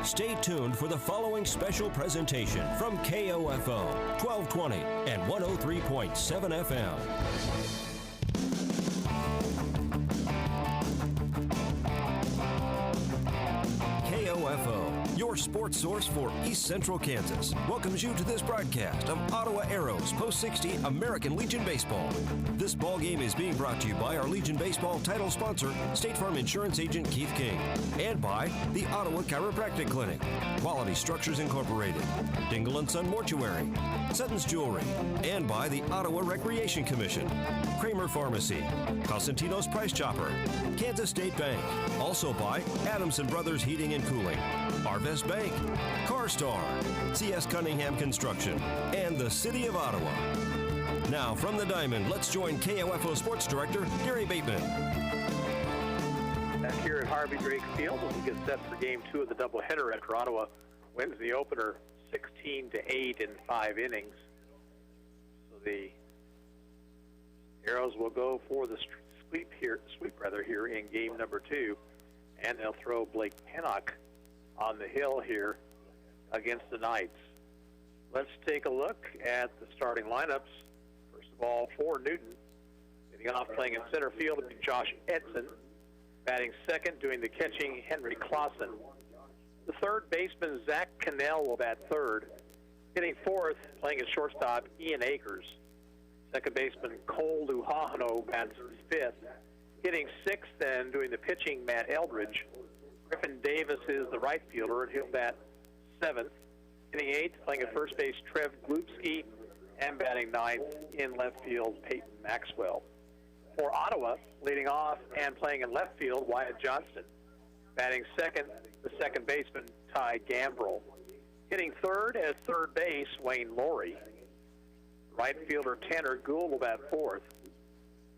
Stay tuned for the following special presentation from KOFO 1220 and 103.7 FM. KOFO, your sports source for East Central Kansas, welcomes you to this broadcast of Ottawa Arrows Post 60 American Legion Baseball. This ball game is being brought to you by our Legion Baseball title sponsor, State Farm Insurance Agent Keith King, and by the Ottawa Chiropractic Clinic, Quality Structures Incorporated, Dingle & Son Mortuary, Sutton's Jewelry, and by the Ottawa Recreation Commission, Kramer Pharmacy, Cosentino's Price Chopper, Kansas State Bank, also by Adamson Brothers Heating and Cooling, Arvest Bank, CarStar, C.S. Cunningham Construction, and the City of Ottawa. Now, from the Diamond, let's join KOFO Sports Director Gary Bateman. Back here at Harvey Drake Field, as we get set for Game 2 of the doubleheader after Ottawa wins the opener 16-8 in 5 innings. So the Arrows will go for the sweep here in Game number 2, and they'll throw Blake Pennock on the hill here against the Knights. Let's take a look at the starting lineups. First of all, for Newton, getting off playing in center field will be Josh Edson. Batting second, doing the catching, Henry Clausen. The third baseman, Zach Cannell, will bat third. Hitting fourth, playing at shortstop, Ian Akers. Second baseman, Cole Luhahano, bats fifth. Hitting sixth and doing the pitching, Matt Eldridge. Griffin Davis is the right fielder, and he'll bat seventh. Hitting eighth, playing at first base, Trev Glupski, and batting ninth in left field, Peyton Maxwell. For Ottawa, leading off and playing in left field, Wyatt Johnston. Batting second, the second baseman, Ty Gambrell. Hitting third at third base, Wayne Laurie. Right fielder, Tanner Gould, will bat fourth.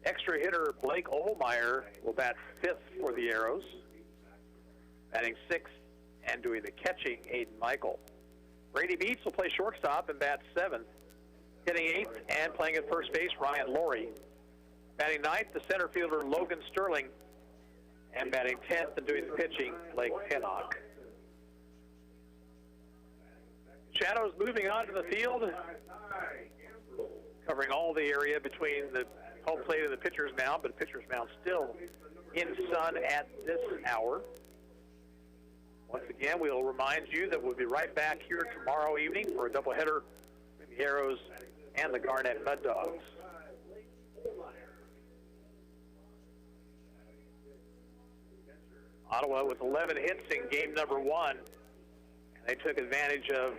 Extra hitter, Blake Ohlmeyer, will bat fifth for the Arrows. Batting sixth and doing the catching, Aiden Michael. Brady Beats will play shortstop and bat seventh. Hitting eighth and playing at first base, Ryan Laurie. Batting ninth, the center fielder, Logan Sterling. And batting 10th and doing the pitching, Blake Pennock. Shadows moving onto the field, covering all the area between the home plate and the pitcher's mound, but the pitcher's mound still in sun at this hour. Once again, we'll remind you that we'll be right back here tomorrow evening for a doubleheader between the Arrows and the Garnett Mud Dogs. Ottawa with 11 hits in game number 1. And they took advantage of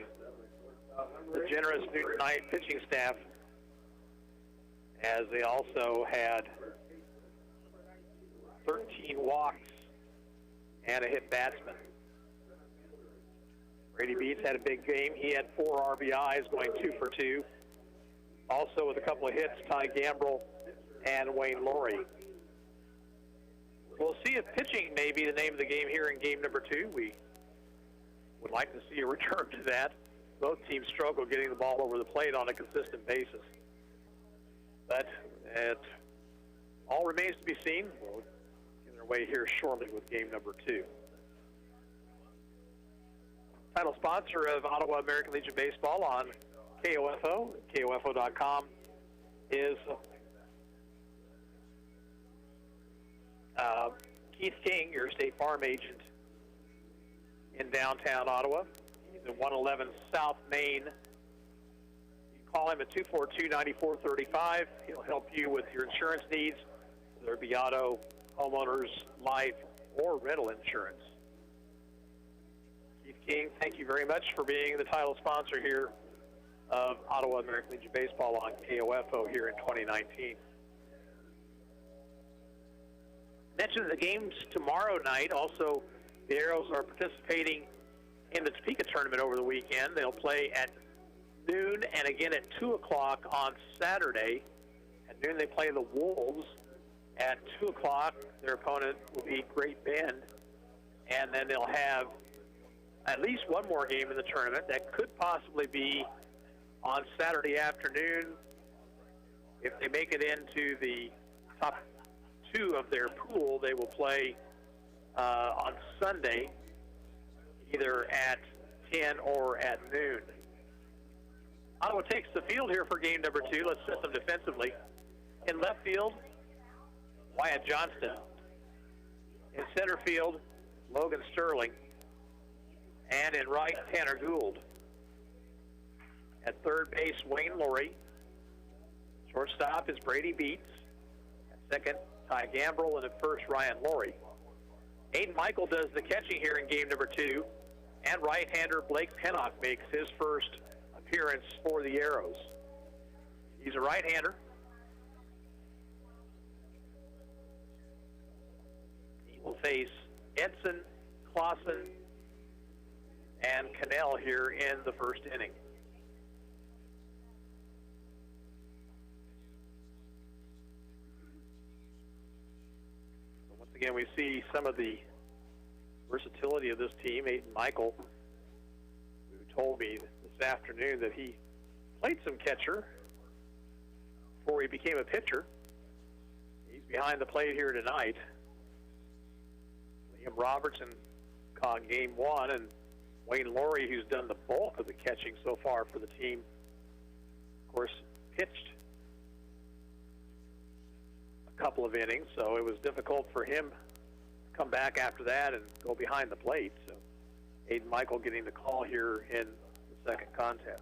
the generous Newton Knight pitching staff, as they also had 13 walks and a hit batsman. Brady Beats had a big game. He had 4 RBIs, going 2 for 2. Also with a couple of hits, Ty Gambrell and Wayne Laurie. We'll see if pitching may be the name of the game here in game number 2. We would like to see a return to that. Both teams struggle getting the ball over the plate on a consistent basis. But it all remains to be seen. We'll get our way here shortly with game number 2. Title sponsor of Ottawa American Legion Baseball on KOFO, KOFO.com, is Keith King, your State Farm agent in downtown Ottawa. He's at 111 South Main. You can call him at 242-9435. He'll help you with your insurance needs, whether it be auto, homeowners, life, or rental insurance. Keith King, thank you very much for being the title sponsor here of Ottawa American Legion Baseball on KOFO here in 2019. Mentioned the games tomorrow night. Also, the Arrows are participating in the Topeka tournament over the weekend. They'll play at noon and again at 2 o'clock on Saturday. At noon, they play the Wolves. At 2 o'clock, their opponent will be Great Bend. And then they'll have at least one more game in the tournament. That could possibly be on Saturday afternoon. If they make it into the top 2 of their pool, they will play on Sunday, either at 10 or at noon. Ottawa takes the field here for game number 2. Let's set them defensively. In left field, Wyatt Johnston. In center field, Logan Sterling. And in right, Tanner Gould. At third base, Wayne Laurie. Shortstop is Brady Beats. At second, Ty Gambrell. And at first, Ryan Laurie. Aiden Michael does the catching here in game number 2. And right-hander Blake Pennock makes his first appearance for the Arrows. He's a right-hander. He will face Edson, Clausen, and Cannell here in the first inning. So once again, we see some of the versatility of this team. Aiden Michael, who told me this afternoon that he played some catcher before he became a pitcher. He's behind the plate here tonight. Liam Robertson caught game 1, and Wayne Laurie, who's done the bulk of the catching so far for the team, of course, pitched a couple of innings, so it was difficult for him to come back after that and go behind the plate. So Aiden Michael getting the call here in the second contest.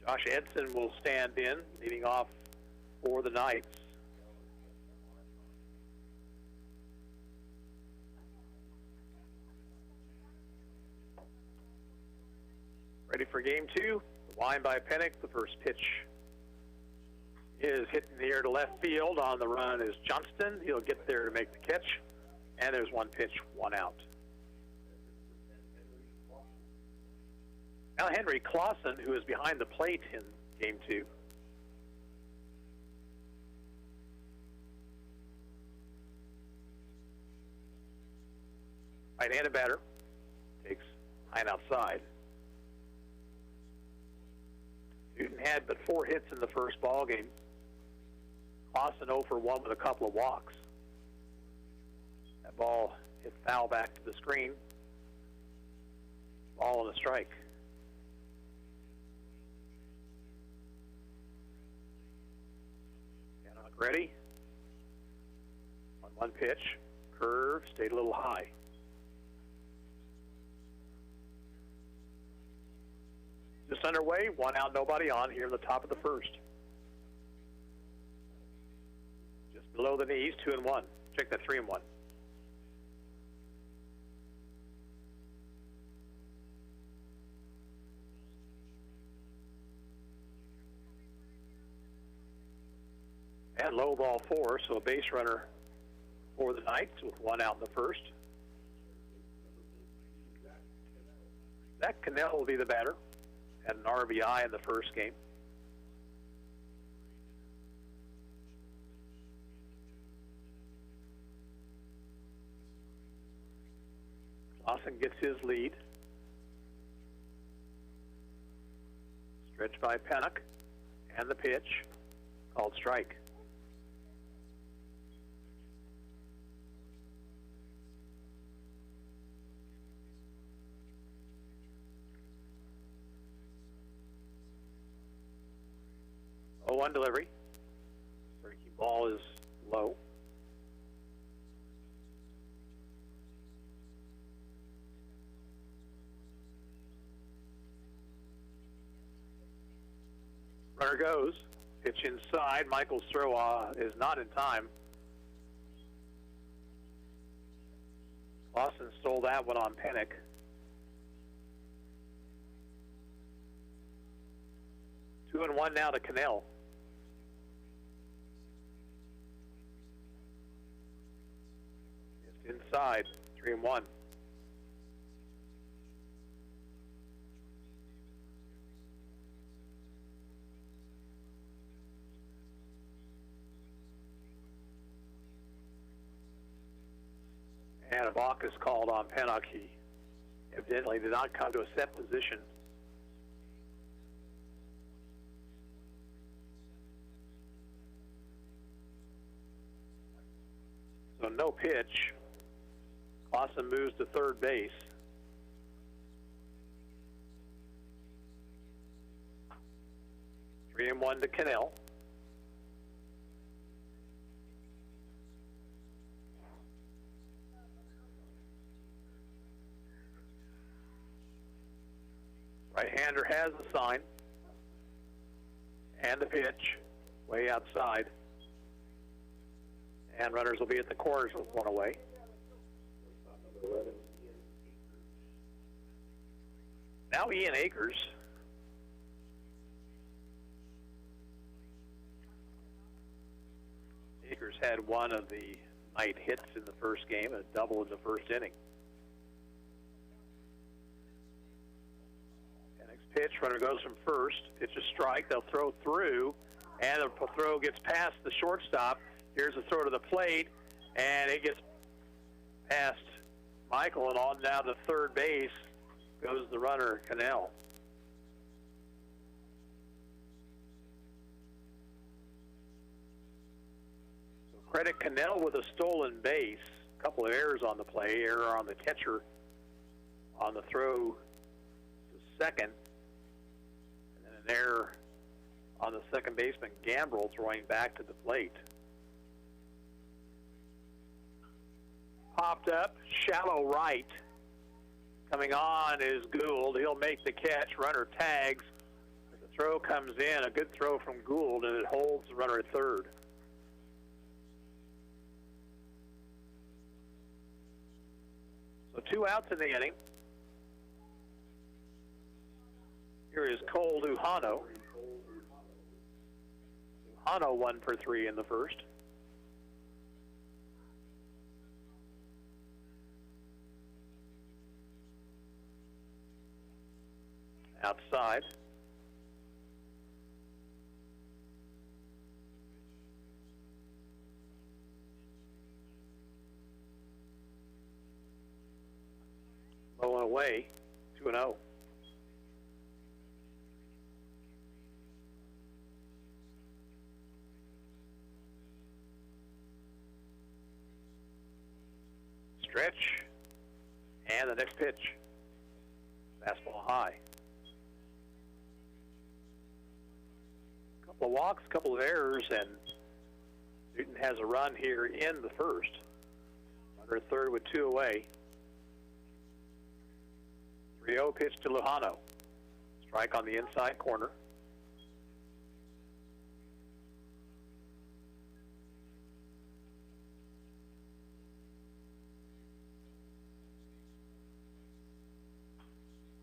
Josh Edson will stand in, leading off for the Knights. Ready for game 2. The wind by Pennock. The first pitch is hit in the air to left field. On the run is Johnston. He'll get there to make the catch. And there's one pitch, one out. Now Henry Clausen, who is behind the plate in game 2. Right-handed batter. Takes high and outside. Newton had but 4 hits in the first ball game. Clausen 0 for 1 with a couple of walks. That ball hit foul back to the screen. Ball and a strike. Pennock ready. 1-1 pitch. Curve, stayed a little high. Just underway, 1 out, nobody on here in the top of the first. Just below the knees, 2-1. Check that 3-1. And low ball 4, so a base runner for the Knights with 1 out in the first. Zach Cannell will be the batter. Had an RBI in the first game. Clausen gets his lead. Stretched by Pennock. And the pitch, called strike. One delivery. Breaking ball is low. Runner goes. Pitch inside. Michael's throw is not in time. Clausen stole that one on Pennock. Two and one now to Cannell. Inside, 3-1. And a balk is called on Pennock. He evidently did not come to a set position. So So no pitch. Clausen moves to third base. Three and one to Cannell. Right-hander has the sign. And the pitch. Way outside. And runners will be at the corners with one away. Now Ian Akers. Akers had one of the night hits in the first game, a double in the first inning. And next pitch, runner goes from first. Pitch a strike. They'll throw through, and the throw gets past the shortstop. Here's a throw to the plate, and it gets past Michael, and on down to third base goes the runner, Cannell. So credit Cannell with a stolen base. A couple of errors on the play. Error on the catcher on the throw to second. And then an error on the second baseman, Gambrell, throwing back to the plate. Popped up, shallow right. Coming on is Gould. He'll make the catch. Runner tags. The throw comes in. A good throw from Gould, and it holds the runner at third. So 2 outs in the inning. Here is Cole Duhano. Duhano 1 for 3 in the first. Outside. Low and away, 2-0. Stretch, and the next pitch. Fastball high. Couple of walks, couple of errors, and Newton has a run here in the first. Under third with 2 away. 3-0 pitch to Lujano. Strike on the inside corner.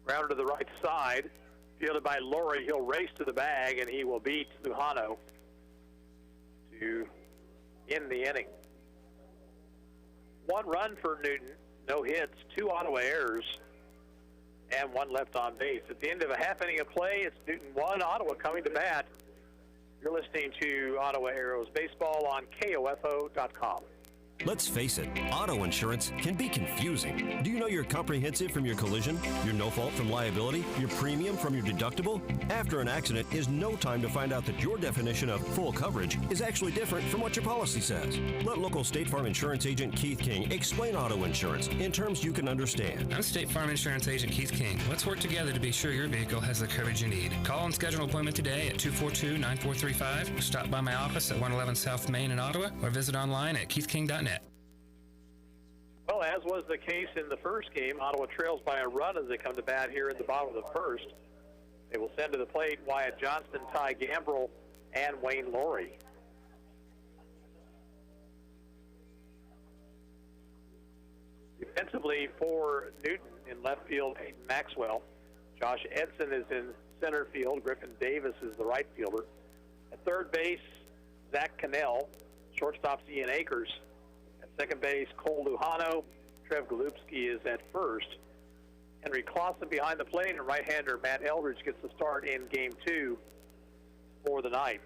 Grounded to the right side. Fielded by Laurie. He'll race to the bag, and he will beat Lujano to end the inning. 1 run for Newton, no hits, 2 Ottawa errors, and 1 left on base. At the end of a half inning of play, it's Newton 1, Ottawa coming to bat. You're listening to Ottawa Arrows Baseball on KOFO.com. Let's face it, auto insurance can be confusing. Do you know you're comprehensive from your collision, your no-fault from liability, your premium from your deductible? After an accident is no time to find out that your definition of full coverage is actually different from what your policy says. Let local State Farm Insurance agent Keith King explain auto insurance in terms you can understand. I'm State Farm Insurance agent Keith King. Let's work together to be sure your vehicle has the coverage you need. Call and schedule an appointment today at 242-9435. Stop by my office at 111 South Main in Ottawa or visit online at keithking.net. Well, as was the case in the first game, Ottawa trails by a run as they come to bat here in the bottom of the first. They will send to the plate Wyatt Johnston, Ty Gambrell, and Wayne Laurie. Defensively for Newton in left field, Peyton Maxwell. Josh Edson is in center field. Griffin Davis is the right fielder. At third base, Zach Cannell. Shortstop's Ian Akers. Second base, Cole Lujano. Trev Golubski is at first. Henry Clausen behind the plate, and right-hander Matt Eldridge gets the start in Game 2 for the Knights.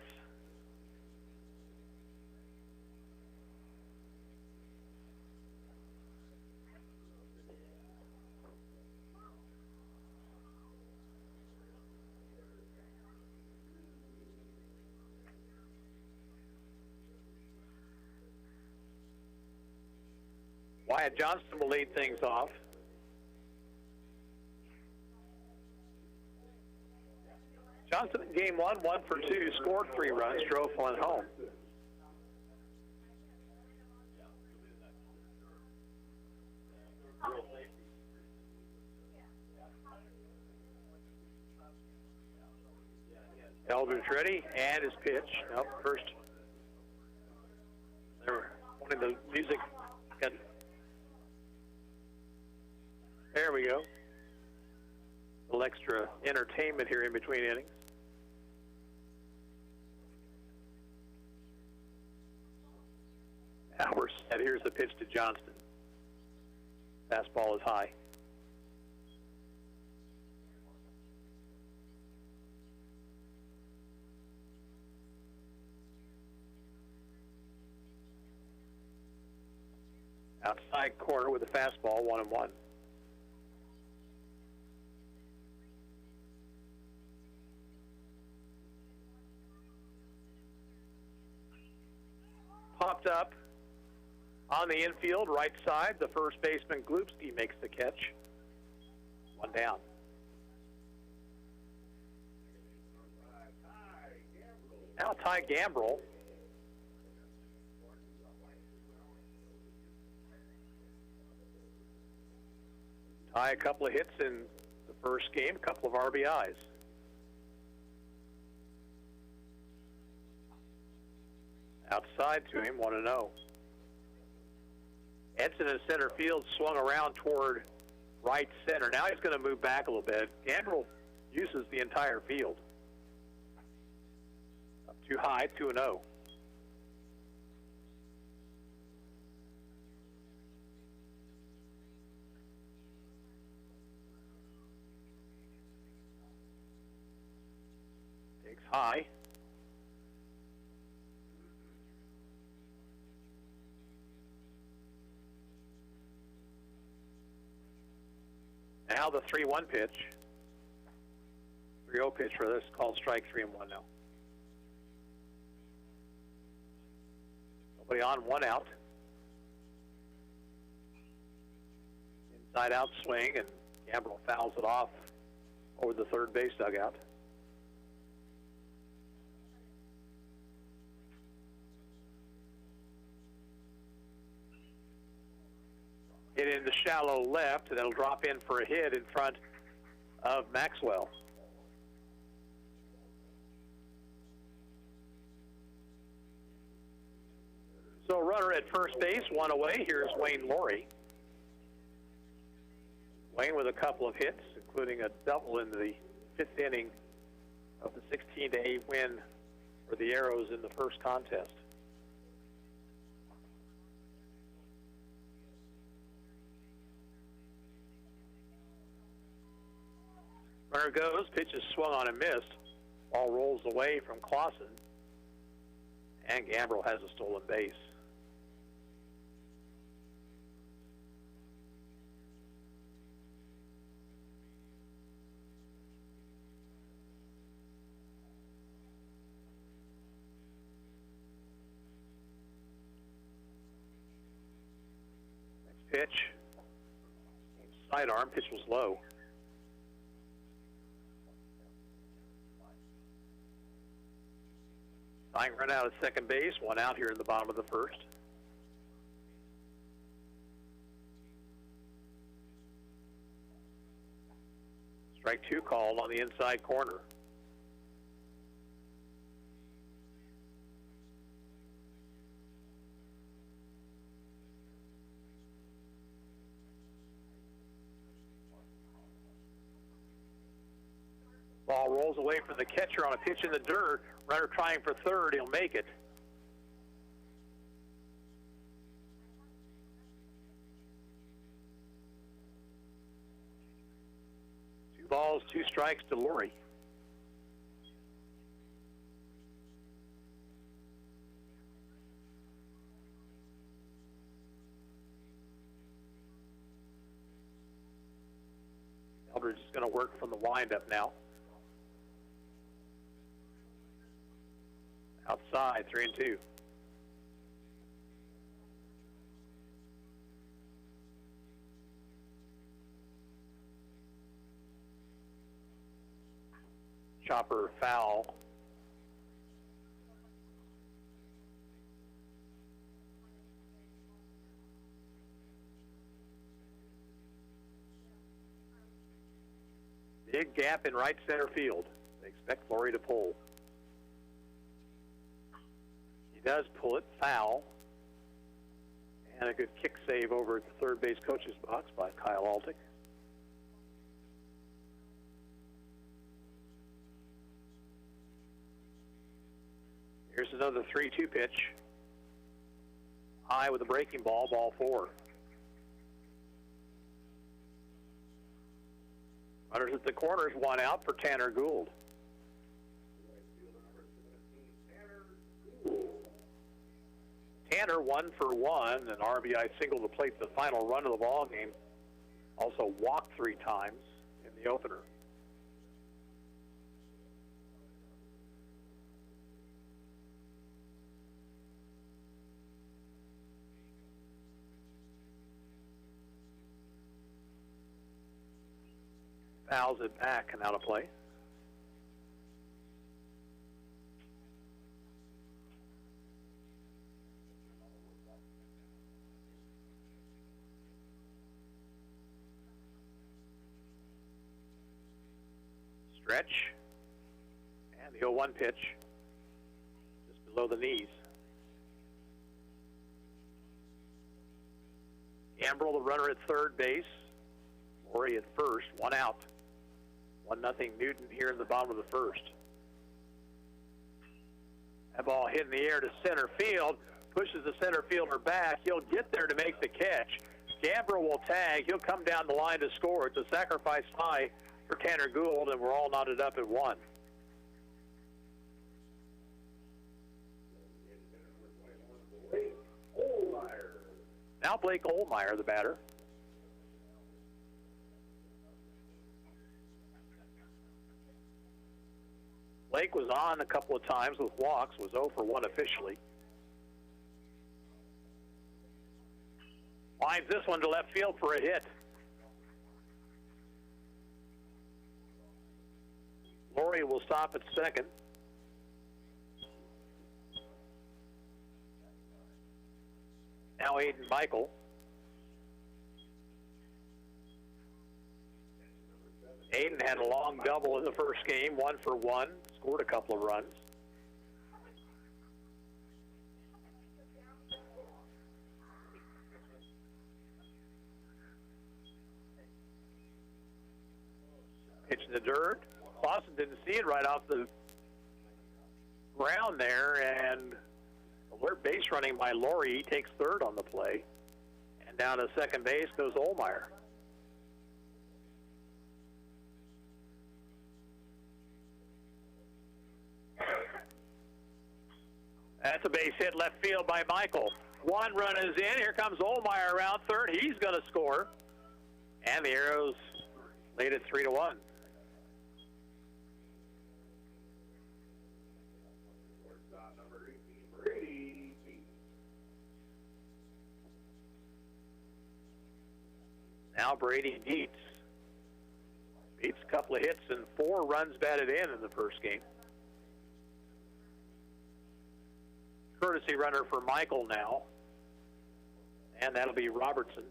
Wyatt Johnston will lead things off. Johnston in game 1, 1 for 2, scored 3 runs, drove 1 home. Eldridge ready, and his pitch. Nope, first. They're wanting the music. There we go. A little extra entertainment here in between innings. Now we're set. Here's the pitch to Johnston. Fastball is high. Outside corner with a fastball, 1-1. Popped up on the infield, right side. The first baseman, Glupski, makes the catch. 1 down. Now Ty Gambrell. Ty, a couple of hits in the first game, a couple of RBIs. Outside to him, 1-0. Edson in center field swung around toward right center. Now he's going to move back a little bit. Gambrell uses the entire field. Up too high, 2-0. Takes high. Now the 3-1 pitch. 3-0 pitch for this, called strike 3-1 now. Nobody on, 1 out. Inside out swing, and Gambrell fouls it off over the third base dugout. Hit in the shallow left, and it'll drop in for a hit in front of Maxwell. So runner at first base, 1 away. Here's Wayne Laurie. Wayne with a couple of hits, including a double in the 5th inning of the 16-8 win for the Arrows in the first contest. Runner goes, pitch is swung on and missed. Ball rolls away from Clausen, and Gambrell has a stolen base. Next pitch, sidearm, pitch was low. Tying run out at second base, 1 out here in the bottom of the first. Strike 2 called on the inside corner. Ball rolls away from the catcher on a pitch in the dirt. Runner trying for third. He'll make it. Two balls, 2 strikes to Laurie. Eldridge is going to work from the windup now. Outside, 3-2. chopper foul. Big gap in right center field. They expect Laurie to pull. He does pull it, foul. And a good kick save over at the third base coach's box by Kyle Altick. Here's another 3-2 pitch. High with a breaking ball, ball 4. Runners at the corners, 1 out for Tanner Gould. Tanner 1 for 1, an RBI single to plate the final run of the ball game. Also walked 3 times in the opener. Fouls it back and out of play. Stretch. And the 0-1 pitch. Just below the knees. Gambrell, the runner at third base. Laurie at first, 1 out. 1-0 Newton here in the bottom of the first. That ball hit in the air to center field, pushes the center fielder back. He'll get there to make the catch. Gambrell will tag. He'll come down the line to score. It's a sacrifice fly for Tanner Gould, and we're all knotted up at 1. Now Blake Olmeyer, the batter. Blake was on a couple of times with walks, was 0 for 1 officially. Lines this one to left field for a hit. Laurie will stop at second. Now Aiden Michael. Aiden had a long double in the first game, 1 for 1, scored a couple of runs. Pitch in the dirt. Clausen didn't see it right off the ground there, and alert base running by Laurie. He takes third on the play. And down to second base goes Olmeyer. That's a base hit left field by Michael. 1 run is in. Here comes Olmeyer around third. He's going to score. And the Arrows lead it 3-1. Now Brady Dietz. Dietz a couple of hits and 4 runs batted in the first game. Courtesy runner for Michael now. And that'll be Robertson.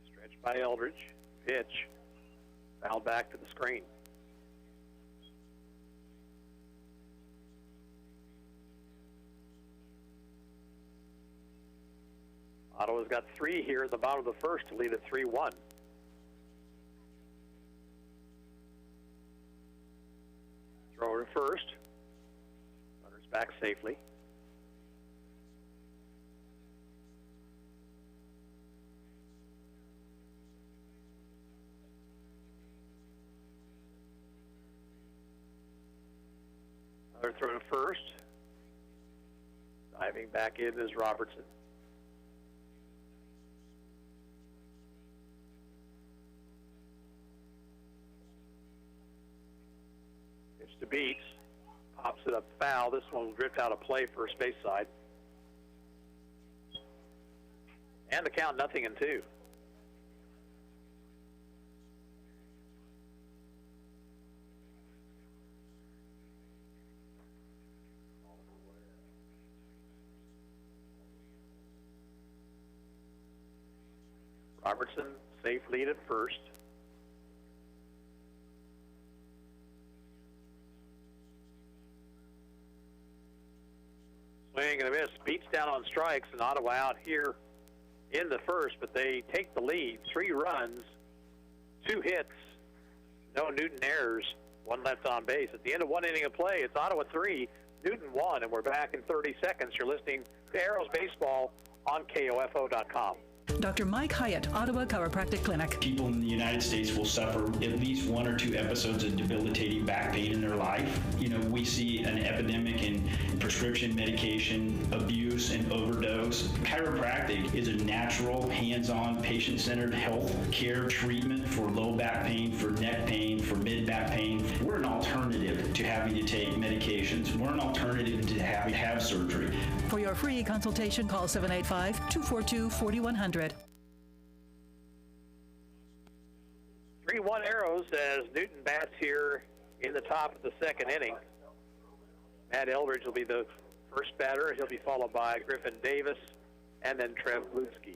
Stretch by Eldridge. Pitch. Foul back to the screen. Ottawa's got 3 here in the bottom of the first to lead at 3-1. Throw to first. Runner's back safely. Another throw to first. Diving back in is Robertson. To Beats, Pops it up foul. This one will drift out of play first base side. And the count 0-2. Robertson, safe lead at first. Swing and a miss. Beats down on strikes, and Ottawa out here in the first, but they take the lead. 3 runs, 2 hits, no Newton errors, 1 left on base. At the end of 1 inning of play, it's Ottawa 3, Newton 1, and we're back in 30 seconds. You're listening to Arrows Baseball on KOFO.com. Dr. Mike Hyatt, Ottawa Chiropractic Clinic. People in the United States will suffer at least 1 or 2 episodes of debilitating back pain in their life. You know, we see an epidemic in prescription medication abuse and overdose. Chiropractic is a natural, hands-on, patient-centered health care treatment for low back pain, for neck pain, for mid-back pain. We're an alternative to having to take medications. We're an alternative to having to have surgery. For your free consultation, call 785-242-4100. 3-1 Arrows as Newton bats here in the top of the 2nd inning. Matt Eldridge will be the first batter. He'll be followed by Griffin Davis and then Trev Lutzke.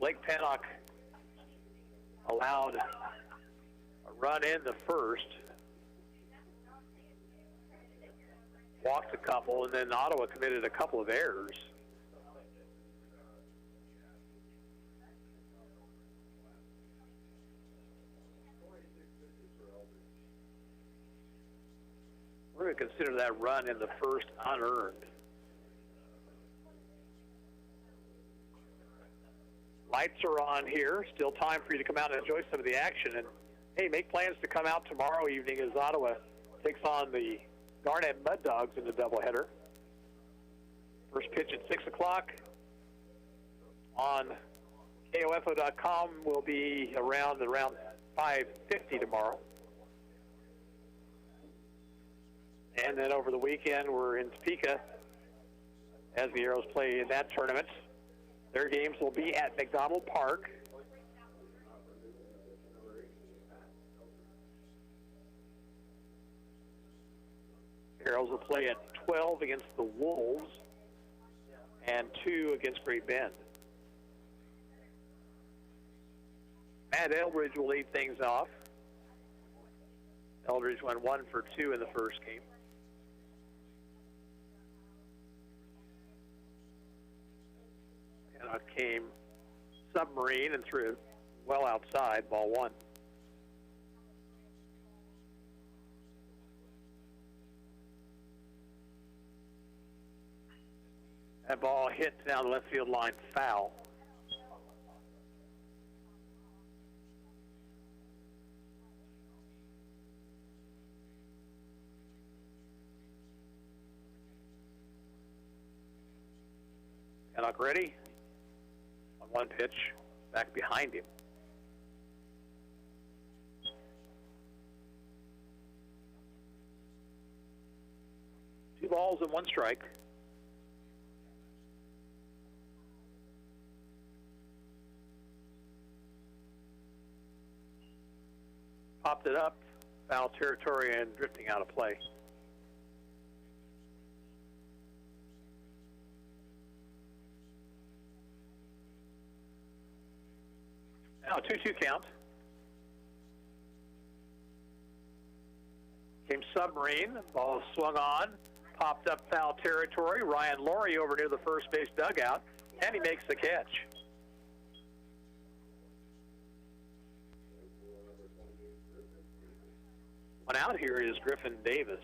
Blake Pennock allowed a run in the first. Walked a couple, and then Ottawa committed a couple of errors. We're going to consider that run in the first unearned. Lights are on here. Still time for you to come out and enjoy some of the action. And, hey, make plans to come out tomorrow evening as Ottawa takes on the Garnett Mud Dogs in the doubleheader. First pitch at 6 o'clock on KOFO.com will be around 5:50 tomorrow. And then over the weekend, we're in Topeka as the Arrows play in that tournament. Their games will be at McDonald Park. Arrows will play at 12 against the Wolves and 2 against Great Bend. Matt Eldridge will lead things off. Eldridge went 1 for 2 in the first game. And out came Submarine and threw it well outside, ball 1. That ball hit down the left field line, foul. Pennock ready on 1 pitch, back behind him. Two balls and 1 strike. Popped it up, foul territory and drifting out of play. Now 2-2 count. Came Submarine, ball swung on, popped up foul territory. Ryan Laurie over near the first base dugout, and he makes the catch. One out here is Griffin Davis.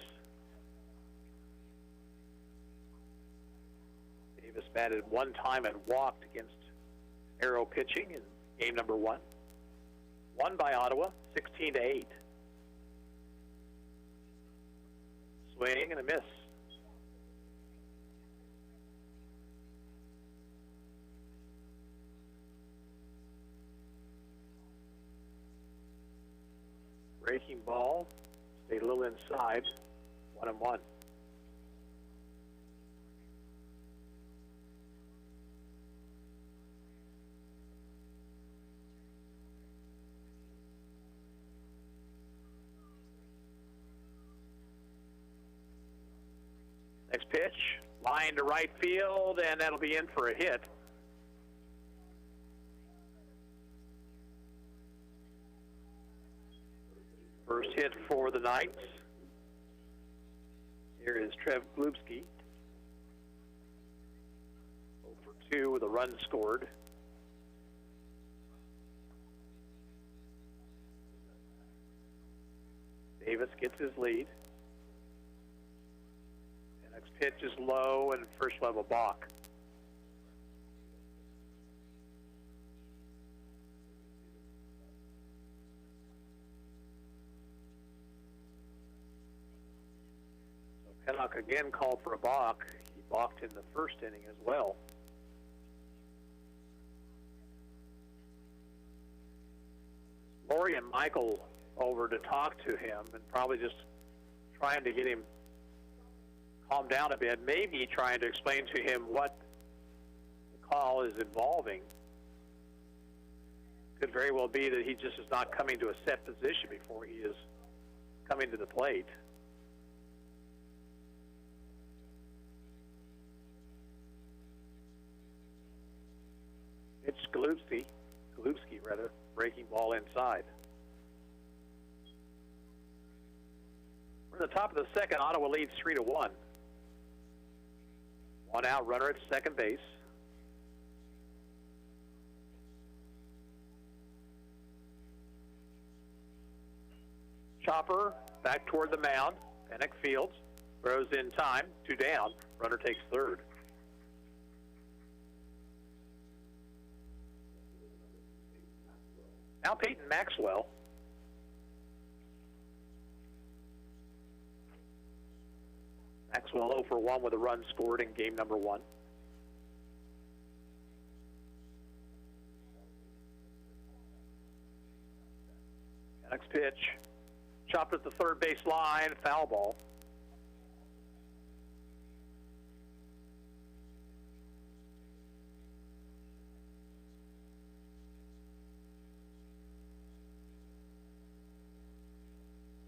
Davis batted 1 time and walked against Arrow pitching in game number 1. Won by Ottawa, 16-8. Swing and a miss. Breaking ball. Stay a little inside. 1-1. Next pitch, line to right field, and that'll be in for a hit. First hit for the Knights. Here is Trev Glubsky. 0 for 2 with a run scored. Davis gets his lead. The next pitch is low, and first will have a balk. Pennock again called for a balk. He balked in the first inning as well. Lori and Michael over to talk to him and probably just trying to get him calmed down a bit, maybe trying to explain to him what the call is involving. Could very well be that he just is not coming to a set position before he is coming to the plate. It's Glubsky, breaking ball inside. We're at the top of the second. Ottawa leads 3-1. One out, runner at second base. Chopper back toward the mound. Pennock fields, throws in time, 2 down. Runner takes third. Now Peyton Maxwell. Maxwell 0 for 1 with a run scored in game number 1. Next pitch, chopped at the third base line, foul ball.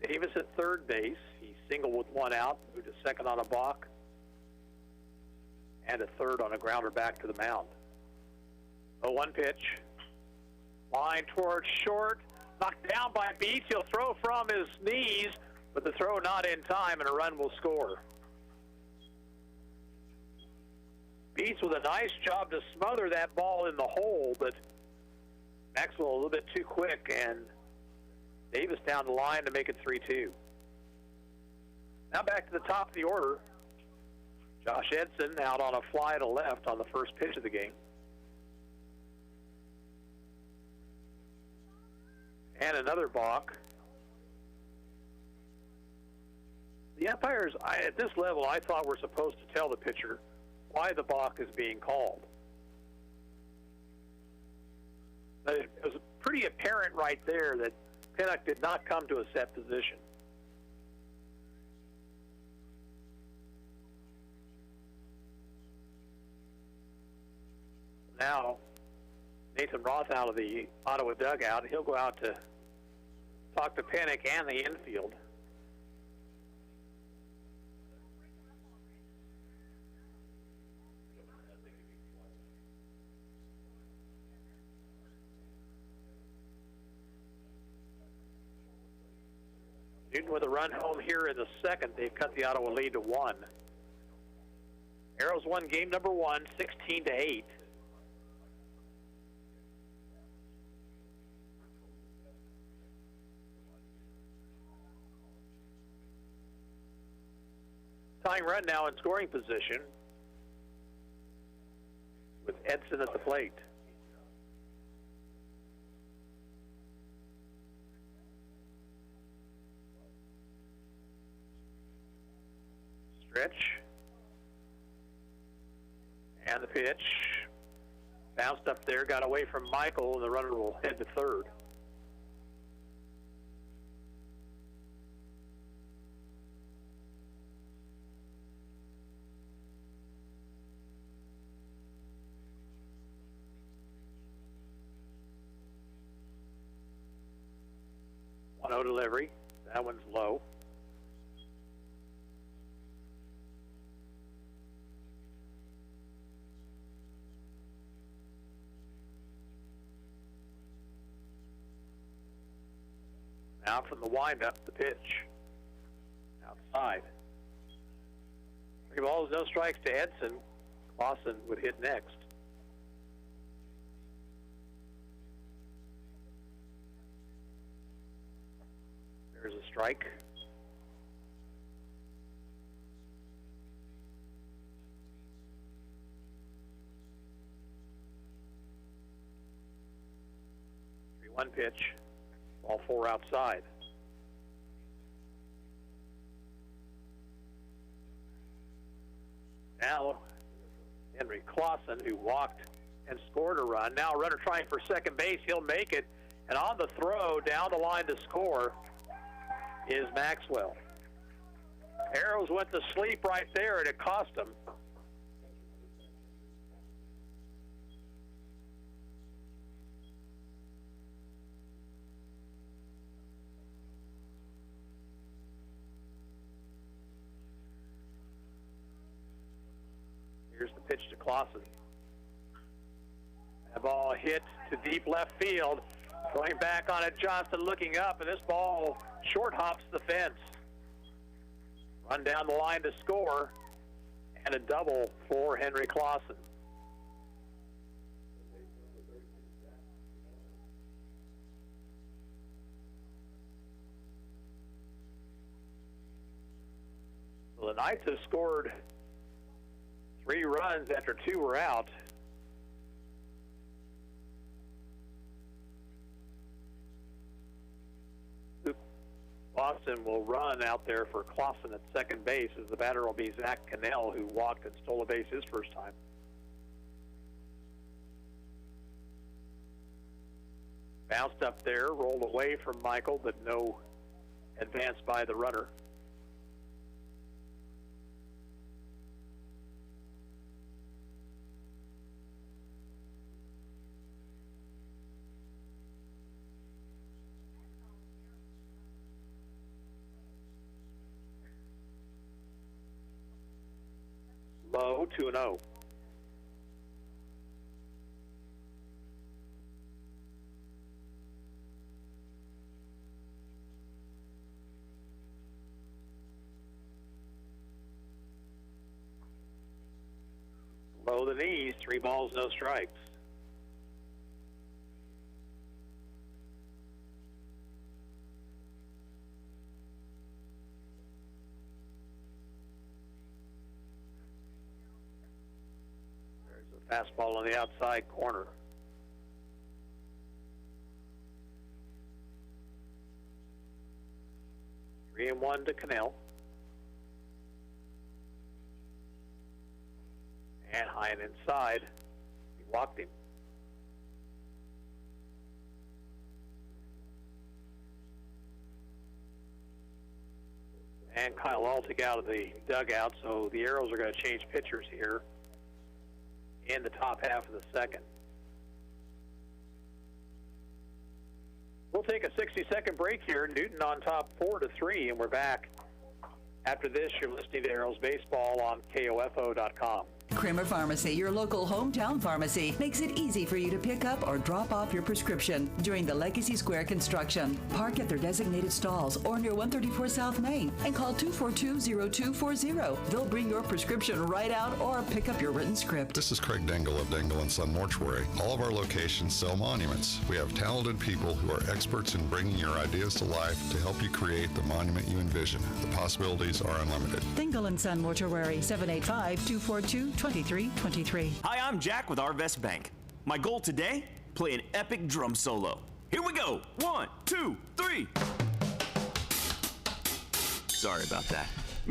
Davis at third base. He singled with 1 out, moved to second on a balk, and a third on a grounder back to the mound. 0-1 pitch. Line towards short. Knocked down by Beats. He'll throw from his knees, but the throw not in time, and a run will score. Beats with a nice job to smother that ball in the hole, but Maxwell a little bit too quick, and Davis down the line to make it 3-2. Now back to the top of the order. Josh Edson out on a fly to left on the first pitch of the game. And another balk. The umpires, at this level, I thought were supposed to tell the pitcher why the balk is being called. But it was pretty apparent right there that Pennock did not come to a set position. Now, Nathan Roth out of the Ottawa dugout. He'll go out to talk to Pennock and the infield. Newton with a run home here in the second. They've cut the Ottawa lead to 1. Arrows won game number 1, 16-8. Tying run now in scoring position with Edson at the plate. Stretch. And the pitch. Bounced up there, got away from Michael, and the runner will head to third. No delivery. That one's low. Now from the windup, the pitch. Outside. 3 balls, no strikes to Edson. Clausen would hit next. There's a strike. One pitch, ball 4 outside. Now, Henry Clausen, who walked and scored a run. Now a runner trying for second base. He'll make it. And on the throw, down the line to score is Maxwell. Arrows went to sleep right there, and it cost him. Here's the pitch to Clausen. That ball hit to deep left field. Going back on it, Johnson looking up, and this ball short hops the fence. Run down the line to score, and a double for Henry Clausen. So the Knights have scored 3 runs after 2 were out. Boston will run out there for Clausen at second base, as the batter will be Zach Cannell, who walked and stole a base his first time. Bounced up there, rolled away from Michael, but no advance by the runner. Low, 2-0. Low the knees, 3 balls, no strikes. Fastball on the outside corner. Three and 1 to Cannell. And high and inside. He walked him. And Kyle Altig out of the dugout, so the Arrows are going to change pitchers here in the top half of the second. We'll take a 60-second break here. Newton on top 4-3, and we're back. After this, you're listening to Arrows Baseball on KOFO.com. Kramer Pharmacy, your local hometown pharmacy, makes it easy for you to pick up or drop off your prescription during the Legacy Square construction. Park at their designated stalls or near 134 South Main and call 242-0240. They'll bring your prescription right out or pick up your written script. This is Craig Dingle of Dingle & Son Mortuary. All of our locations sell monuments. We have talented people who are experts in bringing your ideas to life to help you create the monument you envision. The possibilities are unlimited. Dingle & Son Mortuary, 785-242-2323. Hi, I'm Jack with Arvest Bank. My goal today? Play an epic drum solo. Here we go. 1, 2, 3. Sorry about that.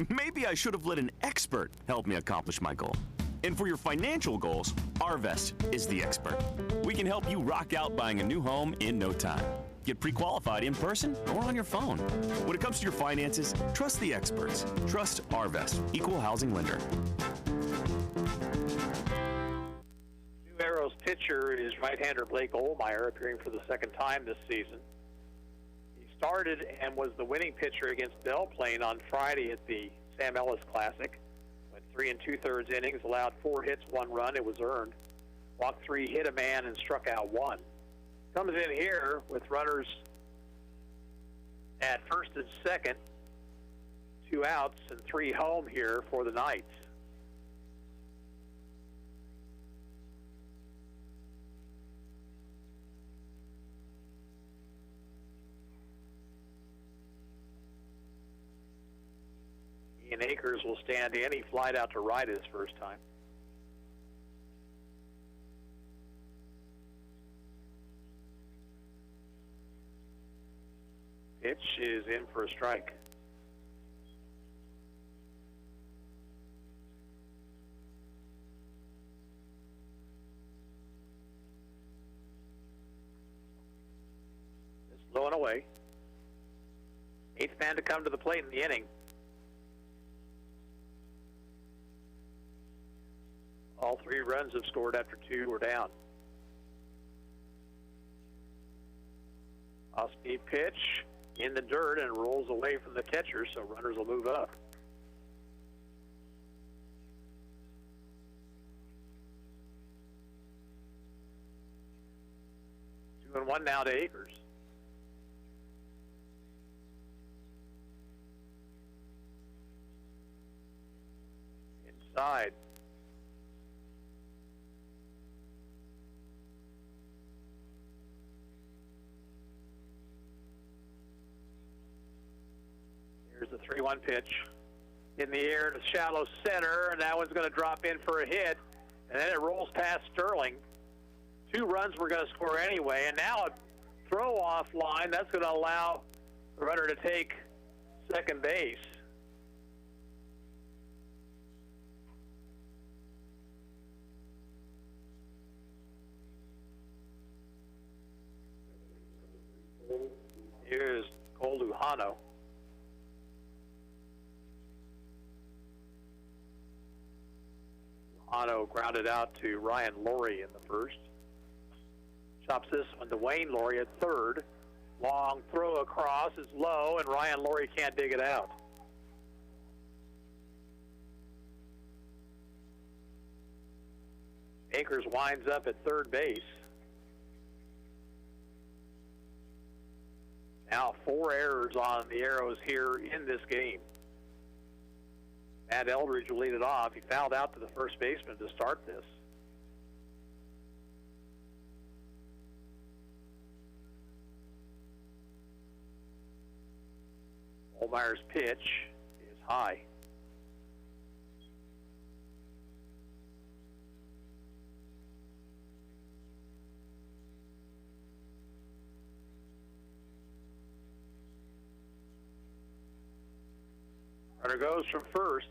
Maybe I should have let an expert help me accomplish my goal. And for your financial goals, Arvest is the expert. We can help you rock out buying a new home in no time. Get pre-qualified in person or on your phone. When it comes to your finances, trust the experts. Trust Arvest, Equal Housing Lender. New Arrows pitcher is right-hander Blake Olmeyer, appearing for the second time this season. He started and was the winning pitcher against Belle Plaine on Friday at the Sam Ellis Classic. Went 3 2/3 innings, allowed 4 hits, 1 run. It was earned. Walked 3, hit a man, and struck out 1. Comes in here with runners at first and second, 2 outs and 3 home here for the Knights. Ian Akers will stand in. He flied out to right his first time. Pitch is in for a strike. It's low and away. 8th man to come to the plate in the inning. All 3 runs have scored after 2 were down. Off-speed pitch in the dirt and rolls away from the catcher, so runners will move up. Two and one now to Akers. Inside. Here's the 3-1 pitch in the air to shallow center, and that one's going to drop in for a hit, and then it rolls past Sterling. 2 runs we're going to score anyway, and now a throw off line. That's going to allow the runner to take second base. Here's Cole Lujano. Lujano grounded out to Ryan Laurie in the first. Chops this one to Wayne Laurie at third. Long throw across is low, and Ryan Laurie can't dig it out. Akers winds up at third base. Now 4 errors on the Arrows here in this game. Matt Eldridge will lead it off. He fouled out to the first baseman to start this. Olmeyer's pitch is high. Runner goes from first.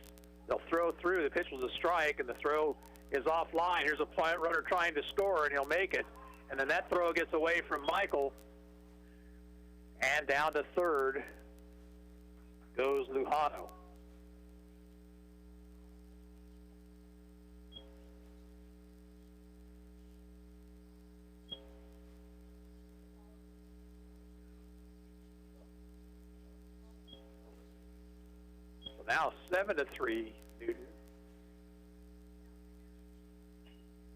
They'll throw through. The pitch was a strike, and the throw is offline. Here's a runner trying to score, and he'll make it. And then that throw gets away from Michael. And down to third goes Lujano. So now 7-3 Newton.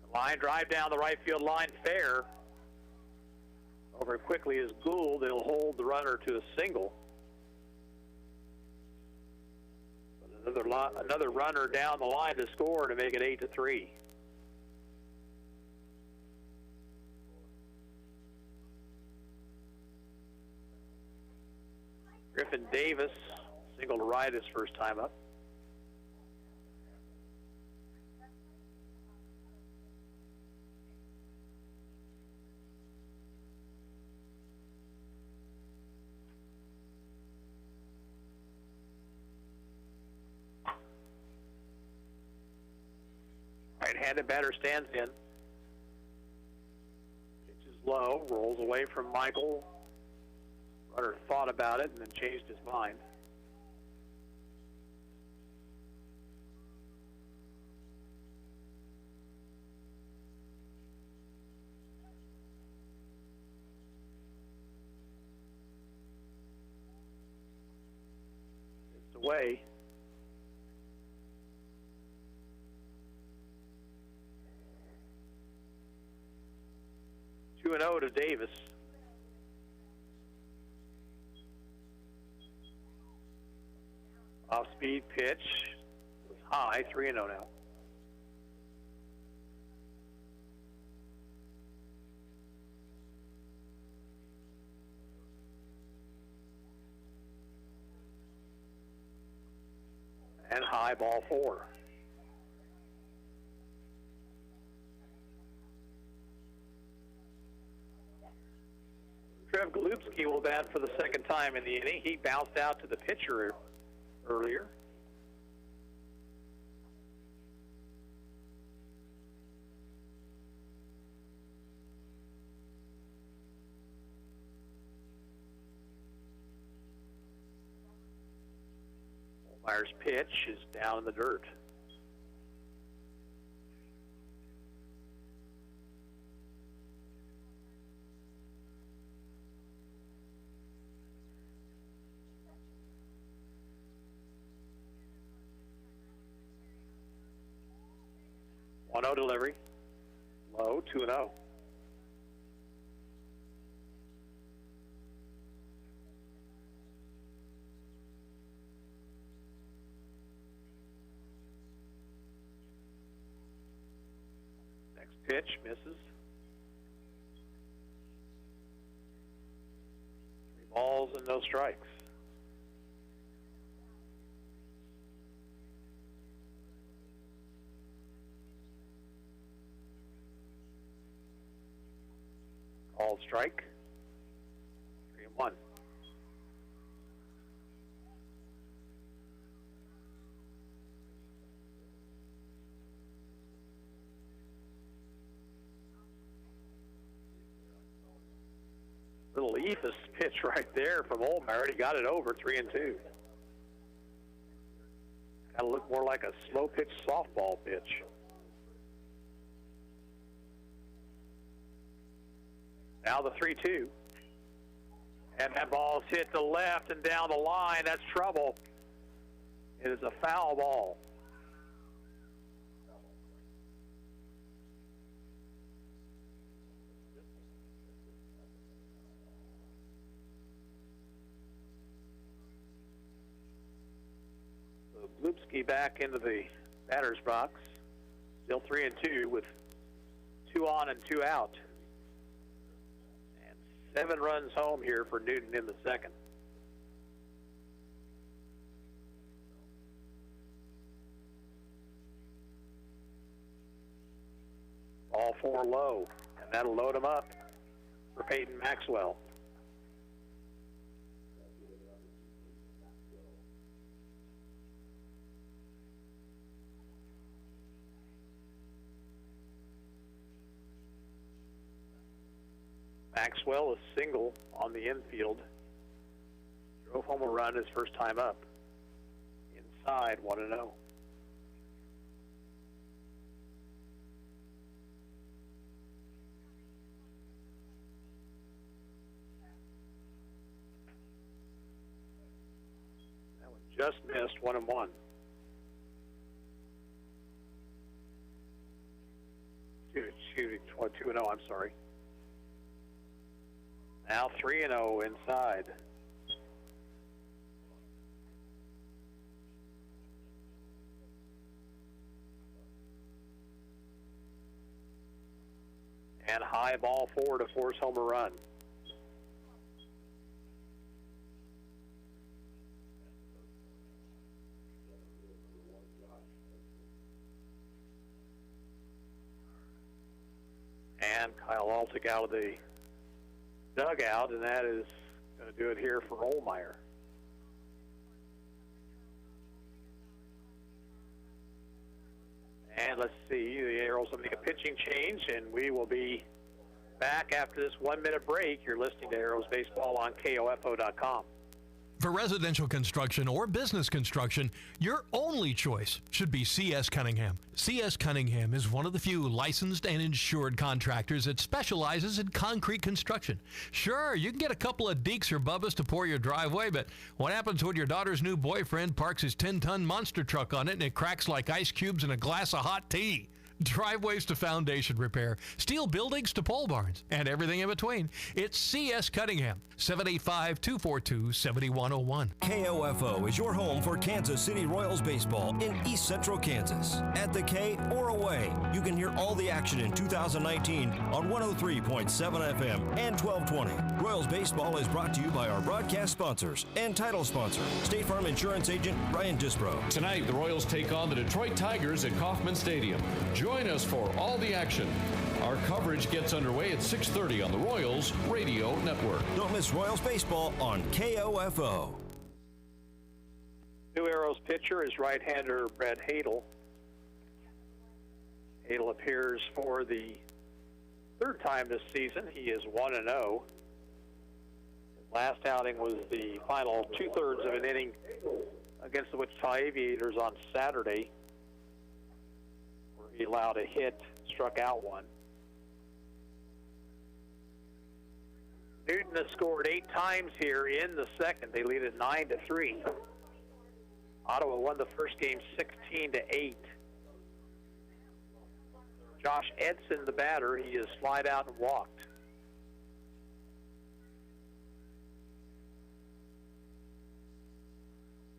The line drive down the right field line, fair. Over quickly is Gould. It'll hold the runner to a single. Another runner down the line to score to make it 8-3. Griffin Davis single to right his first time up. Right-handed batter stands in. Pitch is low, rolls away from Michael. Runner thought about it and then changed his mind. way. Two and 0 to Davis. Off-speed pitch was high, 3-0 now. And high, ball 4. Trev Golubski will bat for the second time in the inning. He bounced out to the pitcher earlier. Olmire's pitch is down in the dirt. One 0 delivery. Low, 2-0. Next pitch misses. 3 balls and no strikes. Called strike. 3-1. Little Ephus pitch right there from Olmire. He got it over, 3-2. That'll look more like a slow pitch softball pitch. Now the 3-2. And that ball's hit to left and down the line. That's trouble. It is a foul ball. So Glupski back into the batter's box. Still 3-2 with 2 on and 2 out. 7 runs home here for Newton in the second. Ball 4 low, and that'll load him up for Peyton Maxwell. Maxwell is single on the infield. Drove home a run his first time up. Inside, 1-0. That one just missed, 1-1. Two 2-0, I'm sorry. Now 3-0 inside. And high, ball 4 to force home a run. And Kyle Altig out of the dugout, and that is going to do it here for Olmire. And let's see, the Arrows will make a pitching change, and we will be back after this 1-minute break. You're listening to Arrows Baseball on KOFO.com. For residential construction or business construction, your only choice should be C.S. Cunningham. C.S. Cunningham is one of the few licensed and insured contractors that specializes in concrete construction. Sure, you can get a couple of Deeks or Bubbas to pour your driveway, but what happens when your daughter's new boyfriend parks his 10-ton monster truck on it and it cracks like ice cubes in a glass of hot tea? Driveways to foundation repair, steel buildings to pole barns, and everything in between. It's C.S. Cunningham, 785-242-7101. KOFO is your home for Kansas City Royals baseball in East Central Kansas. At the K or away, you can hear all the action in 2019 on 103.7 FM and 1220. Royals baseball is brought to you by our broadcast sponsors and title sponsor, State Farm Insurance agent Ryan Dispro. Tonight, the Royals take on the Detroit Tigers at Kauffman Stadium. Join us for all the action. Our coverage gets underway at 6:30 on the Royals Radio Network. Don't miss Royals baseball on KOFO. New Arrows pitcher is right-hander Brett Hadel. Hadel appears for the third time this season. He is 1-0. His last outing was the final two-thirds of an inning against the Wichita Aviators on Saturday, where he allowed a hit, struck out one. Newton has scored 8 times here in the second. They lead at 9-3. Ottawa won the first game 16-8. Josh Edson, the batter, he has flied out and walked.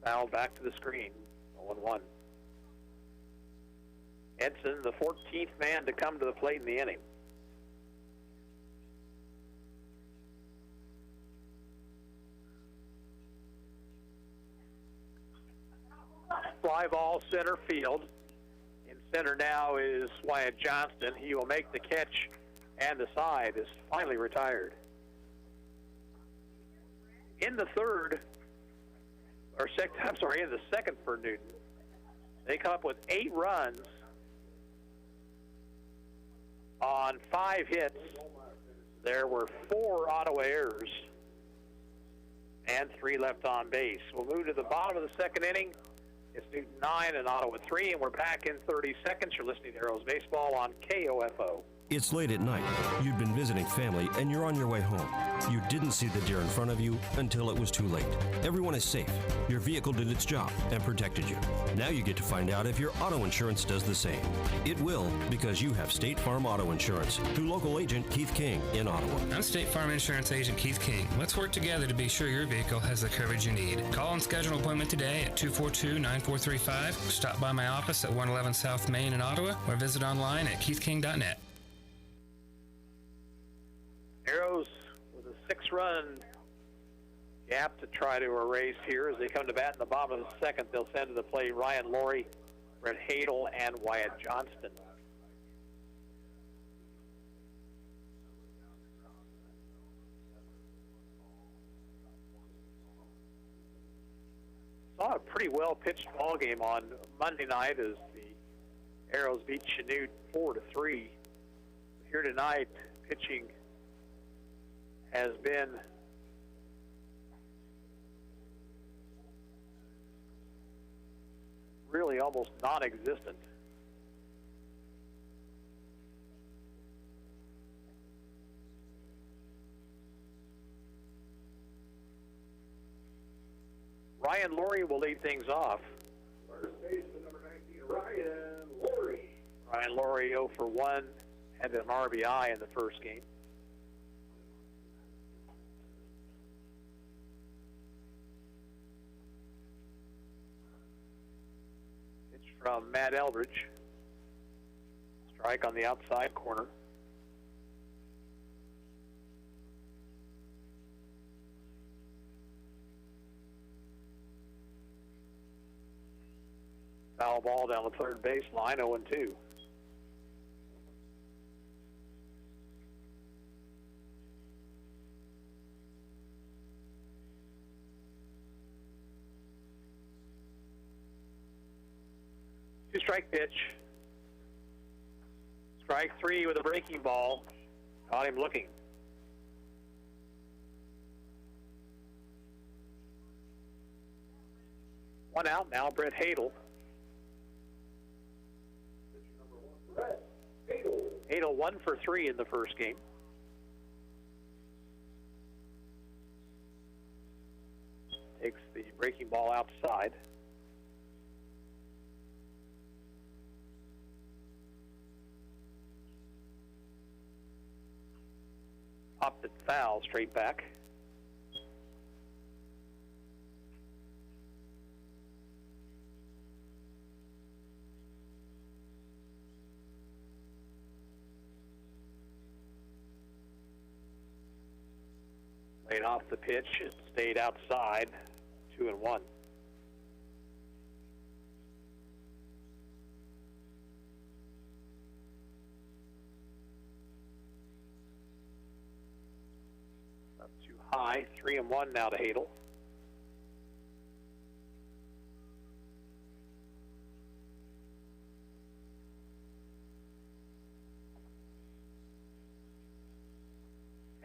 Fouled back to the screen, 0-1. Edson, the 14th man to come to the plate in the inning. Fly ball center field. In center now is Wyatt Johnston. He will make the catch, and the side is finally retired. In the second for Newton, they come up with 8 runs on 5 hits. There were 4 Ottawa errors and 3 left on base. We'll move to the bottom of the second inning. It's Newton 9 and Ottawa 3, and we're back in 30 seconds. You're listening to Arrows Baseball on KOFO. It's late at night. You've been visiting family and you're on your way home. You didn't see the deer in front of you until it was too late. Everyone is safe. Your vehicle did its job and protected you. Now you get to find out if your auto insurance does the same. It will, because you have State Farm Auto Insurance through local agent Keith King in Ottawa. I'm State Farm Insurance agent Keith King. Let's work together to be sure your vehicle has the coverage you need. Call and schedule an appointment today at 242-9435. Stop by my office at 111 South Main in Ottawa or visit online at keithking.net. Arrows with a 6-run gap to try to erase here as they come to bat in the bottom of the second. They'll send to the plate Ryan Laurie, Brett Hadel, and Wyatt Johnston. Saw a pretty well-pitched ball game on Monday night as the Arrows beat Chanute 4-3. Here tonight, pitching has been really almost non-existent. Ryan Laurie will lead things off. First baseman, number 19, Ryan Laurie. Ryan Laurie 0 for 1, had an RBI in the first game. From Matt Eldridge. Strike on the outside corner. Foul ball down the third baseline, 0-2. Strike pitch. Strike 3 with a breaking ball. Caught him looking. One out now, Brett Hadel. Brett Hadel. Hadel 1 for 3 in the first game. Takes the breaking ball outside. Popped it foul, straight back. Laid off the pitch, it stayed outside, 2-1. Up too high, 3-1 now to Hadel.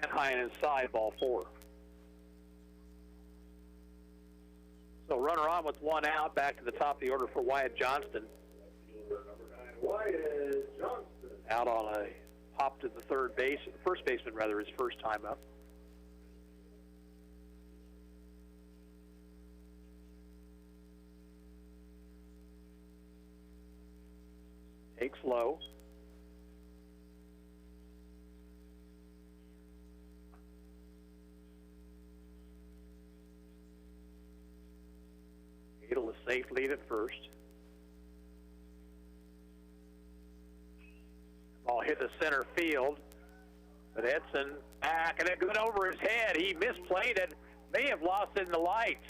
And high and inside, ball 4. So runner on with 1 out, back to the top of the order for Wyatt Johnston. Fielder number 9, Wyatt Johnston. Out on a hop to the first baseman rather, his first time up. Takes low. Hadel is safe lead at first. Ball hit the center field, but Edson back, and it went over his head. He misplayed it, may have lost it in the lights.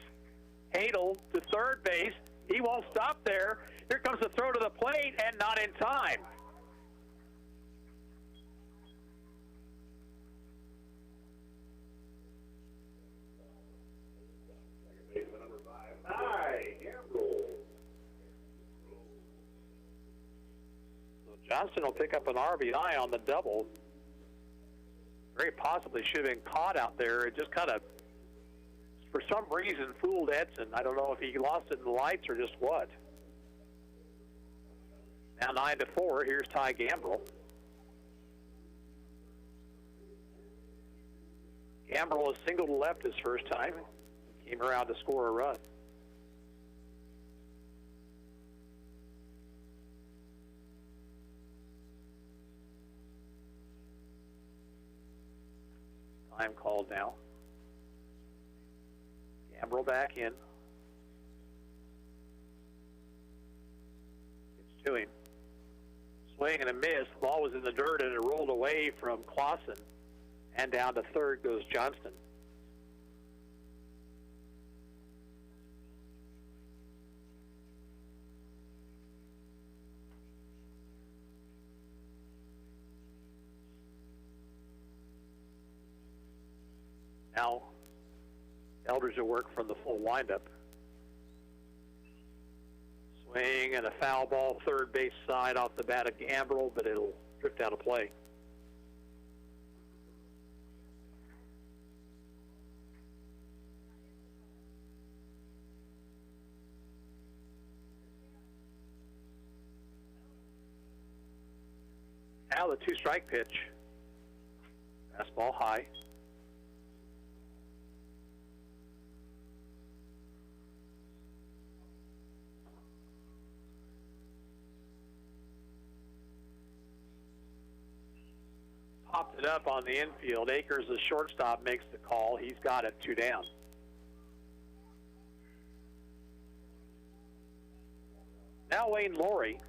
Hadel to third base. He won't stop there. Here comes the throw to the plate, and not in time. Baseman number 5, Ty Gamble. So Johnston will pick up an RBI on the double. Very possibly should have been caught out there. It just kind of, for some reason, fooled Edson. I don't know if he lost it in the lights or just what. Now 9-4, here's Ty Gambrell. Gambrell has singled to left his first time. Came around to score a run. Time called now. Gambrell back in. It's to him. Swing and a miss. The ball was in the dirt and it rolled away from Clausen. And down to third goes Johnston. Now, Eldridge will work from the full windup. Swing and a foul ball, third base side off the bat of Gambrell, but it'll drift out of play. Now the 2-strike pitch. Fastball high. Popped it up on the infield. Akers, the shortstop, makes the call. He's got it, 2 down. Now Wayne Laurie.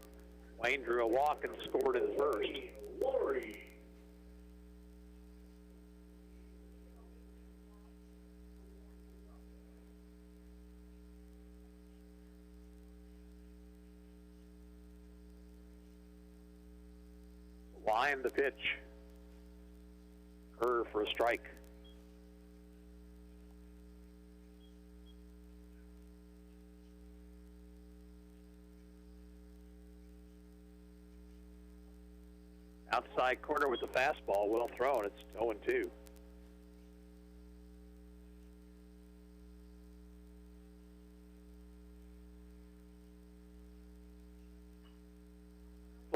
Wayne drew a walk and scored in first. Laurie. Line the pitch. Curve for a strike. Outside corner with the fastball, well thrown. It's 0-2.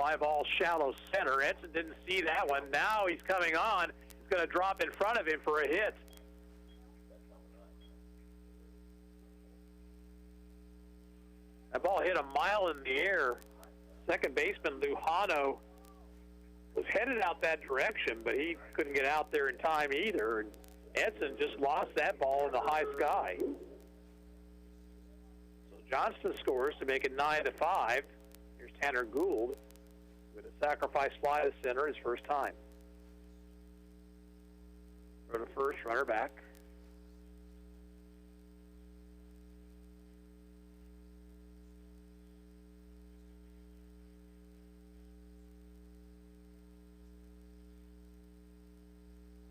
fly ball shallow center. Edson didn't see that one. Now he's coming on. He's going to drop in front of him for a hit. That ball hit a mile in the air. Second baseman Lujano was headed out that direction, but he couldn't get out there in time either. And Edson just lost that ball in the high sky. So Johnston scores to make it 9-5. Here's Tanner Gould with a sacrifice fly to center his first time. Throw to first, runner back.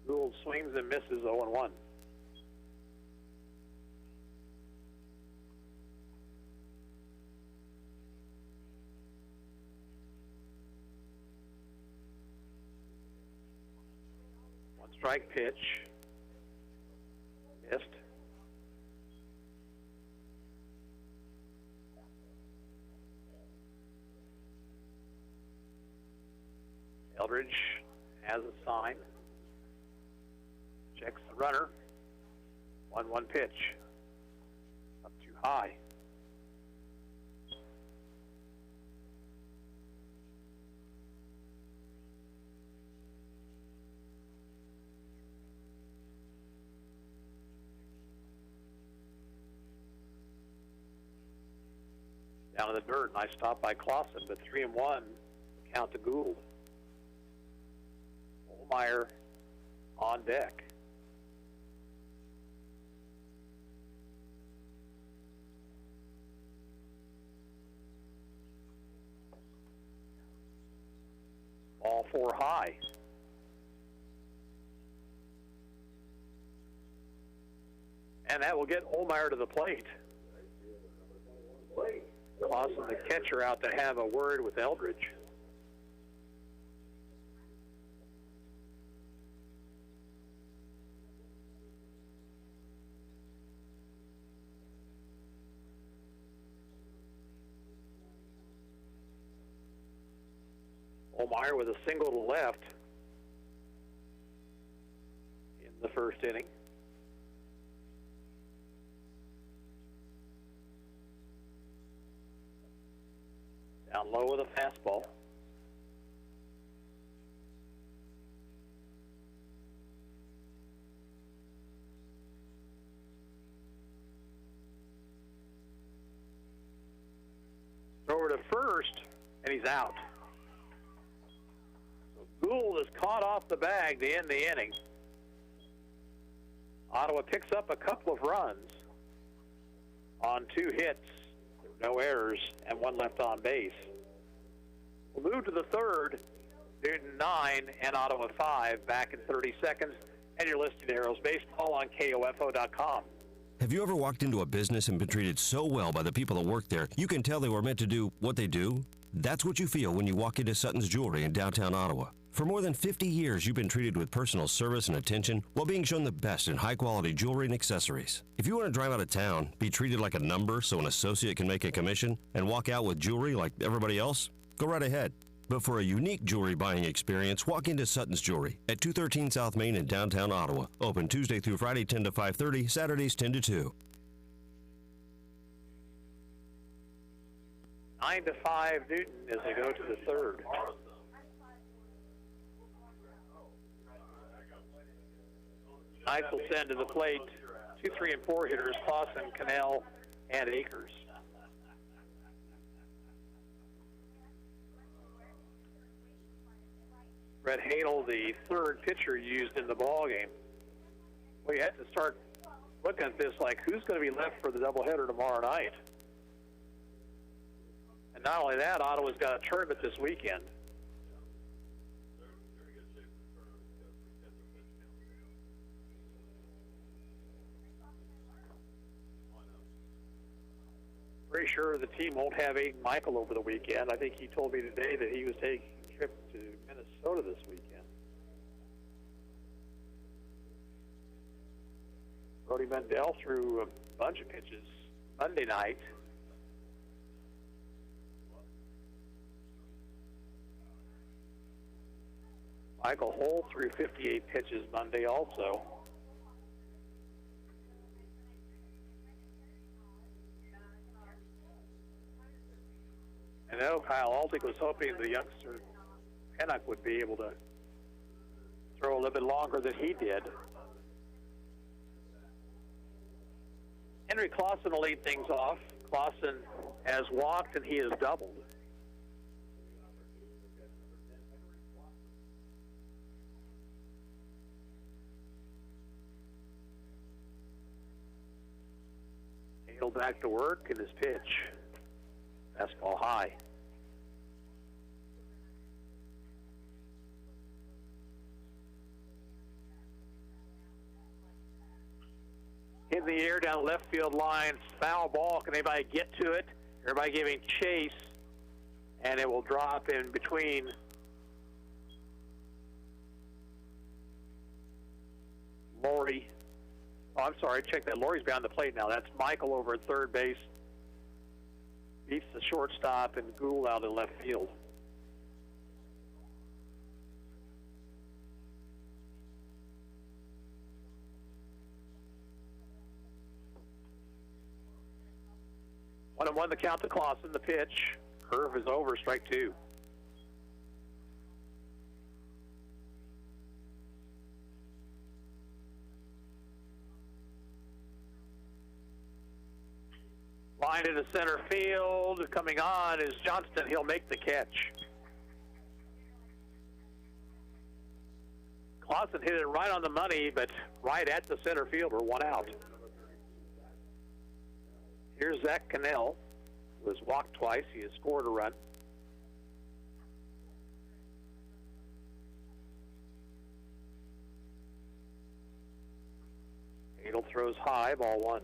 Gould swings and misses 0-1. One strike pitch. Missed. Eldridge has a sign. Checks the runner. 1-1 pitch. Up too high. Down in the dirt. Nice stop by Clausen, but 3-1. Count to Gould. Olmeyer on deck. Ball 4 high. And that will get Olmeyer to the plate. Clausen, the catcher, out to have a word with Eldridge. Olmeyer with a single to left in the first inning. Down low with a fastball. Over to first, and he's out. Gould is caught off the bag to end the inning. Ottawa picks up a couple of runs on 2 hits, no errors, and 1 left on base. We'll move to the third. Newton 9 and Ottawa 5 back in 30 seconds. And you're listening to Arrows Baseball on KOFO.com. Have you ever walked into a business and been treated so well by the people that work there, you can tell they were meant to do what they do? That's what you feel when you walk into Sutton's Jewelry in downtown Ottawa. For more than 50 years, you've been treated with personal service and attention while being shown the best in high-quality jewelry and accessories. If you want to drive out of town, be treated like a number so an associate can make a commission, and walk out with jewelry like everybody else, go right ahead. But for a unique jewelry buying experience, walk into Sutton's Jewelry at 213 South Main in downtown Ottawa. Open Tuesday through Friday 10 to 5:30, Saturdays 10 to 2. 9-5 Newton as they go to the third. Knights will send to the plate 2, 3, and 4 hitters, Clausen, Cannell, and Akers. Brett Hadel, the third pitcher used in the ball game. We had to start looking at this like who's going to be left for the doubleheader tomorrow night. And not only that, Ottawa's got a tournament this weekend. Pretty sure the team won't have Aiden Michael over the weekend. I think he told me today that he was taking a trip to Minnesota this weekend. Brody Mendel threw a bunch of pitches Monday night. Michael Hull threw 58 pitches Monday also. I know Kyle Altig was hoping the youngster Pennock would be able to throw a little bit longer than he did. Henry Clausen will lead things off. Clausen has walked and he has doubled. Hale back to work in his pitch. Fastball high. In the air down left field line, foul ball. Can anybody get to it? Everybody giving chase, and it will drop in between Laurie. Oh, I'm sorry, check that. Laurie's behind the plate now. That's Michael over at third base. Beats the shortstop and Gould out in left field. One and one to count to Clausen. The pitch. Curve is over, strike two. Line into center field. Coming on is Johnston. He'll make the catch. Clausen hit it right on the money, but right at the center fielder, one out. Here's Zach Cannell, who has walked twice. He has scored a run. Adel throws high, ball one.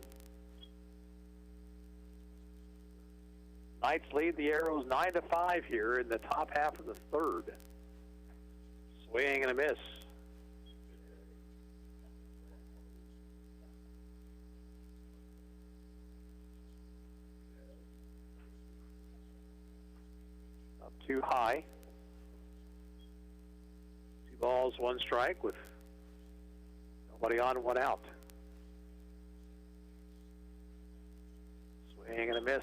Knights lead the Arrows 9-5 here in the top half of the third. Swing and a miss. Up too high. 2 balls, 1 strike with nobody on, 1 out. Swing and a miss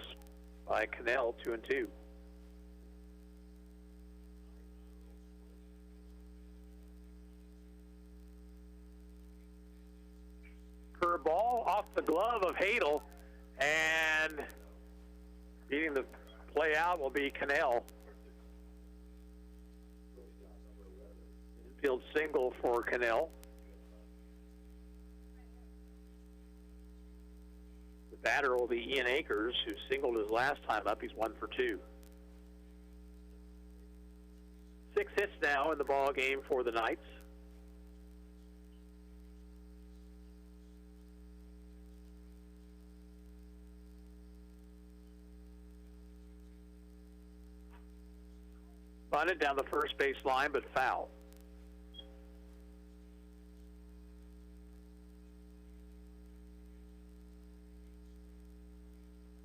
by Cannell, 2-2. Curveball off the glove of Hadel, and beating the play out will be Cannell. Infield single for Cannell. Batter will be Ian Akers, who singled his last time up. He's 1 for 2. 6 hits now in the ball game for the Knights. Bunted down the first base line, but foul.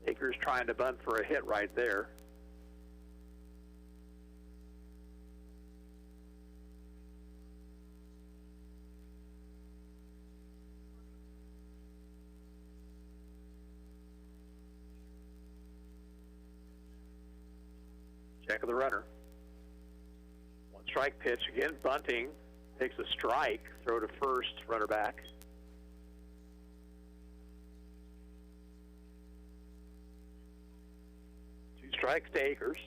Akers trying to bunt for a hit right there. Check of the runner. 1 strike pitch again, bunting. Takes a strike, throw to first, runner back. Strikes to Akers.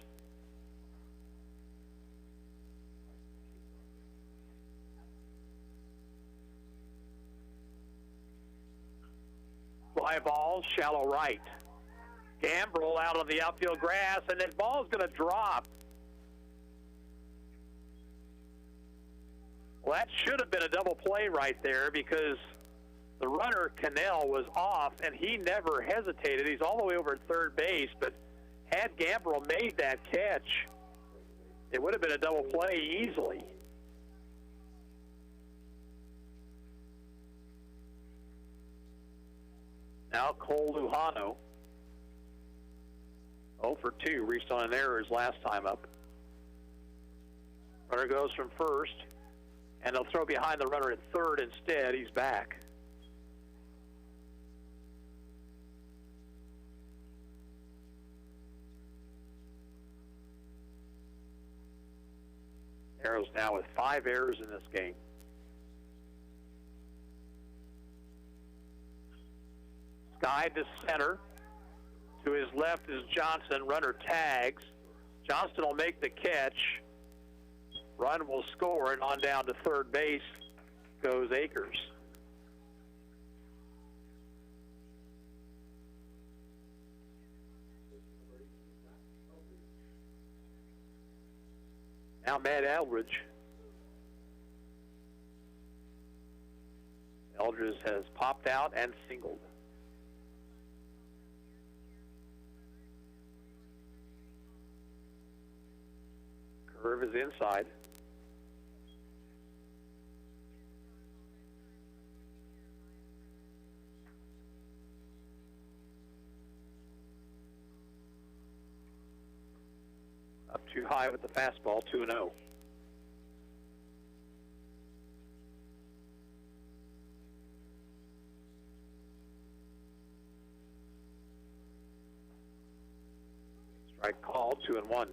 Fly ball, shallow right. Gambrel out on the outfield grass, and that ball's going to drop. Well, that should have been a double play right there because the runner, Cannell, was off, and he never hesitated. He's all the way over at third base, but had Gambrel made that catch, it would have been a double play easily. Now Cole Lujano, 0 for 2, reached on an error his last time up. Runner goes from first. And they'll throw behind the runner at third instead. He's back. Arrows now with 5 errors in this game. Sky to center. To his left is Johnson. Runner tags. Johnston will make the catch. Run will score, and on down to third base goes Akers. Now Matt Eldridge. Eldridge has popped out and singled. Curve is inside. Up too high with the fastball, 2-0. Strike called, 2-1.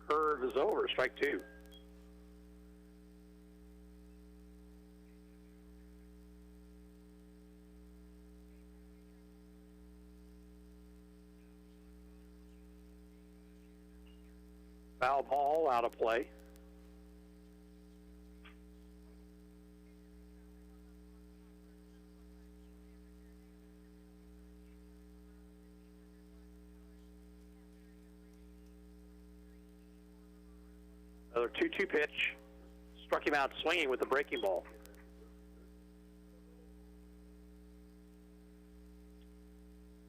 Curve is over, strike 2. Foul ball, out of play. Another 2-2 pitch. Struck him out swinging with the breaking ball.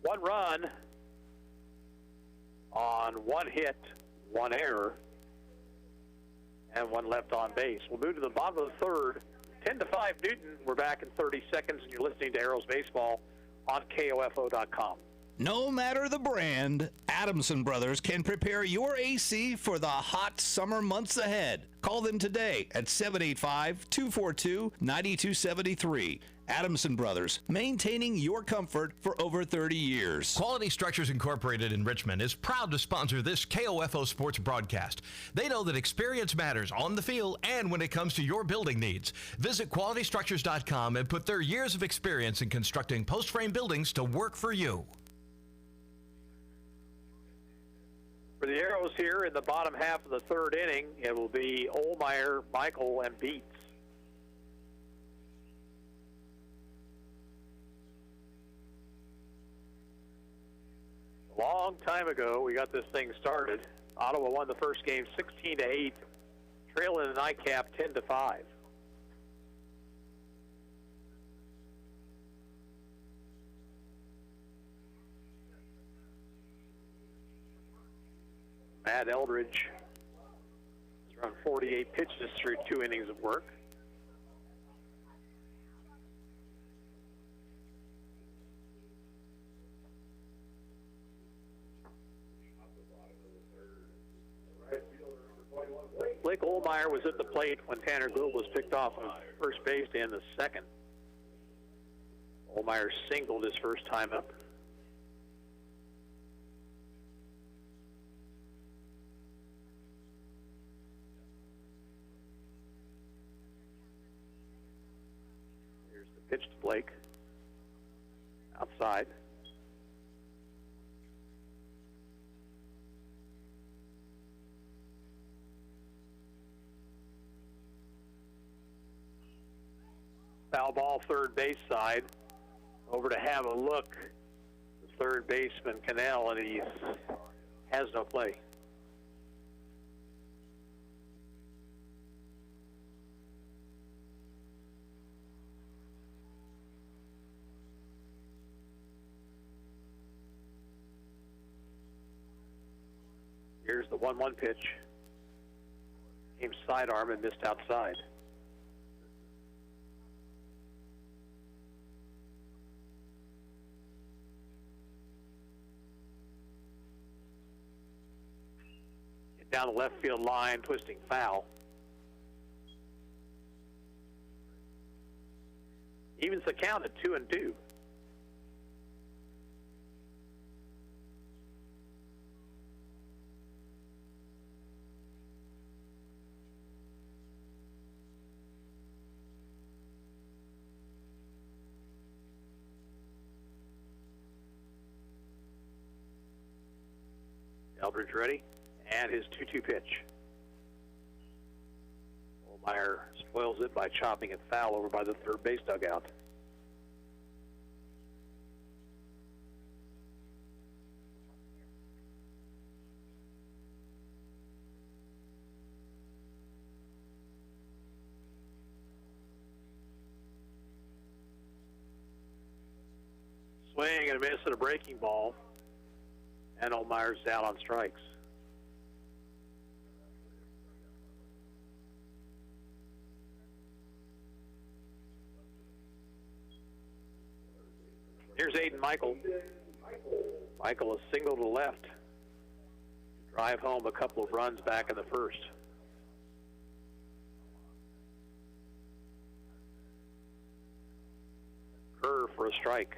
One run on one hit, one error, and one left on base. We'll move to the bottom of the third. 10-5 Newton. We're back in 30 seconds, and you're listening to Arrows Baseball on KOFO.com. No matter the brand, Adamson Brothers can prepare your AC for the hot summer months ahead. Call them today at 785-242-9273. Adamson Brothers, maintaining your comfort for over 30 years. Quality Structures Incorporated in Richmond is proud to sponsor this KOFO sports broadcast. They know that experience matters on the field and when it comes to your building needs. Visit qualitystructures.com and put their years of experience in constructing post-frame buildings to work for you. For the Arrows here in the bottom half of the third inning, it will be Ohlmeyer, Michael, and Beats. A long time ago, we got this thing started. Ottawa won the first game 16-8, trailing the nightcap 10-5. Matt Eldridge has run 48 pitches through 2 innings of work. Blake Ohlmeyer was at the plate when Tanner Gould was picked off of first base to end the second. Ohlmeyer singled his first time up. Here's the pitch to Blake. Outside. Foul ball, third base side. Over to have a look. The third baseman, Cannell, and he has no play. Here's the 1-1 pitch. Came sidearm and missed outside. Down the left field line, twisting foul. Evens the count at 2-2. Eldridge ready, and his 2-2 pitch. Olmeyer spoils it by chopping it foul over by the third base dugout. Swing and a miss at a breaking ball. And Olmeyer's down on strikes. Here's Aiden Michael. Michael is single to left. Drive home a couple of runs back in the first. Curve for a strike.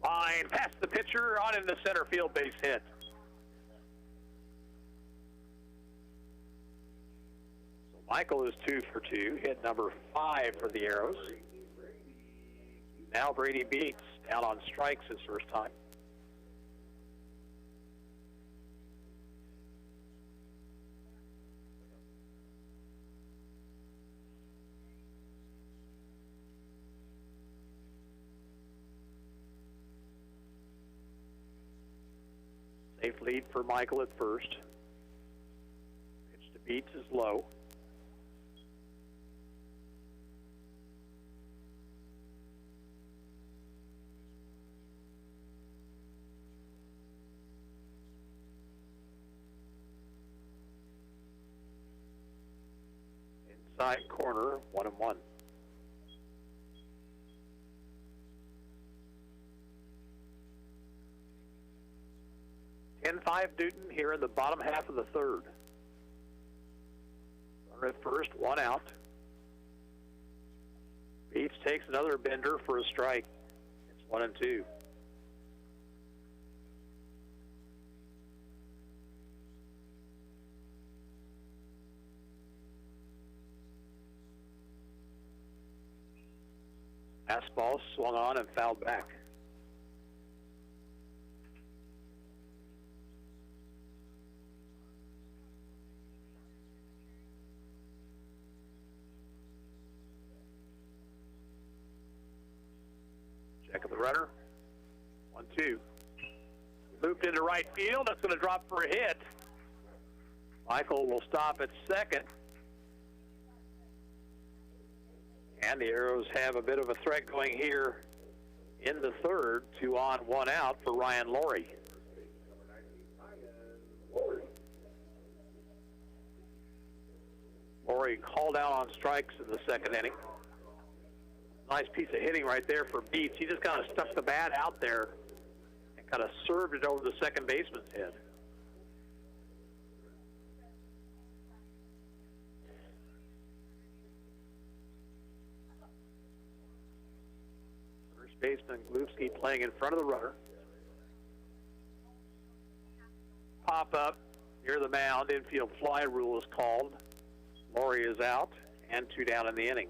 Line past the pitcher on into center field, base hit. So Michael is 2 for 2, hit number 5 for the Arrows. Now Brady Beats down on strikes his first time. Safe lead for Michael at first. Pitch to Beats is low. Inside corner, 1-1. 10-5 Newton here in the bottom half of the third. Runner at first, 1 out. Beats takes another bender for a strike. It's 1-2. Fastball swung on and fouled back. Check of the runner. 1-2. Looped into right field. That's going to drop for a hit. Michael will stop at second. And the Arrows have a bit of a threat going here in the third. 2 on, 1 out for Ryan Laurie. Laurie called out on strikes in the second inning. Nice piece of hitting right there for Beats. He just kind of stuck the bat out there and kind of served it over the second baseman's head. First baseman Glupski playing in front of the runner. Pop up near the mound. Infield fly rule is called. Laurie is out and 2 down in the inning.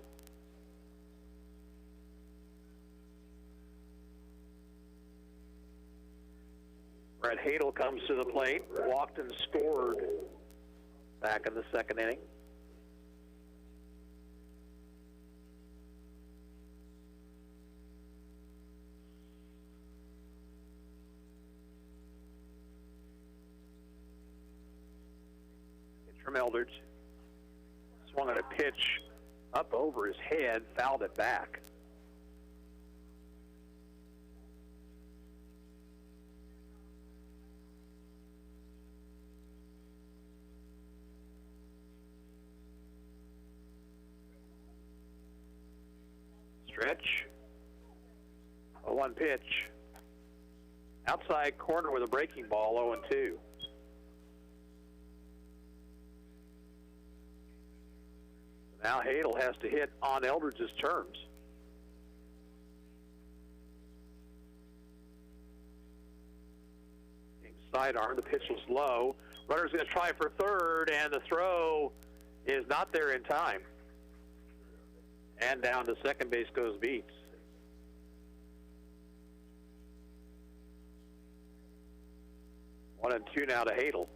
Brett Hadel comes to the plate, walked and scored back in the second inning. It's from Eldridge. Swung at a pitch up over his head, fouled it back. Stretch. A 1 pitch. Outside corner with a breaking ball, 0-2. Now Hadel has to hit on Eldridge's terms. Sidearm, the pitch was low. Runner's going to try for third, and the throw is not there in time. And down to second base goes Beats. One and two now to Hadel.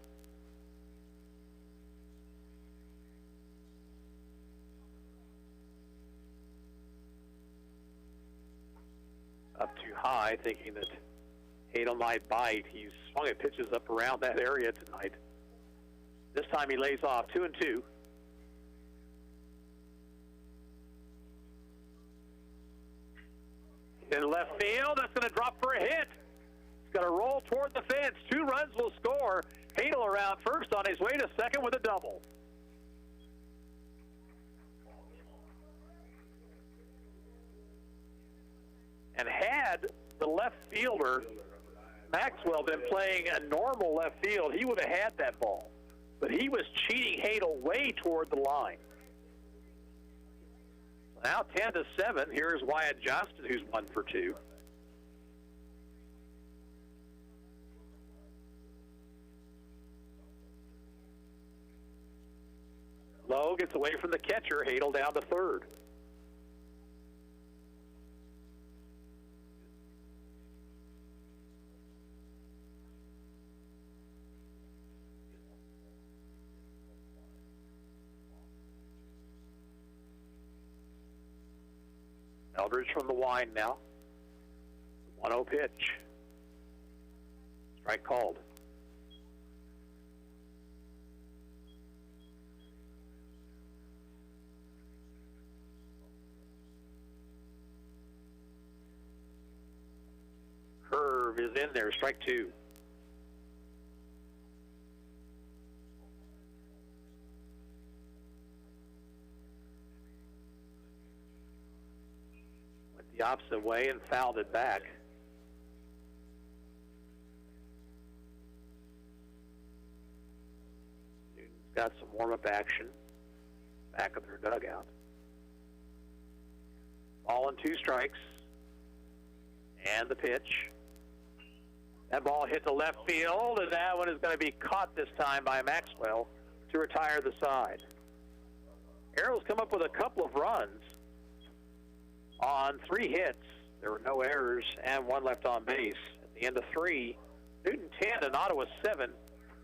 Up too high, thinking that Hadel might bite. He's swung at pitches up around that area tonight. This time he lays off 2-2. In left field, that's going to drop for a hit. It's going to roll toward the fence. 2 runs will score. Hadel around first on his way to second with a double. And had the left fielder, Maxwell, been playing a normal left field, he would have had that ball. But he was cheating Hadel way toward the line. Now 10-7. Here's Wyatt Johnston, who's 1 for 2. Lowe gets away from the catcher. Hadel down to third. Eldridge from the wind now. 1-0 pitch. Strike called. Curve is in there. Strike 2. The opposite way and fouled it back. Newton's got some warm-up action back of their dugout. Ball and 2 strikes. And the pitch. That ball hit the left field, and that one is going to be caught this time by Maxwell to retire the side. Arrows come up with a couple of runs on 3 hits. There were no errors and 1 left on base. At the end of 3, Newton 10 and Ottawa 7.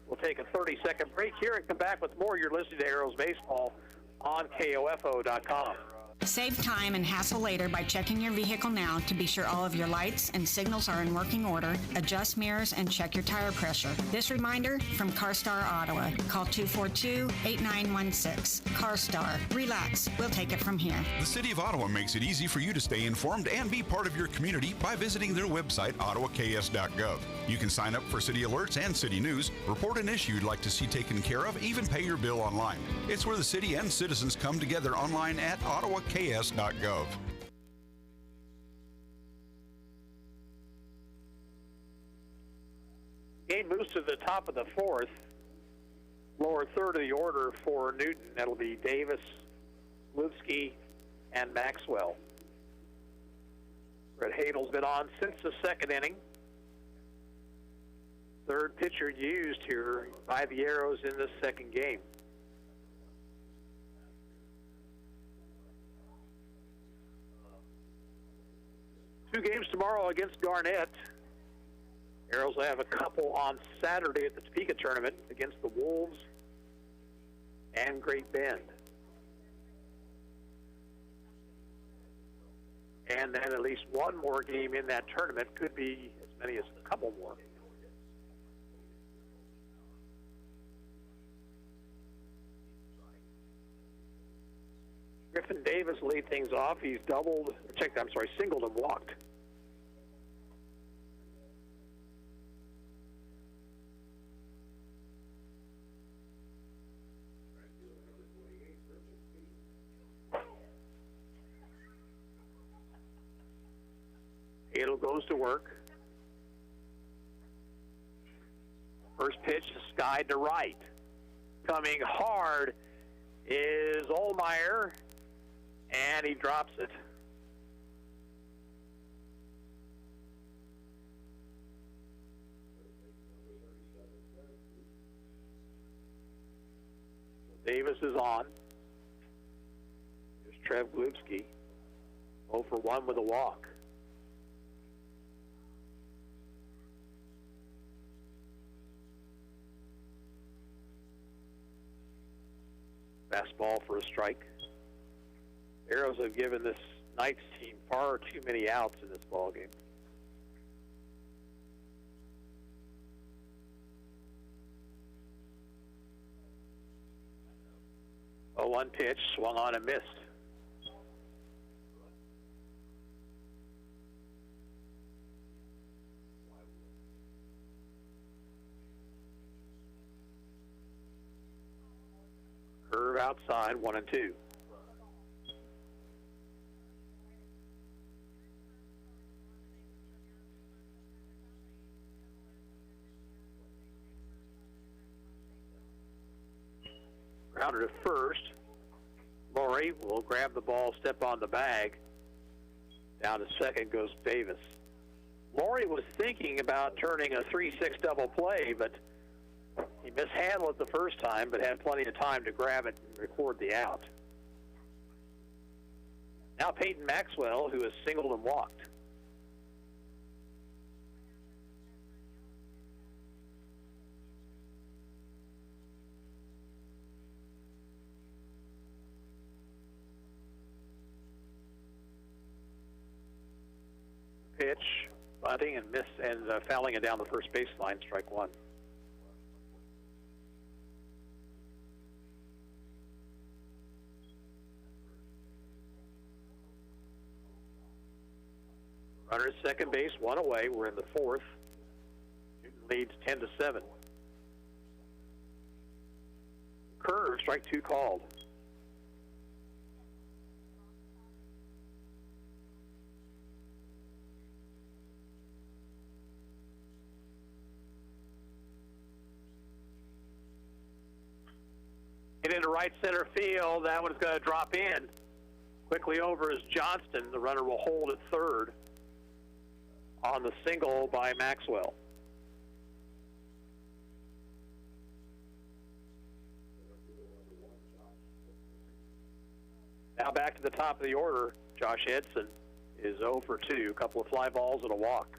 We'll take a 30-second break here and come back with more. You're listening to Arrows Baseball on KOFO.com. Save time and hassle later by checking your vehicle now to be sure all of your lights and signals are in working order, adjust mirrors, and check your tire pressure. This reminder from CarStar Ottawa. Call 242-8916. CarStar. Relax. We'll take it from here. The City of Ottawa makes it easy for you to stay informed and be part of your community by visiting their website, ottawaks.gov. You can sign up for city alerts and city news, report an issue you'd like to see taken care of, even pay your bill online. It's where the city and citizens come together online at ottawaks.gov. Game moves to the top of the 4th. Lower third of the order for Newton. That'll be Davis, Lubsky, and Maxwell. Brett Hadel's been on since the 2nd inning. Third pitcher used here by the Arrows in this 2nd game. Two games tomorrow against Garnett. Arrows will have a couple on Saturday at the Topeka tournament against the Wolves and Great Bend. And then at least one more game in that tournament, could be as many as a couple more. Griffin Davis lead things off. He's singled and walked. goes to work. First pitch is skied to right. Coming hard is Ohlmeyer, and he drops it. Davis is on. Here's Trev Glubsky. 0 for 1 with a walk. Fastball for a strike. Arrows have given this Knights team far too many outs in this ball game. A 1 pitch, swung on and missed. Curve outside, 1 and 2. Grounder to first. Laurie will grab the ball, step on the bag. Down to second goes Davis. Laurie was thinking about turning a 3-6 double play, but he mishandled it the first time, but had plenty of time to grab it and record the out. Now Peyton Maxwell, who has singled and walked. Pitch, bunting and miss, and fouling it down the first baseline, strike 1. Runner at second base, 1 away. We're in the 4th. Newton leads 10-7. Curve, strike 2 called. Get into right center field. That one's going to drop in. Quickly over is Johnston. The runner will hold at third on the single by Maxwell. Now back to the top of the order. Josh Edson is 0 for 2. A couple of fly balls and a walk.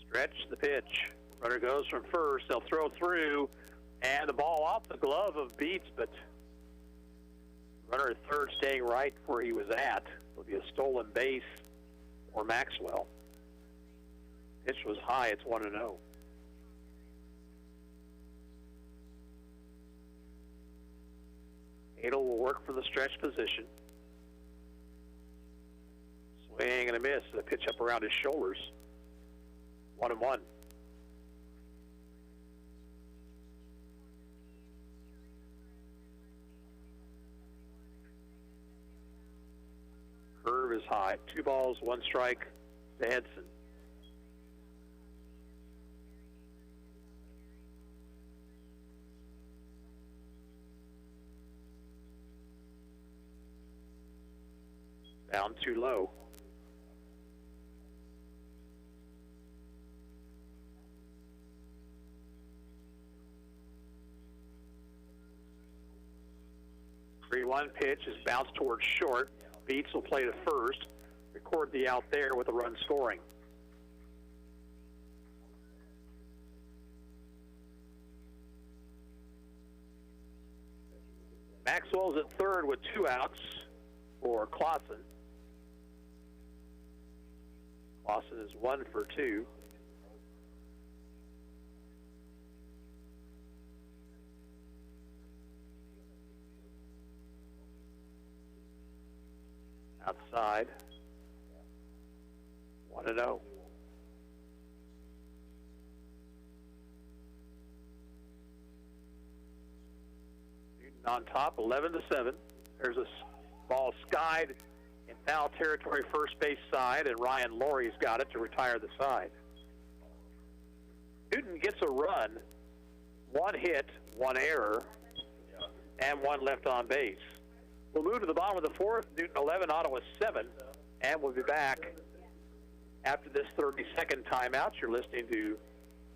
Stretch the pitch. Runner goes from first. They'll throw through, and the ball off the glove of Beets, but runner at third staying right where he was at. It'll be a stolen base for Maxwell. Pitch was high. It's 1-0. Adel will work for the stretch position. Swing and a miss. A pitch up around his shoulders. 1-1. Curve is high. 2 balls, 1 strike to Edson. Down too low. One pitch is bounced towards short. Beets will play to first, record the out there with a run scoring. Maxwell's at third with 2 outs for Clausen. Clausen is 1 for 2. Outside. 1-0. on top, 11-7. There's a ball skied in foul territory, first base side, and Ryan Laurie's got it to retire the side. Newton gets a run, 1 hit, 1 error, and 1 left on base. We'll move to the bottom of the fourth. Newton 11, Ottawa 7, and we'll be back after this 30-second timeout. You're listening to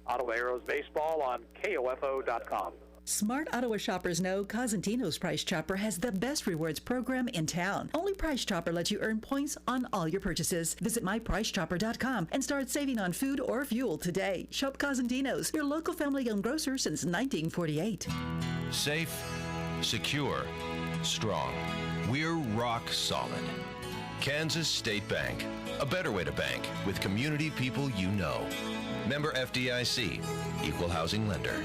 Ottawa Arrows Baseball on KOFO.com. Smart Ottawa shoppers know Cosentino's Price Chopper has the best rewards program in town. Only Price Chopper lets you earn points on all your purchases. Visit mypricechopper.com and start saving on food or fuel today. Shop Cosentino's, your local family-owned grocer since 1948. Safe, secure, strong. We're rock solid. Kansas State Bank. A better way to bank with community people you know. Member FDIC. Equal housing lender.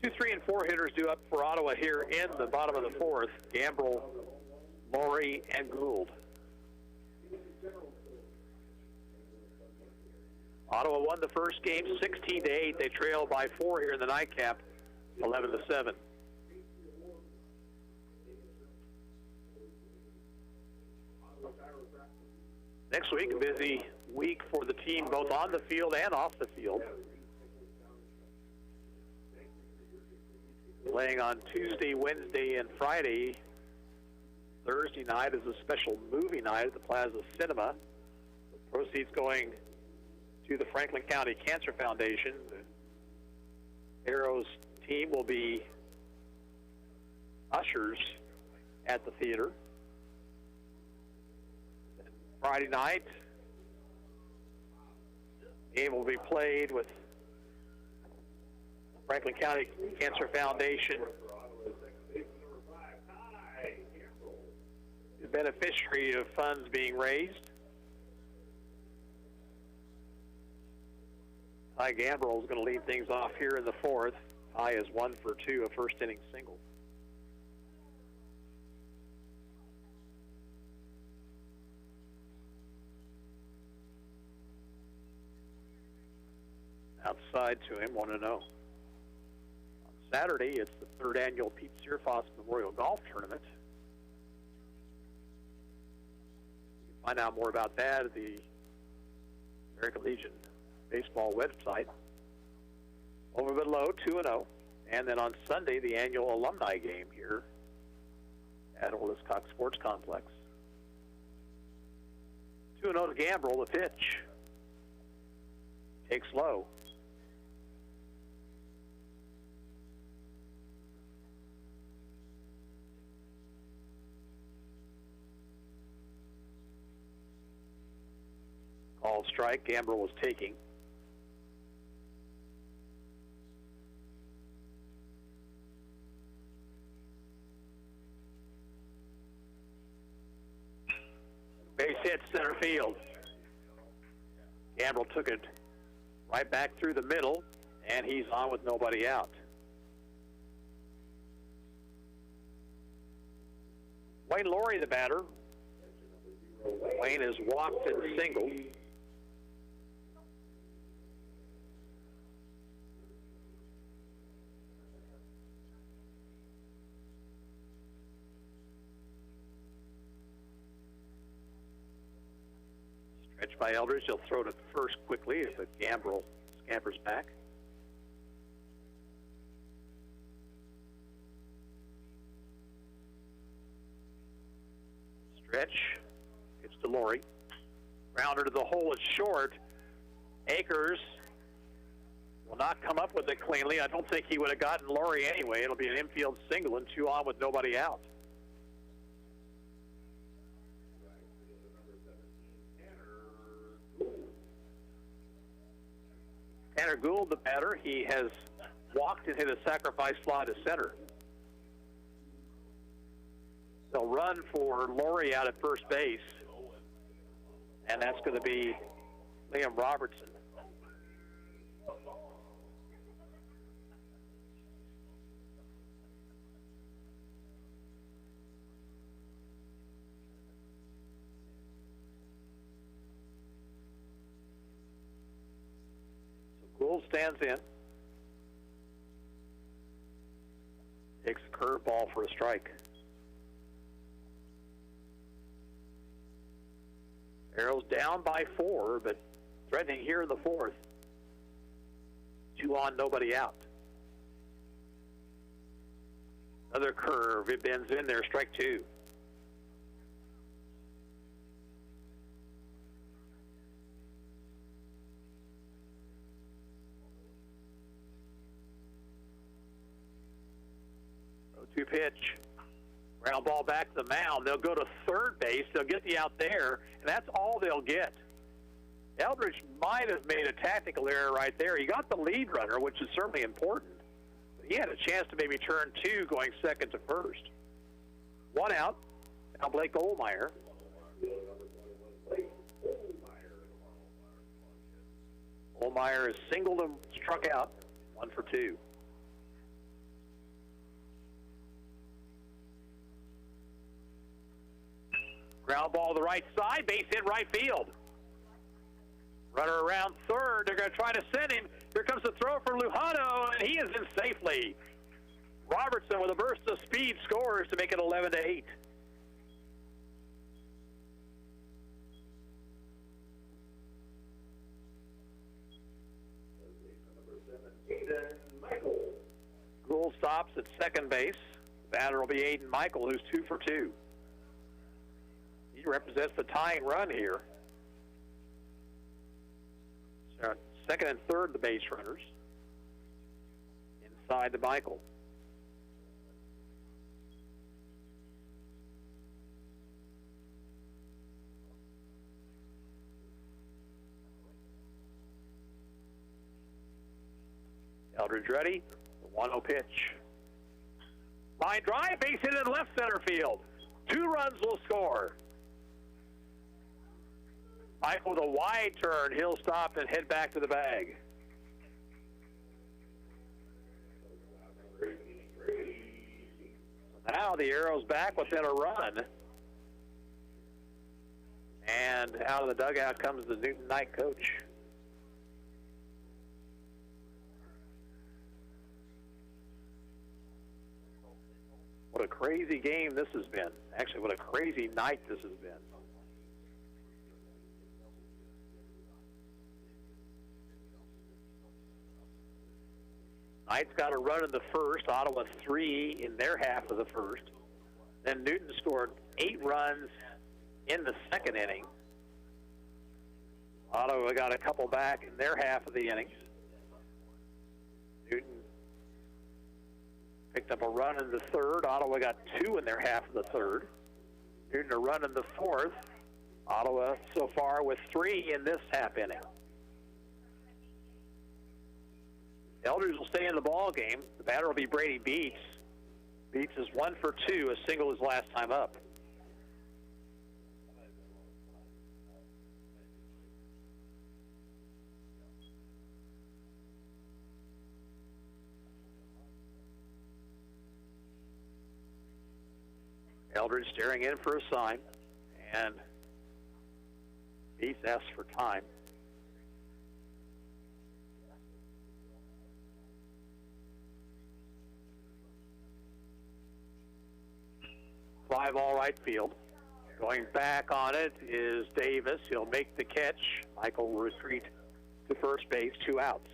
2, 3, and 4 hitters due up for Ottawa here in the bottom of the fourth. Gambrell, Laurie, and Gould. Ottawa won the first game 16-8. They trail by 4 here in the nightcap, 11-7. Next week, a busy week for the team, both on the field and off the field. Playing on Tuesday, Wednesday, and Friday. Thursday night is a special movie night at the Plaza Cinema. The proceeds going to the Franklin County Cancer Foundation. The Arrows team will be ushers at the theater. And Friday night, the game will be played with Franklin County Cancer Foundation, the beneficiary of funds being raised. Ty Gambrell is going to lead things off here in the fourth. Ty is 1 for 2, a first inning single. Outside to him, 1-0. Saturday, it's the 3rd annual Pete Searfoss Memorial Golf Tournament. You can find out more about that at the American Legion Baseball website. Over below, 2-0. And then on Sunday, the annual alumni game here at Olis Cox Sports Complex. 2-0 to Gambrell, the pitch. Takes low. All strike, Gambrell was taking. Base hit center field. Gambrell took it right back through the middle, and he's on with nobody out. Wayne Laurie, the batter. Wayne has walked and singled. Stretch by Eldridge. He'll throw to first quickly if Gambrell scampers back. Stretch. Gets to Laurie. Grounder to the hole is short. Akers will not come up with it cleanly. I don't think he would have gotten Laurie anyway. It'll be an infield single and 2 on with nobody out. Tanner Gould, the batter, he has walked and hit a sacrifice fly to center. They'll run for Laurie out at first base, and that's going to be Liam Robertson. Gould stands in. Takes a curveball for a strike. Arrows down by 4, but threatening here in the 4th. 2 on, nobody out. Another curve. It bends in there. Strike 2. To pitch. Ground ball back to the mound. They'll go to third base. They'll get the out there, and that's all they'll get. Eldridge might have made a tactical error right there. He got the lead runner, which is certainly important. But he had a chance to maybe turn 2 going second to first. 1 out. Now Blake Ohlmeyer. Ohlmeyer is singled and struck out. 1 for 2. Ground ball to the right side, base hit right field. Runner around third, they're going to try to send him. Here comes the throw for Lujano, and he is in safely. Robertson with a burst of speed scores to make it 11-8. Gould stops at second base. The batter will be Aiden Michael, who's 2 for 2. He represents the tying run here. So second and third, the base runners. Inside to Michael. Eldridge ready. The 1-0 pitch. Line drive, base hit in left center field. 2 runs will score. Michael with a wide turn. He'll stop and head back to the bag. Now the Arrows back within a run. And out of the dugout comes the Newton Knight coach. What a crazy game this has been. Actually, what a crazy night this has been. Knight's got a run in the first. Ottawa 3 in their half of the first. Then Newton scored 8 runs in the second inning. Ottawa got a couple back in their half of the inning. Newton picked up a run in the third. Ottawa got 2 in their half of the third. Newton a run in the fourth. Ottawa so far with 3 in this half inning. Eldridge will stay in the ball game. The batter will be Brady Beats. Beats is 1 for 2, a single his last time up. Eldridge staring in for a sign, and Beats asks for time. Fly ball right field. Going back on it is Davis. He'll make the catch. Michael will retreat to first base, 2 outs.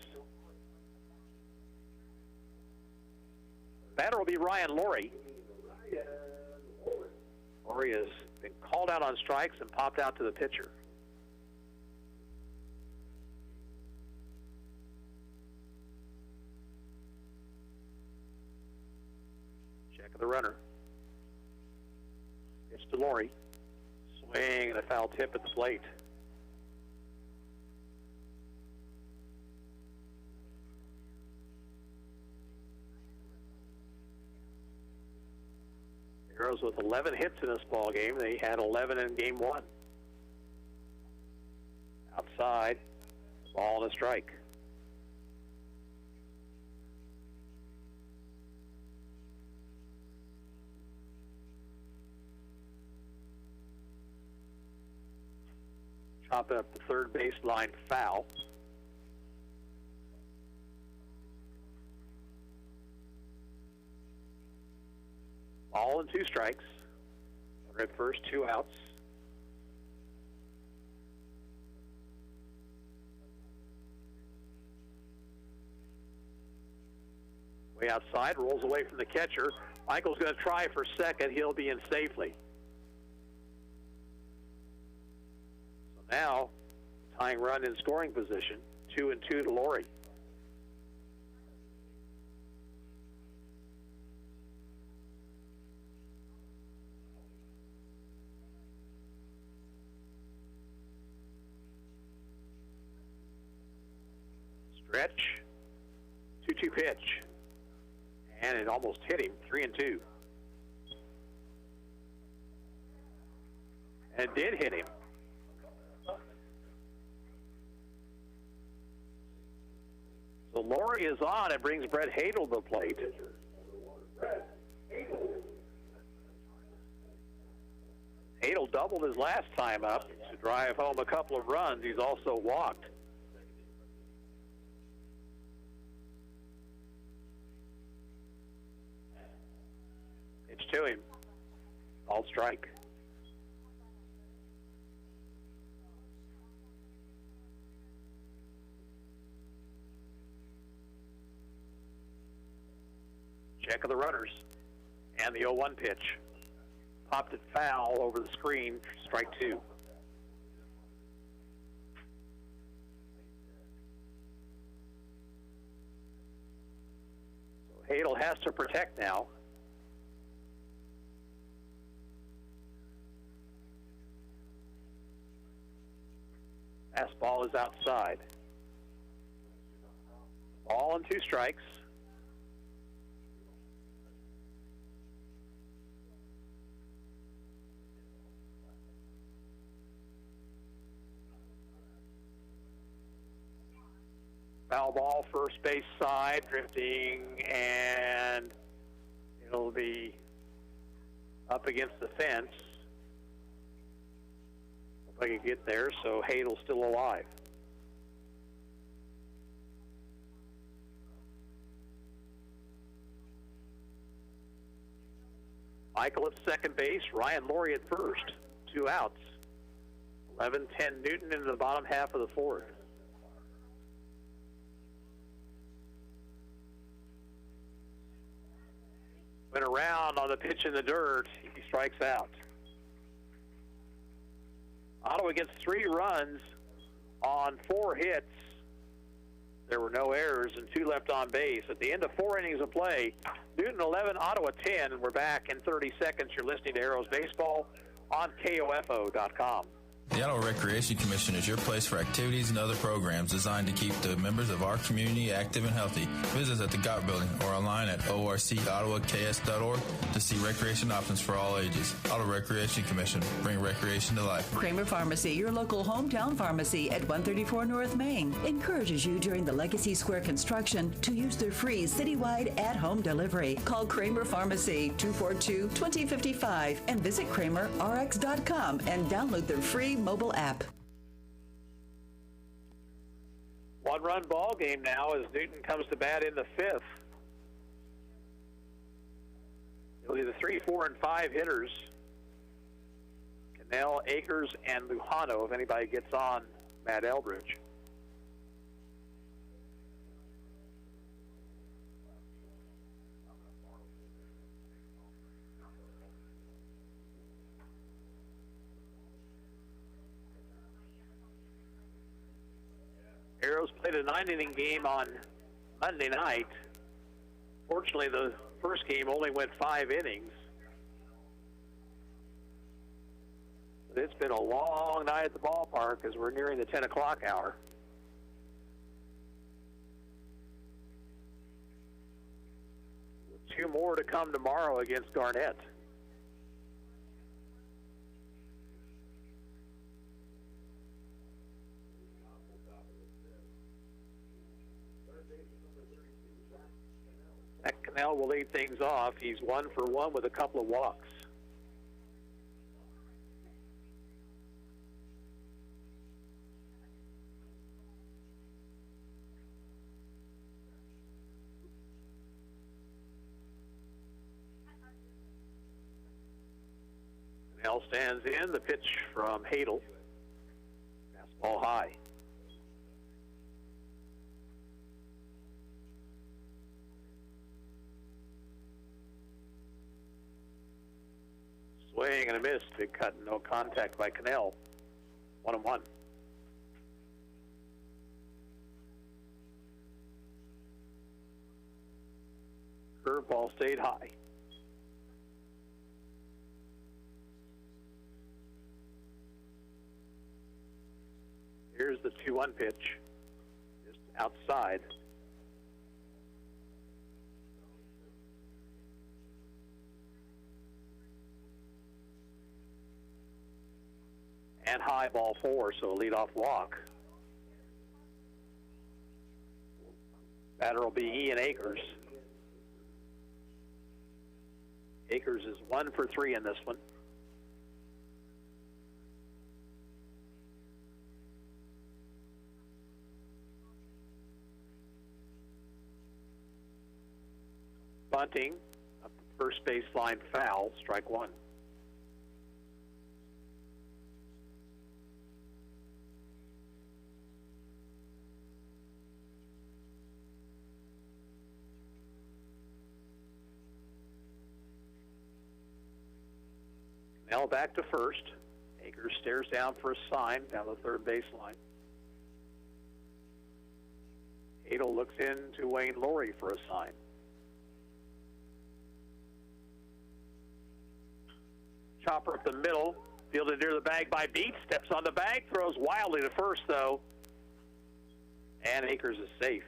Batter will be Ryan Laurie. Laurie has been called out on strikes and popped out to the pitcher. Check of the runner. It's to Laurie. Swing and a foul tip at the plate. Arrows with 11 hits in this ball game. They had 11 in game 1. Outside, ball and a strike. Chop up the third baseline foul. Ball and 2 strikes. Runner at first, 2 outs. Way outside, rolls away from the catcher. Michael's going to try for second. He'll be in safely. So now, tying run in scoring position, 2-2 to Laurie. Stretch, 2-2 pitch. And it almost hit him, 3-2. And it did hit him. So Laurie is on. It brings Brett Hadel to the plate. Hadel doubled his last time up to drive home a couple of runs. He's also walked. Pitch to him. Ball strike. Check of the runners. And the 0-1 pitch. Popped it foul over the screen. Strike 2. So Hadel has to protect now. Fastball is outside. Ball and 2 strikes. Foul ball, first base side, drifting, and it'll be up against the fence. If I can get there, so Hadel's still alive. Michael at second base, Ryan Laurie at first. 2 outs. 11-10 Newton into the bottom half of the 4th. Went around on the pitch in the dirt. He strikes out. Ottawa gets 3 runs on 4 hits. There were no errors and 2 left on base. At the end of 4 innings of play, Newton 11, Ottawa 10. We're back in 30 seconds. You're listening to Arrows Baseball on KOFO.com. The Ottawa Recreation Commission is your place for activities and other programs designed to keep the members of our community active and healthy. Visit us at the Gott Building or online at orcottawaks.org to see recreation options for all ages. Ottawa Recreation Commission, bring recreation to life. Kramer Pharmacy, your local hometown pharmacy at 134 North Main, encourages you during the Legacy Square construction to use their free citywide at-home delivery. Call Kramer Pharmacy 242-2055 and visit KramerRx.com and download their free mobile app. 1-run ball game now as Newton comes to bat in the 5th. It'll be the 3, 4, and 5 hitters. Cannell, Akers, and Lujano if anybody gets on Matt Eldridge. Arrows played a 9-inning game on Monday night. Fortunately, the first game only went 5 innings. But it's been a long night at the ballpark as we're nearing the 10 o'clock hour. With 2 more to come tomorrow against Garnett. Cannell will lead things off. He's 1 for 1 with a couple of walks. Snell stands in. The pitch from Hadel. Fastball high. Swing and a miss. Big cut and no contact by Cannell. 1-1. Curveball stayed high. Here's the 2-1 pitch, just outside. And high, ball 4, so a leadoff walk. Batter will be Ian Akers. Akers is 1 for 3 in this one. Bunting up the first baseline foul, strike 1. Now back to first. Akers stares down for a sign down the third baseline. Hadel looks in to Wayne Laurie for a sign. Chopper up the middle, fielded near the bag by Beat, steps on the bag, throws wildly to first though, and Akers is safe.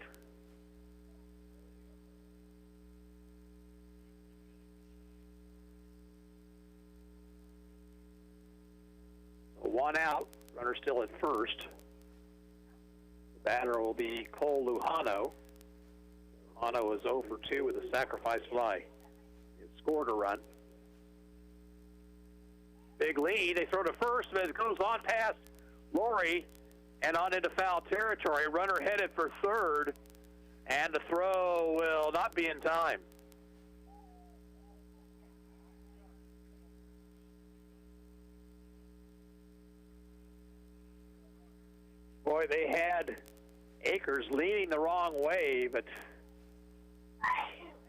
So 1 out, runner still at first. The batter will be Cole Lujano. Lujano is 0 for 2 with a sacrifice fly. It scored a run. Big lead. They throw to first, but it goes on past Laurie and on into foul territory. Runner headed for third, and the throw will not be in time. Boy, they had Akers leaning the wrong way, but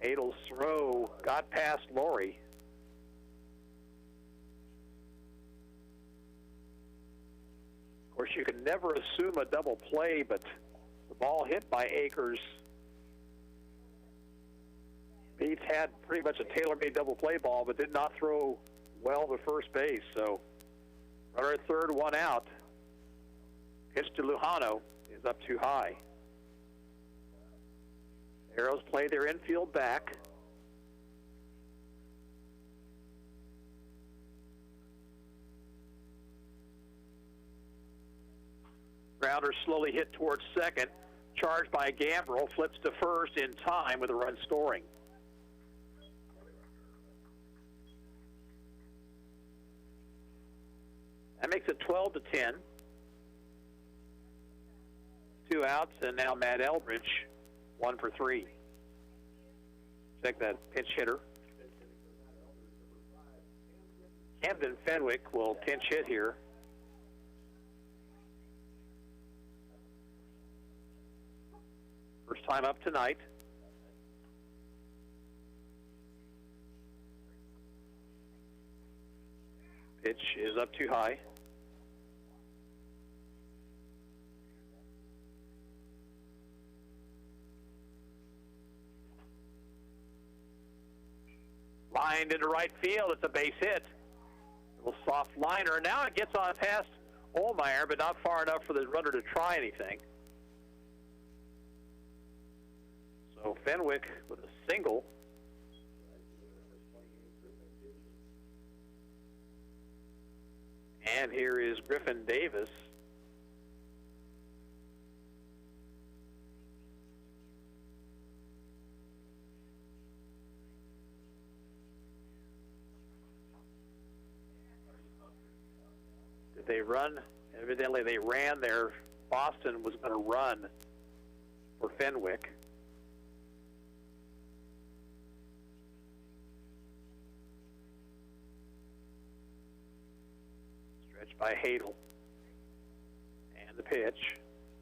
Hadel's throw got past Laurie. Of course, you can never assume a double play, but the ball hit by Akers. Beats had pretty much a tailor-made double play ball, but did not throw well to first base. So runner at third, 1 out. Pitch to Lujano is up too high. Arrows play their infield back. Grounder slowly hit towards second. Charged by Gambrell. Flips to first in time with a run scoring. That makes it 12-10. 2 outs, and now Matt Eldridge, 1 for 3. Check that pinch hitter. Camden Fenwick will pinch hit here. First time up tonight. Pitch is up too high. Lined into right field. It's a base hit. A little soft liner. Now it gets on past Ohlmeyer, but not far enough for the runner to try anything. So Fenwick with a single. And here is Griffin Davis. Did they run? Evidently they ran there. Boston was going to run for Fenwick. pitch by Hadel. And the pitch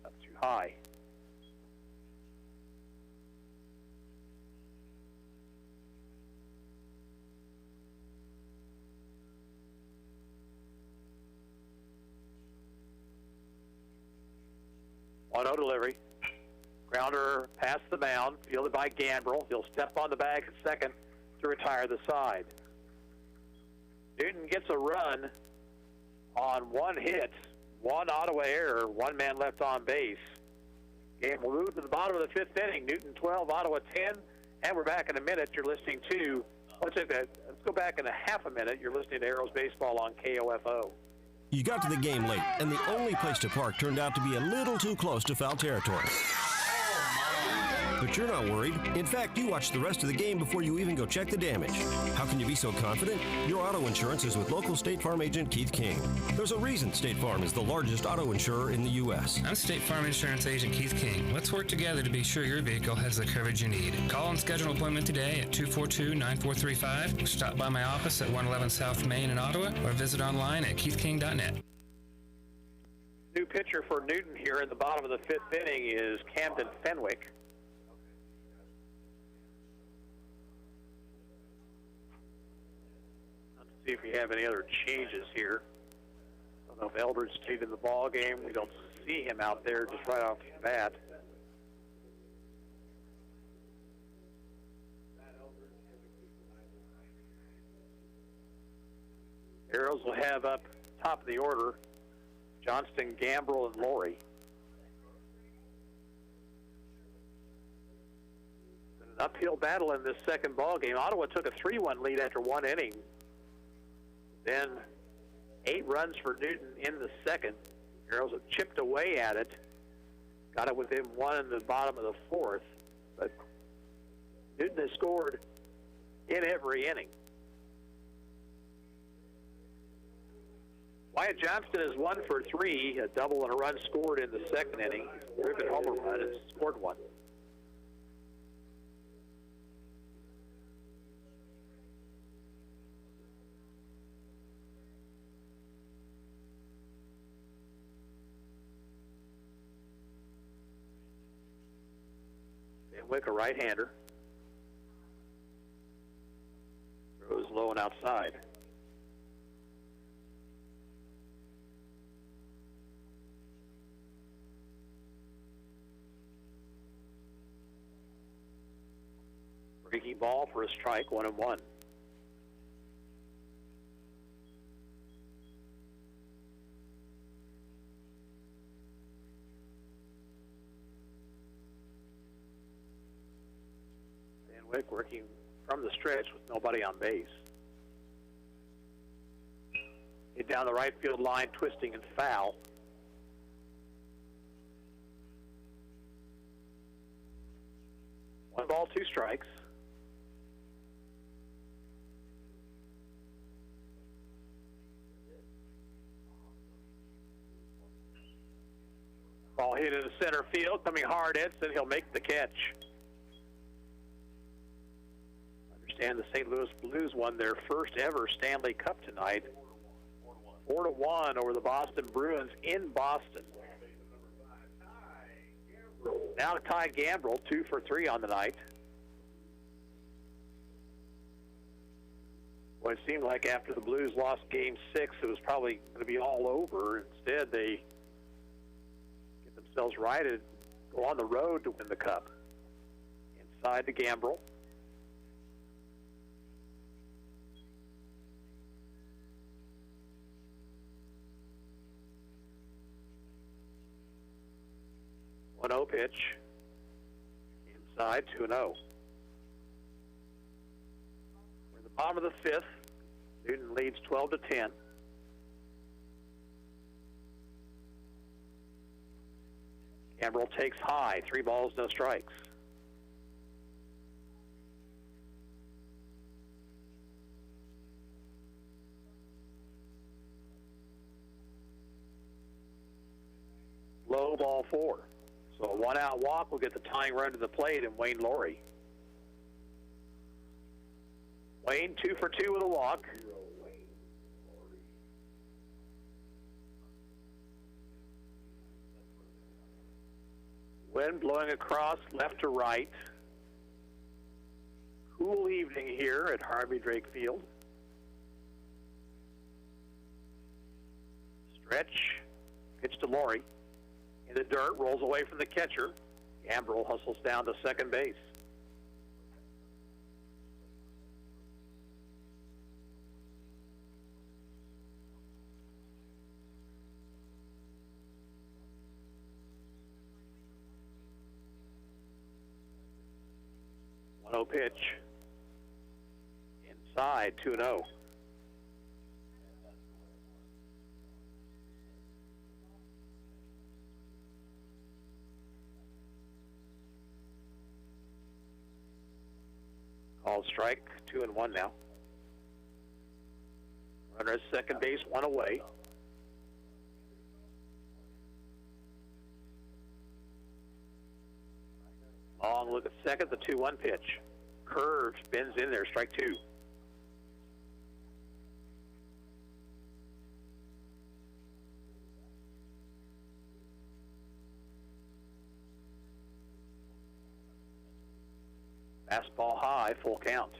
up too high. One-0 delivery. Grounder past the mound, fielded by Gambrel. He'll step on the bag at second to retire the side. Newton gets a run on one hit, one Ottawa error, one man left on base. Game will move to the bottom of the fifth inning. Newton 12, Ottawa 10, and we're back in a minute. You're listening to, let's go back in a half a minute. You're listening to Arrows Baseball on KOFO. You got to the game late, and the only place to park turned out to be a little too close to foul territory. But you're not worried. In fact, you watch the rest of the game before you even go check the damage. How can you be so confident? Your auto insurance is with local State Farm agent Keith King. There's a reason State Farm is the largest auto insurer in the U.S. I'm State Farm Insurance Agent Keith King. Let's work together to be sure your vehicle has the coverage you need. Call and schedule an appointment today at 242-9435. Stop by my office at 111 South Main in Ottawa or visit online at keithking.net. New pitcher for Newton here in the bottom of the fifth inning is Camden Fenwick. See if we have any other changes here. I don't know if Eldridge stayed in the ball game. We don't see him out there just right off the bat. Arrows will have up top of the order Johnston, Gambrel, and Laurie. An uphill battle in this second ball game. Ottawa took a 3-1 lead after one inning. Then 8 runs for Newton in the second. Arrows have chipped away at it. Got it within 1 in the bottom of the fourth. But Newton has scored in every inning. Wyatt Johnston is 1 for 3, a double and a run scored in the second inning. Ribbon homer run has scored 1. Wick, a right-hander. Throws low and outside. Breaking ball for a strike, 1-1. Wick working from the stretch with nobody on base. Hit down the right field line, twisting and foul. One ball, 2 strikes. Ball hit into center field, coming hard, Edson. He'll make the catch. And the St. Louis Blues won their first ever Stanley Cup tonight, 4-1 over the Boston Bruins in Boston. Now Ty Gambrel, 2 for 3 on the night. Well, it seemed like after the Blues lost Game 6, it was probably going to be all over. Instead, they get themselves righted, go on the road to win the Cup. Inside to Gambrel. One 0 pitch. Inside, 2-0. We're in the bottom of the fifth. Newton leads 12-10. Gambrel takes high. 3 balls, no strikes. Low, ball 4. So a 1-out walk will get the tying run to the plate and Wayne Laurie. Wayne 2 for 2 with a walk. Wind blowing across left to right. Cool evening here at Harvey Drake Field. Stretch, pitch to Laurie. In the dirt, rolls away from the catcher. Gambrell hustles down to second base. No pitch. Inside, 2-0. Called strike, 2-1 now. Runner at second base, one away. Long look at second, the 2-1 pitch. Curve, spins in there, strike two. Fastball high, full count.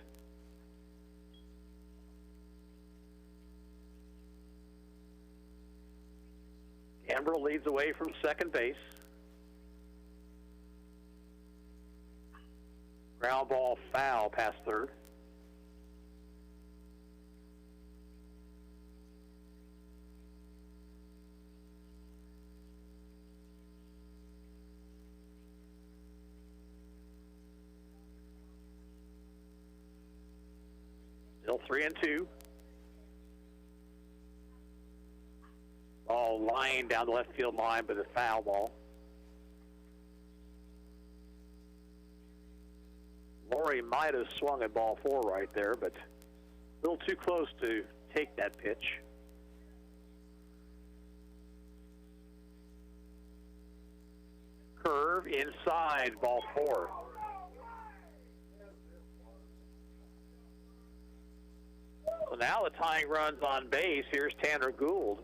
Gambrell leads away from second base. Ground ball foul past third. Still 3-2. Ball lying down the left field line, but a foul ball. Laurie might have swung at ball four right there, but a little too close to take that pitch. Curve inside, ball four. So now the tying run's on base. Here's Tanner Gould.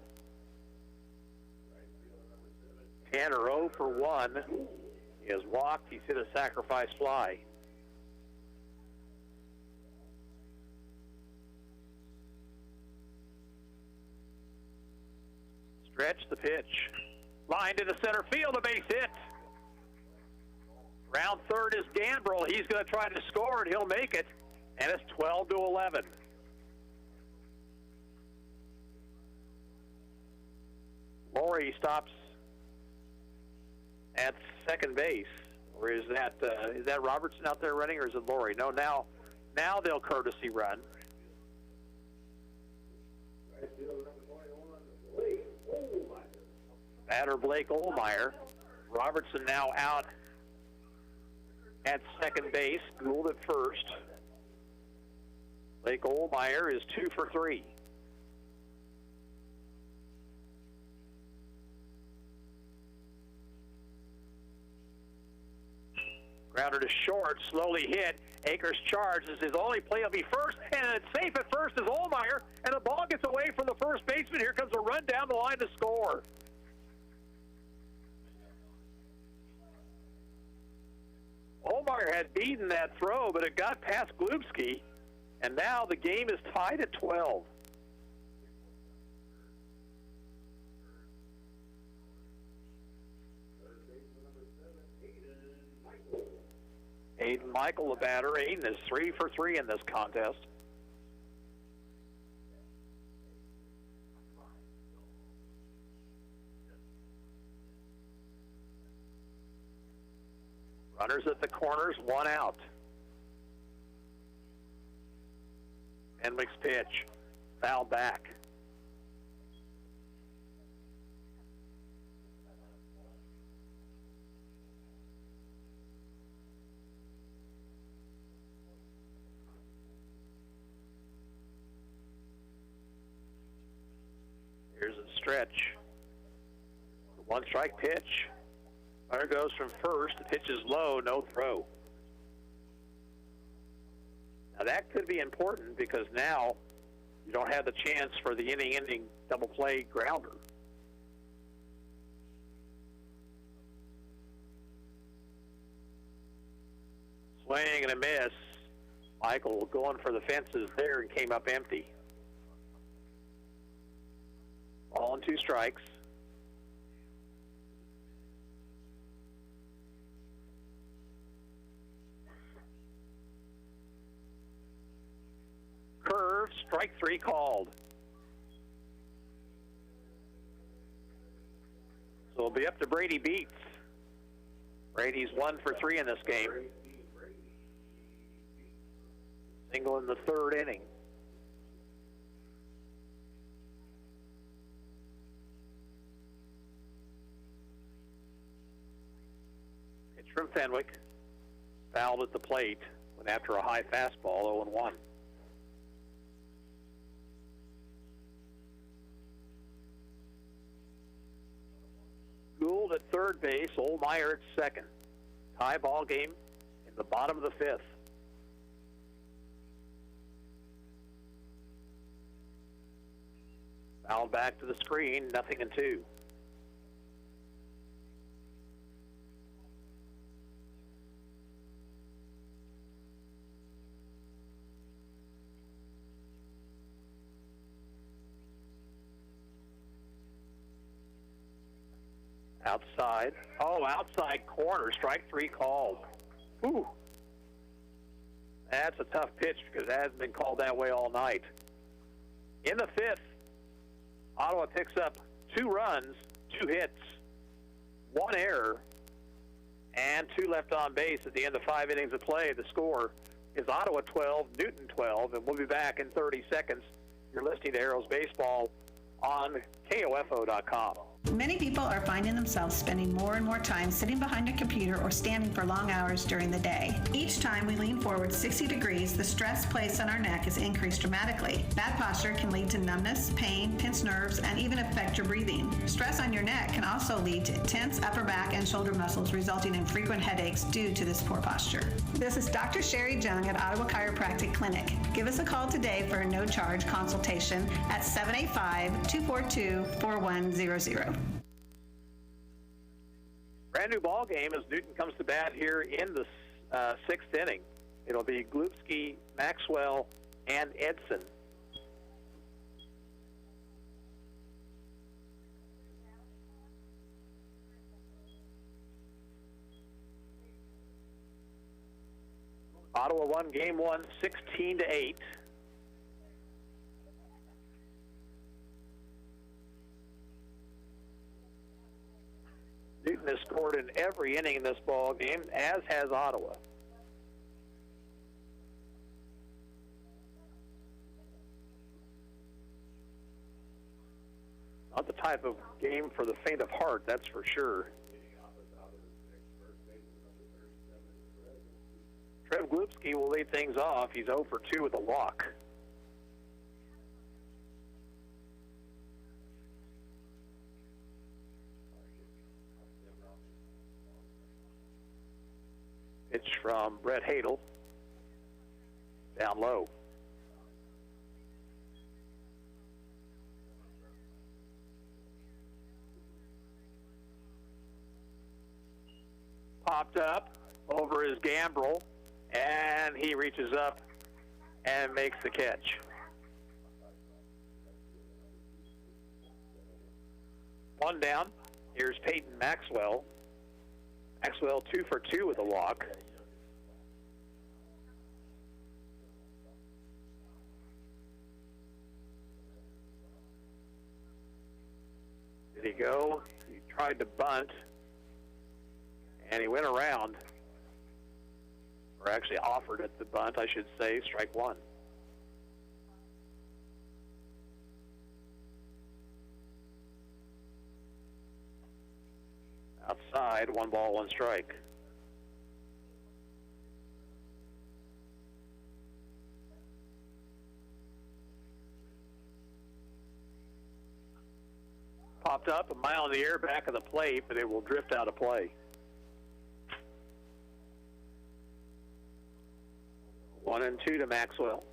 Tanner 0 for 1. He has walked. He's hit a sacrifice fly. Stretch the pitch. Lined into center field, a base hit. Round third is Gambrell. He's going to try to score, and he'll make it. And it's 12-11. Laurie stops at second base. Or is that Robertson out there running, or is it Laurie? No, now they'll courtesy run. Batter Blake Ohlmeyer. Robertson now out at second base. Gould at first. Blake Ohlmeyer is 2 for 3. Grounder to short, slowly hit. Akers charges. His only play will be first, and it's safe at first is Ohlmeyer, and the ball gets away from the first baseman. Here comes a run down the line to score. Ohlmeyer had beaten that throw, but it got past Glubsky, and now the game is tied at 12. Aiden Michael, the batter. Aiden is 3 for 3 in this contest. Runners at the corners, one out. Henwick's pitch, foul back. Here's a stretch. One strike pitch. Runner goes from first. The pitch is low, no throw. Now that could be important because now you don't have the chance for the inning-ending double play grounder. and a miss. Michael going for the fences there and came up empty. Ball and 2 strikes. Curve, strike 3 called. So it'll be up to Brady Beats. Brady's 1 for 3 in this game. Single in the 3rd inning. Pitch from Fenwick. Fouled at the plate. Went after a high fastball, 0-1. Gould at third base, Olmeyer at second. Tie ball game in the bottom of the 5th. Foul back to the screen, 0-2. Outside. Oh, outside corner. Strike 3 called. Ooh. That's a tough pitch because it hasn't been called that way all night. In the 5th, Ottawa picks up 2 runs, 2 hits, 1 error, and 2 left on base at the end of 5 innings of play. The score is Ottawa 12, Newton 12, and we'll be back in 30 seconds. You're listening to Arrows Baseball on KOFO.com. Many people are finding themselves spending more and more time sitting behind a computer or standing for long hours during the day. Each time we lean forward 60 degrees, the stress placed on our neck is increased dramatically. Bad posture can lead to numbness, pain, tense nerves, and even affect your breathing. Stress on your neck can also lead to tense upper back and shoulder muscles, resulting in frequent headaches due to this poor posture. This is Dr. Sherry Jung at Ottawa Chiropractic Clinic. Give us a call today for a no-charge consultation at 785-242-4100. Brand new ball game as Newton comes to bat here in the 6th inning. It'll be Glupski, Maxwell, and Edson. Ottawa won game 1, 16-8. Newton has scored in every inning in this ball game, as has Ottawa. Not the type of game for the faint of heart, that's for sure. Trev Glupski will lead things off. He's 0 for 2 with a walk. Pitch from Brett Hadel. Down low. Popped up over his gambrel, and he reaches up and makes the catch. One down. Here's Peyton Maxwell. Maxwell 2 for 2 with a walk. Did he go? He tried to bunt, and he went around, or actually offered at the bunt, I should say, strike 1. Outside, 1 ball, 1 strike. Popped up a mile in the air back of the plate, but it will drift out of play. 1-2 to Maxwell.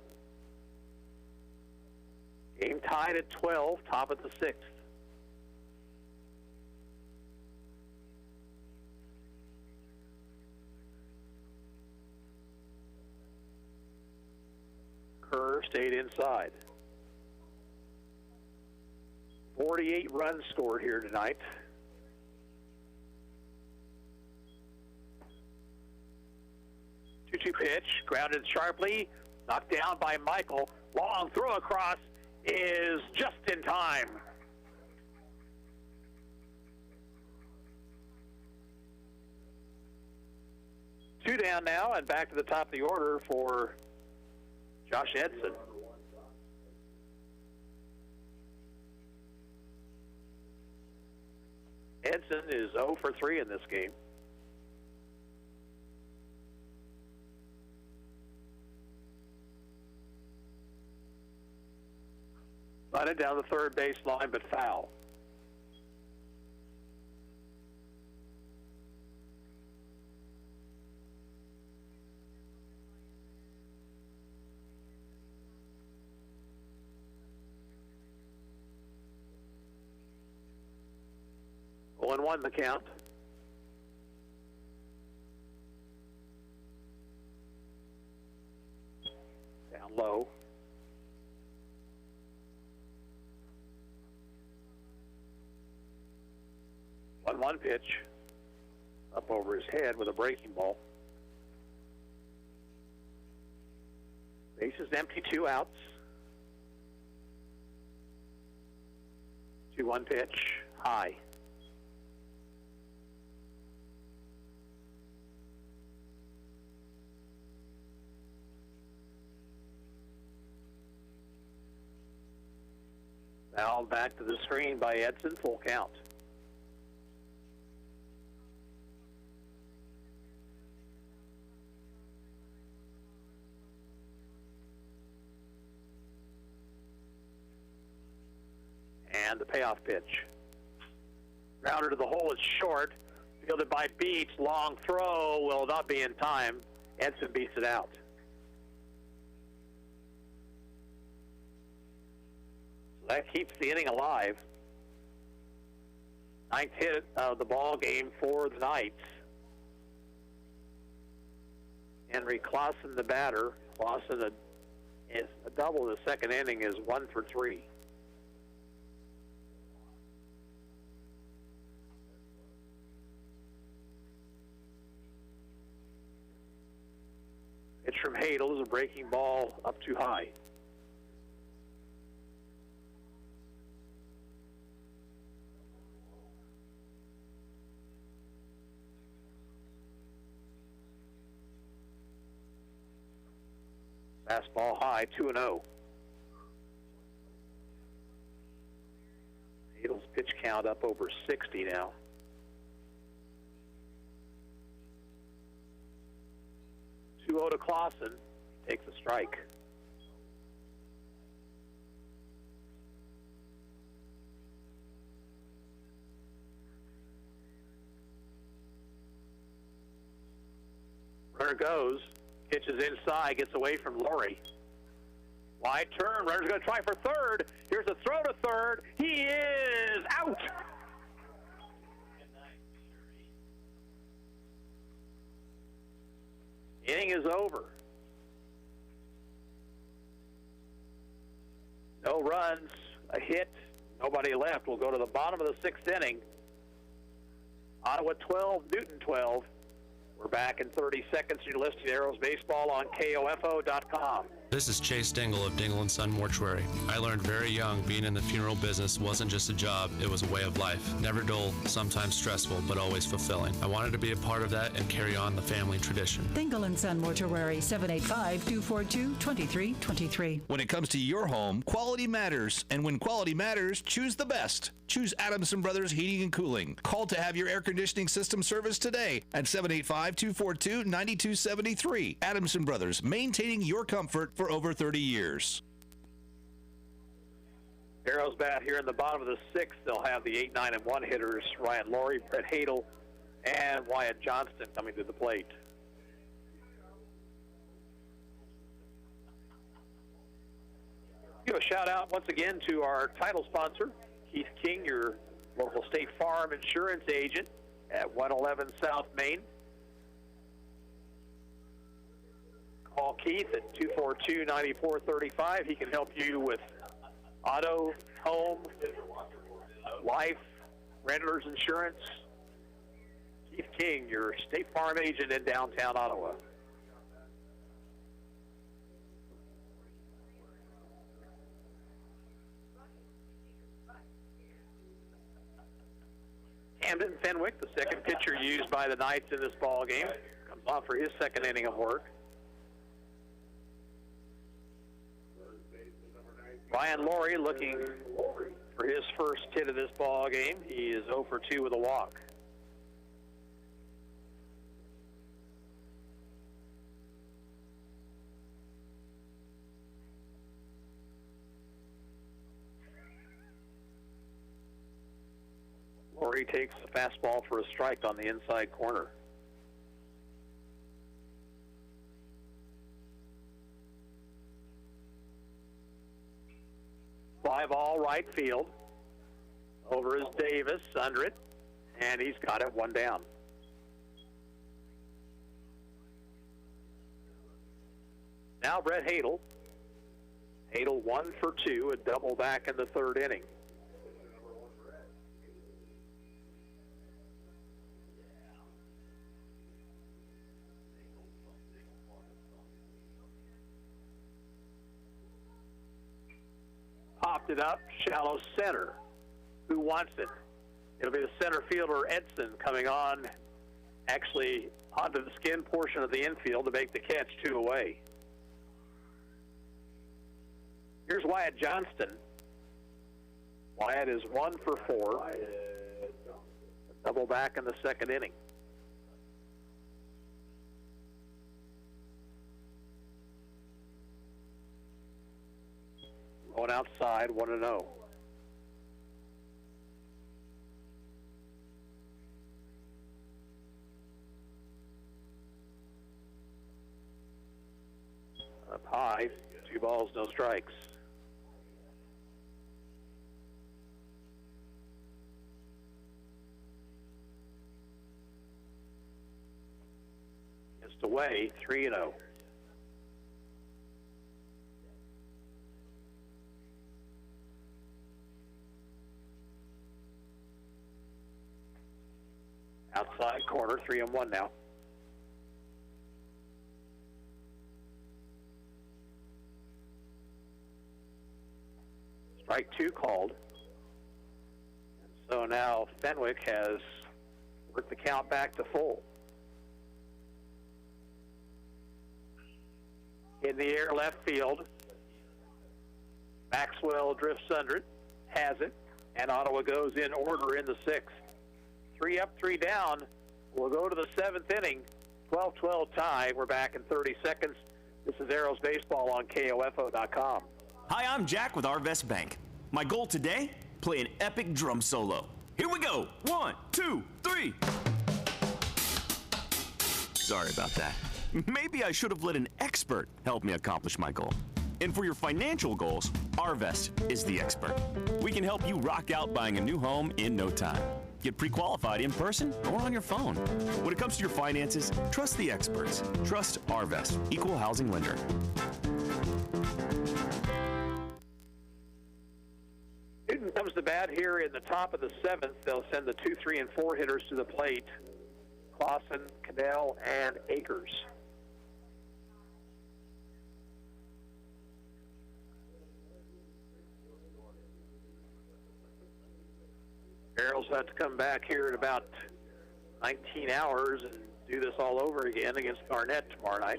Game tied at 12, top of the 6th. stayed inside. 48 runs scored here tonight. Two-two pitch, grounded sharply, knocked down by Michael. Long throw across is just in time. Two down now, and back to the top of the order for Josh Edson. Edson is 0 for 3 in this game. Slided down the third base line, but foul. One won the count. Down low. One pitch up over his head with a breaking ball. Base is empty, 2 outs. 2-1 pitch, high. Now back to the screen by Edson, full count. And the payoff pitch. Grounder to the hole is short. Fielded by Beach. Long throw will not be in time. Edson beats it out. So that keeps the inning alive. 9th hit of the ball game for the Knights. Henry Clausen, the batter. Clausen, a double in the second inning, is 1 for 3. Pitch from Hadel is a breaking ball up too high. Fastball high, 2-0. Hadel's pitch count up over 60 now. To Clausen, takes a strike. Runner goes, pitches inside, gets away from Laurie. Wide turn, runner's going to try for third. Here's a throw to third. He is out. Inning is over. No runs, a hit, nobody left. We'll go to the bottom of the 6th inning. Ottawa 12, Newton 12. We're back in 30 seconds. You're listening to Arrows Baseball on KOFO.com. This is Chase Dingle of Dingle & Son Mortuary. I learned very young being in the funeral business wasn't just a job, it was a way of life. Never dull, sometimes stressful, but always fulfilling. I wanted to be a part of that and carry on the family tradition. Dingle & Son Mortuary, 785-242-2323. When it comes to your home, quality matters. And when quality matters, choose the best. Choose Adamson Brothers Heating and Cooling. Call to have your air conditioning system serviced today at 785-242-9273. Adamson Brothers, maintaining your comfort for over 30 years. Arrows bat here in the bottom of the 6th. They'll have the 8, 9, and 1 hitters, Ryan Laurie, Brett Hadel, and Wyatt Johnston coming to the plate. Give a shout out once again to our title sponsor, Keith King, your local State Farm insurance agent at 111 South Main. Call Keith at 242-9435. He can help you with auto, home, life, renter's insurance. Keith King, your State Farm agent in downtown Ottawa. Camden Fenwick, the second pitcher used by the Knights in this ball game, comes on for his second inning of work. Ryan Laurie looking for his first hit of this ball game. He is 0 for 2 with a walk. Laurie takes the fastball for a strike on the inside corner. Fly ball right field. Over is Davis, under it, and he's got it, one down. Now Brett Hadel. Hadel 1 for 2, a double back in the third inning. Popped it up, shallow center. Who wants it? It'll be the center fielder, Edson, coming on, actually onto the skin portion of the infield to make the catch, 2 away. Here's Wyatt Johnston. Wyatt is 1 for 4. A double back in the second inning. Going outside, 1-0. Up high, 2 balls, no strikes. Missed away, 3-0. Outside corner, 3-1 now. Strike 2 called. And so now Fenwick has worked the count back to full. In the air left field. Maxwell drifts under it, has it, and Ottawa goes in order in the 6th. 3 up, 3 down. We'll go to the 7th inning. 12-12 tie. We're back in 30 seconds. This is Arrows Baseball on KOFO.com. Hi, I'm Jack with Arvest Bank. My goal today? Play an epic drum solo. Here we go. 1, 2, 3. Sorry about that. Maybe I should have let an expert help me accomplish my goal. And for your financial goals, Arvest is the expert. We can help you rock out buying a new home in no time. Get pre-qualified in person or on your phone. When it comes to your finances, trust the experts. Trust Arvest, Equal Housing Lender. Newton comes to bat here in the top of the 7th. They'll send the 2, 3, and 4 hitters to the plate. Clausen, Cadell, and Akers. Arrows have to come back here in about 19 hours and do this all over again against Garnett tomorrow night.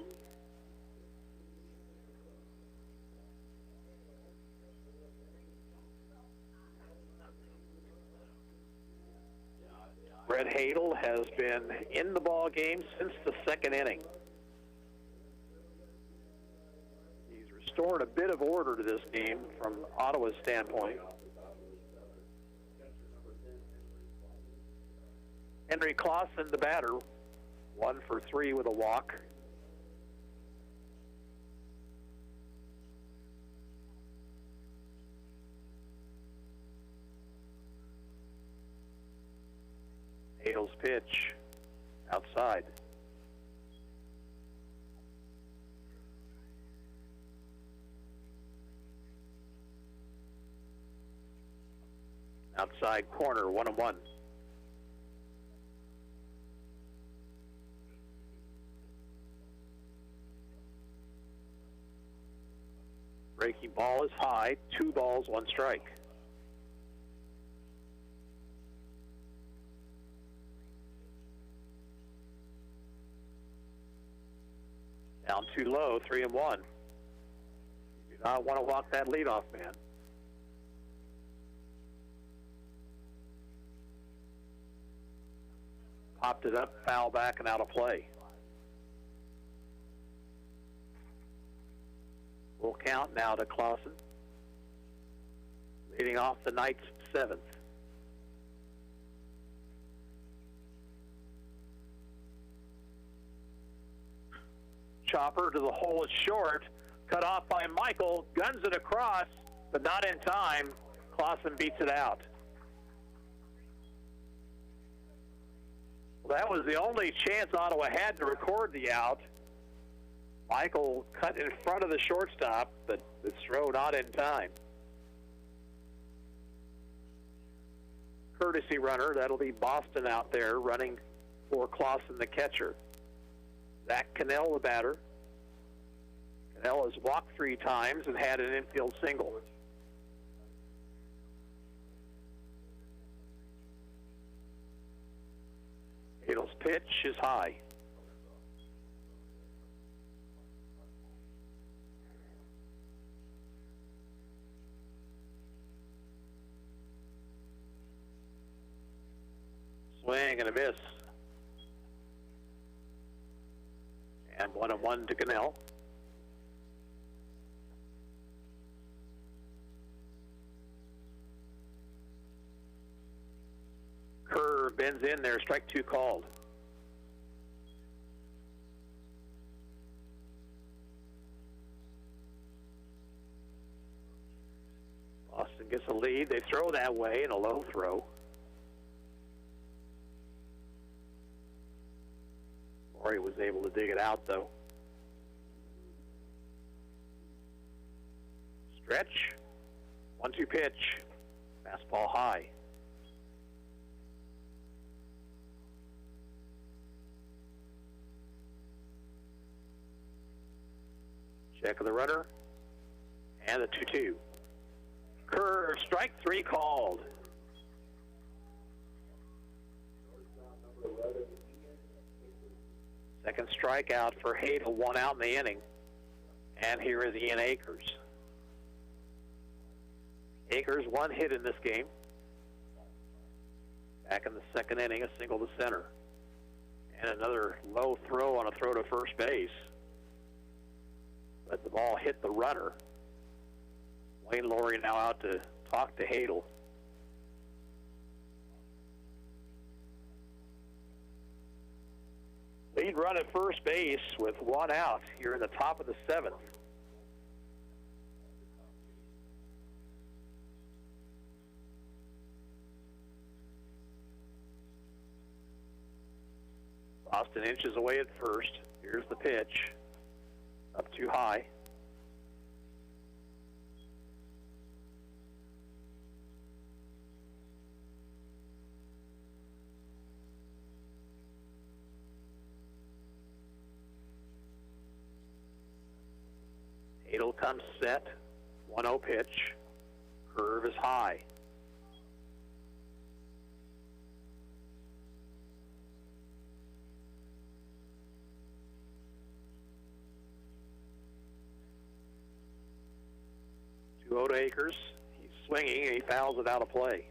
Brett Hadel has been in the ball game since the 2nd inning. He's restored a bit of order to this team from Ottawa's standpoint. Henry Clausen, the batter, 1 for 3 with a walk. Hadel's pitch outside. Outside corner, 1-1. Breaking ball is high, 2 balls, 1 strike. Down too low, 3-1. Do not want to walk that leadoff man. Popped it up, foul back, and out of play. Full count now to Clausen. Leading off the night's 7th. Chopper to the hole is short. Cut off by Michael. Guns it across, but not in time. Clausen beats it out. Well, that was the only chance Ottawa had to record the out. Michael cut in front of the shortstop, but the throw not in time. Courtesy runner, that'll be Boston out there running for Clausen, the catcher. Zach Cannell, the batter. Cannell has walked 3 times and had an infield single. Hadel's pitch is high. Swing and a miss. And 1-1 to Cannell. Curve bends in there, strike 2 called. Boston gets a lead. They throw that way in a low throw. Maury was able to dig it out, though. Stretch. 1-2 pitch. Fastball high. Check of the runner. And the 2-2. Curve, strike 3 called. Second strikeout for Hadel, 1 out in the inning. And here is Ian Akers. Akers 1 hit in this game. Back in the 2nd inning, a single to center. And another low throw on a throw to first base. But the ball hit the runner. Wayne Laurie now out to talk to Hadel. Lead run at first base with 1 out here in the top of the 7th. Boston inches away at first. Here's the pitch. Up too high. Hadel comes set. 1-0 pitch. Curve is high. To Akers. He's swinging and he fouls it out of play.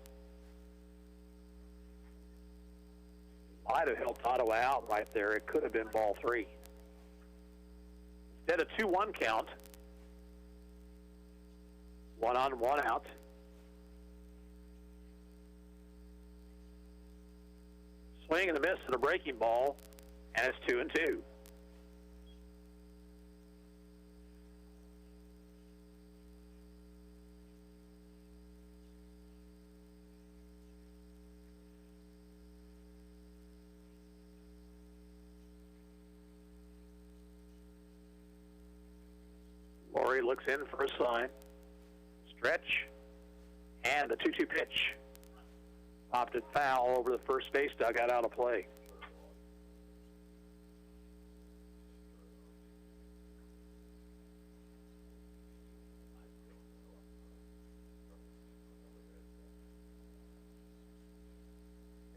Might have helped Ottawa out right there. It could have been ball 3. Instead of 2-1 count. 1 on, 1 out. Swing and a miss and a breaking ball, and it's 2-2. Laurie looks in for a sign. Stretch, and the 2-2 pitch. Popped it foul over the first base dugout, out of play.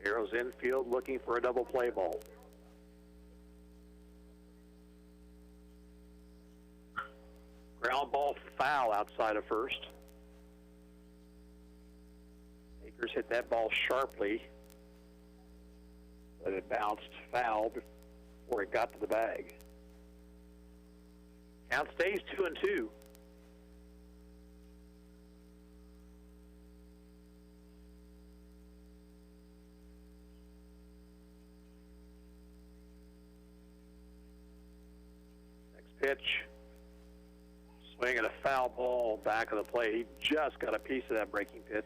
Arrows infield looking for a double play ball. Ground ball foul outside of first. Akers hit that ball sharply, but it bounced foul before it got to the bag. Count stays 2-2. Pitch, swinging a foul ball back of the plate. He just got a piece of that breaking pitch.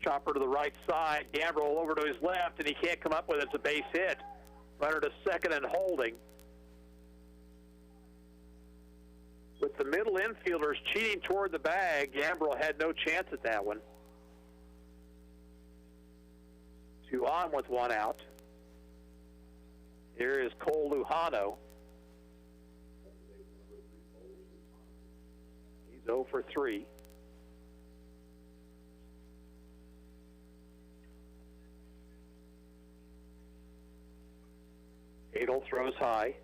Chopper to the right side, Gambrell over to his left, and he can't come up with it. It's a base hit. Runner to second and holding. With the middle infielders cheating toward the bag, Gambrell had no chance at that one. 2 on with 1 out. Here is Cole Lujano. He's 0 for 3. Adel throws high.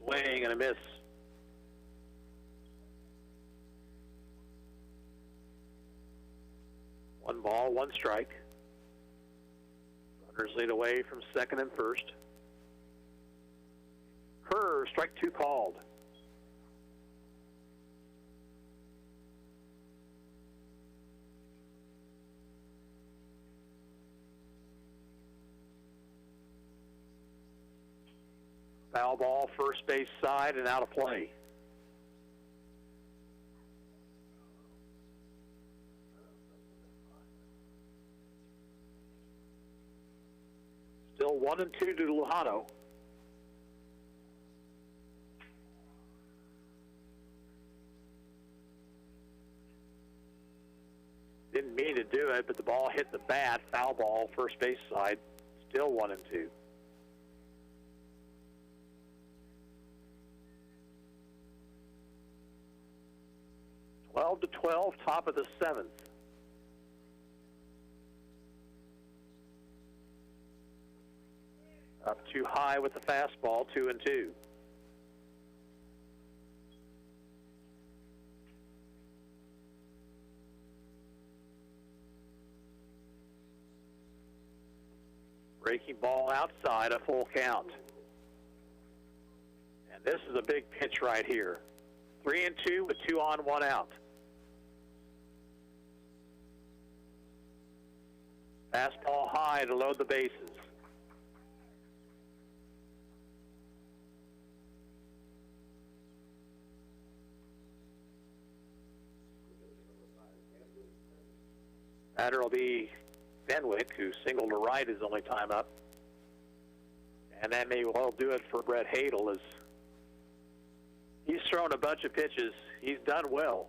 Swing and a miss. One ball, 1 strike. Runners lead away from second and first. Curve, strike 2 called. Foul ball, first base side, and out of play. Still 1-2 to Lujano. Didn't mean to do it, but the ball hit the bat. Foul ball, first base side. Still 1-2. to 12, top of the 7th. Up too high with the fastball, 2-2. Breaking ball outside, a full count. And this is a big pitch right here. 3-2 with 2 on, 1 out. Fastball high to load the bases. Batter will be Fenwick, who singled to right his only time up. And that may well do it for Brett Hadel, as he's thrown a bunch of pitches. He's done well.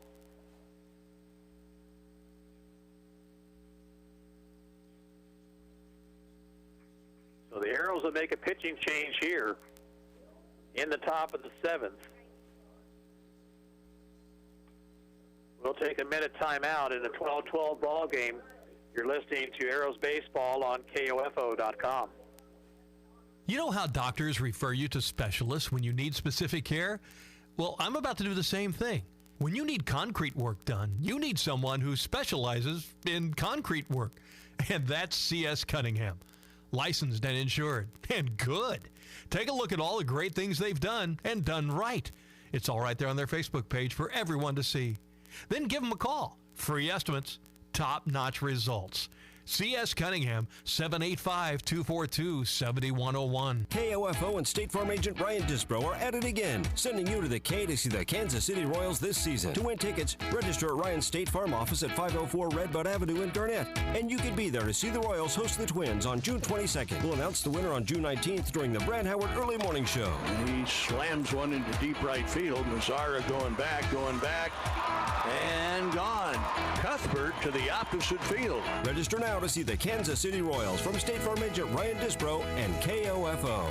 So the Arrows will make a pitching change here in the top of the 7th. We'll take a minute timeout in a 12-12 ball game. You're listening to Arrows Baseball on KOFO.com. You know how doctors refer you to specialists when you need specific care? Well, I'm about to do the same thing. When you need concrete work done, you need someone who specializes in concrete work. And that's C.S. Cunningham. Licensed and insured. And good. Take a look at all the great things they've done and done right. It's all right there on their Facebook page for everyone to see. Then give them a call. Free estimates, top-notch results. C.S. Cunningham, 785-242-7101. KOFO and State Farm agent Ryan Disbro are at it again, sending you to the K to see the Kansas City Royals this season. To win tickets, register at Ryan's State Farm office at 504 Redbud Avenue in Gurnett. And you can be there to see the Royals host the Twins on June 22nd. We'll announce the winner on June 19th during the Brad Howard Early Morning Show. He slams one into deep right field. Mazzara going back, and gone. Cuthbert to the opposite field. Register now to see the Kansas City Royals from State Farm agent Ryan Disbro and KOFO.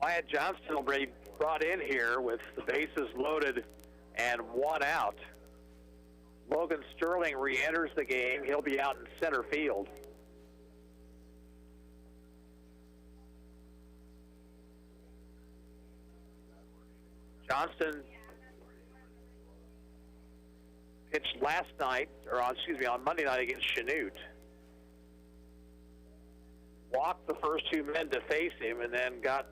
Wyatt Johnston will be brought in here with the bases loaded and one out. Logan Sterling re-enters the game. He'll be out in center field. Johnston pitched on Monday night against Chanute. Walked the first two men to face him and then got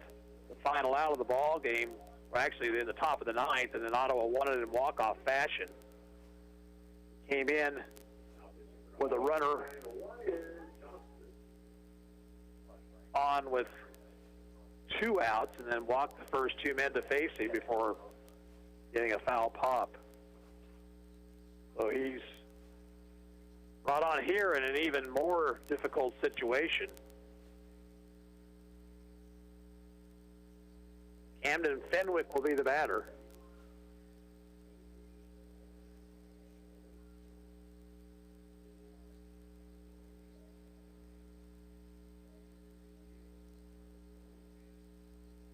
the final out of the ball game, actually in the top of the ninth, and then Ottawa won it in walk-off fashion. Came in with a runner on with 2 outs and then walked the first two men to face him before getting a foul pop. So he's brought on here in an even more difficult situation. Camden Fenwick will be the batter.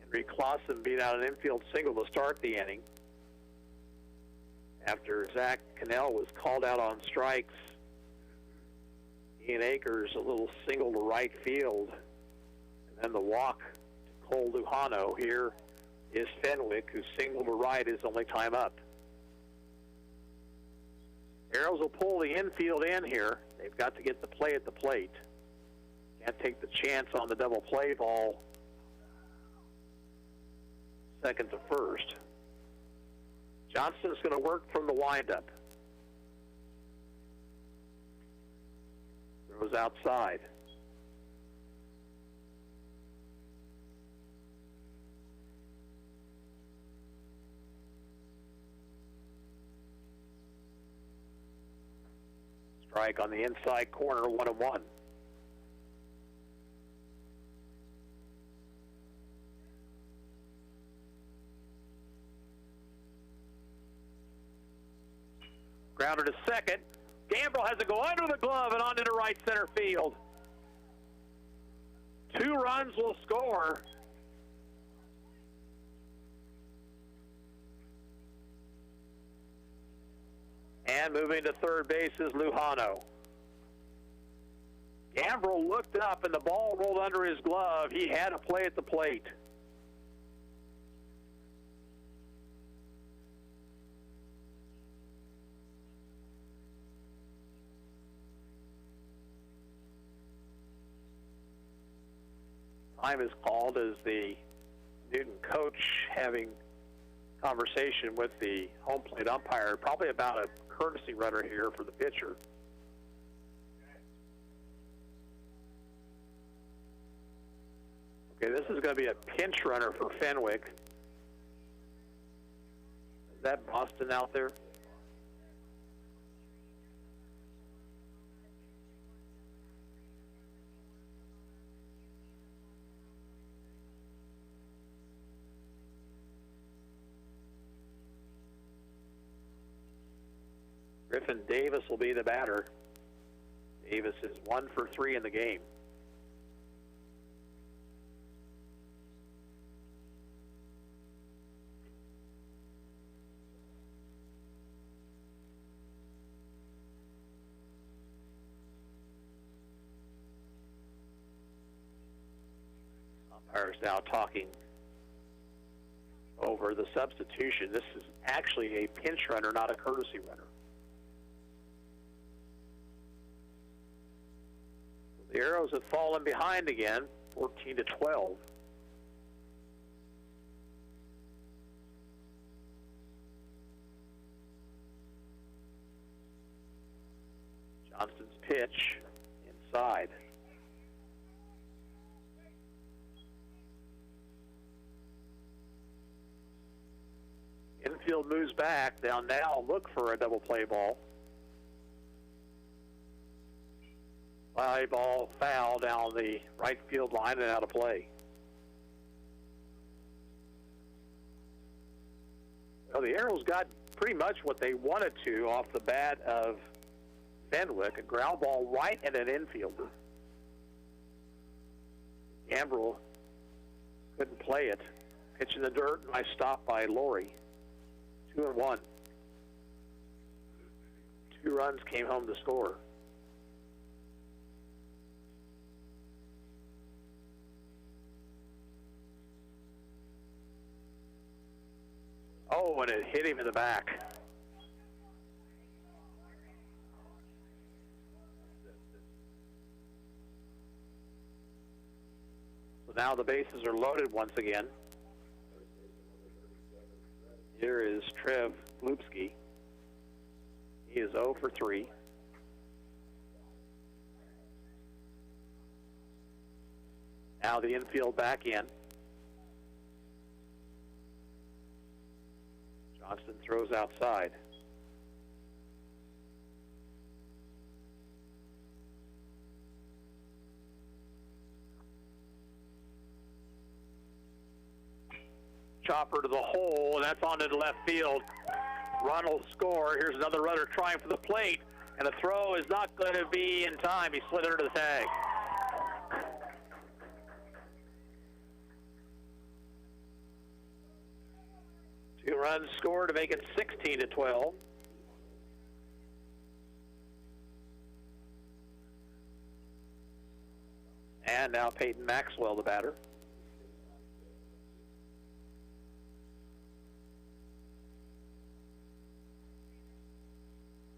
Henry Clausen beat out an infield single to start the inning. After Zach Cannell was called out on strikes, Ian Akers a little single to right field. And then the walk to Cole Luhano. Here is Fenwick, who single to right his only time up. Arrows will pull the infield in here. They've got to get the play at the plate. Can't take the chance on the double play ball second to first. Johnston's going to work from the windup. Throws outside. Strike on the inside corner, 1-1. Grounder to second. Gambrell has to go under the glove and onto the right center field. 2 runs will score. And moving to third base is Luhano. Gambrell looked up and the ball rolled under his glove. He had a play at the plate. Time is called as the Newton coach having conversation with the home plate umpire, probably about a courtesy runner here for the pitcher. Okay, this is going to be a pinch runner for Fenwick. Is that Boston out there? Griffin Davis will be the batter. Davis is 1 for 3 in the game. Umpires now talking over the substitution. This is actually a pinch runner, not a courtesy runner. The Arrows have fallen behind again, 14-12. Johnston's pitch side. Infield moves back. They'll now look for a double play ball. Fly ball foul down the right field line and out of play. Well, the Arrows got pretty much what they wanted to off the bat of Fenwick. A ground ball right at an infielder. Gambrel couldn't play it. Pitch in the dirt. Nice stop by Laurie. 2-1. 2 runs came home to score. Oh, and it hit him in the back. So now the bases are loaded once again. Here is Trev Lupski. He is 0 for 3. Now the infield back in. Johnston throws outside. Chopper to the hole, and that's onto the left field. Run will score. Here's another runner trying for the plate, and the throw is not going to be in time. He slid under the tag. Two runs scored to make it 16-12. And now Peyton Maxwell, the batter.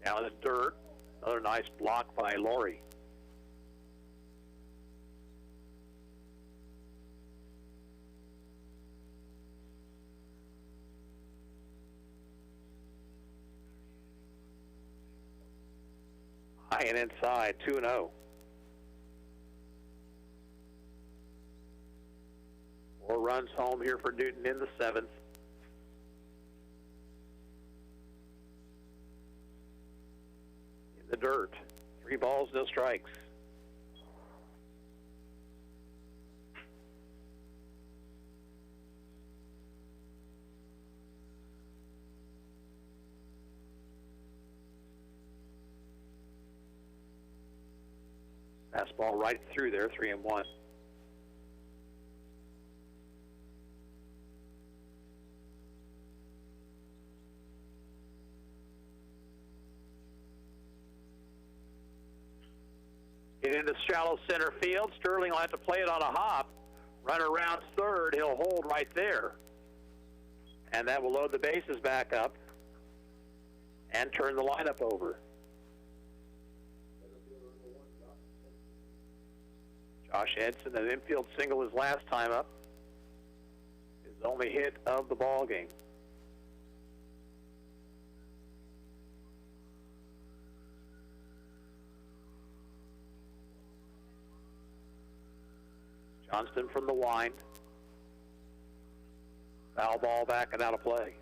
Now in the dirt, another nice block by Laurie. High and inside, 2-0. 4 runs home here for Newton in the 7th. In the dirt, 3 balls, no strikes. Fastball right through there, 3-1. Get into shallow center field. Sterling will have to play it on a hop. Runner rounds third. He'll hold right there. And that will load the bases back up and turn the lineup over. Josh Edson, an infield single his last time up. His only hit of the ball game. Johnston from the wind. Foul ball back and out of play.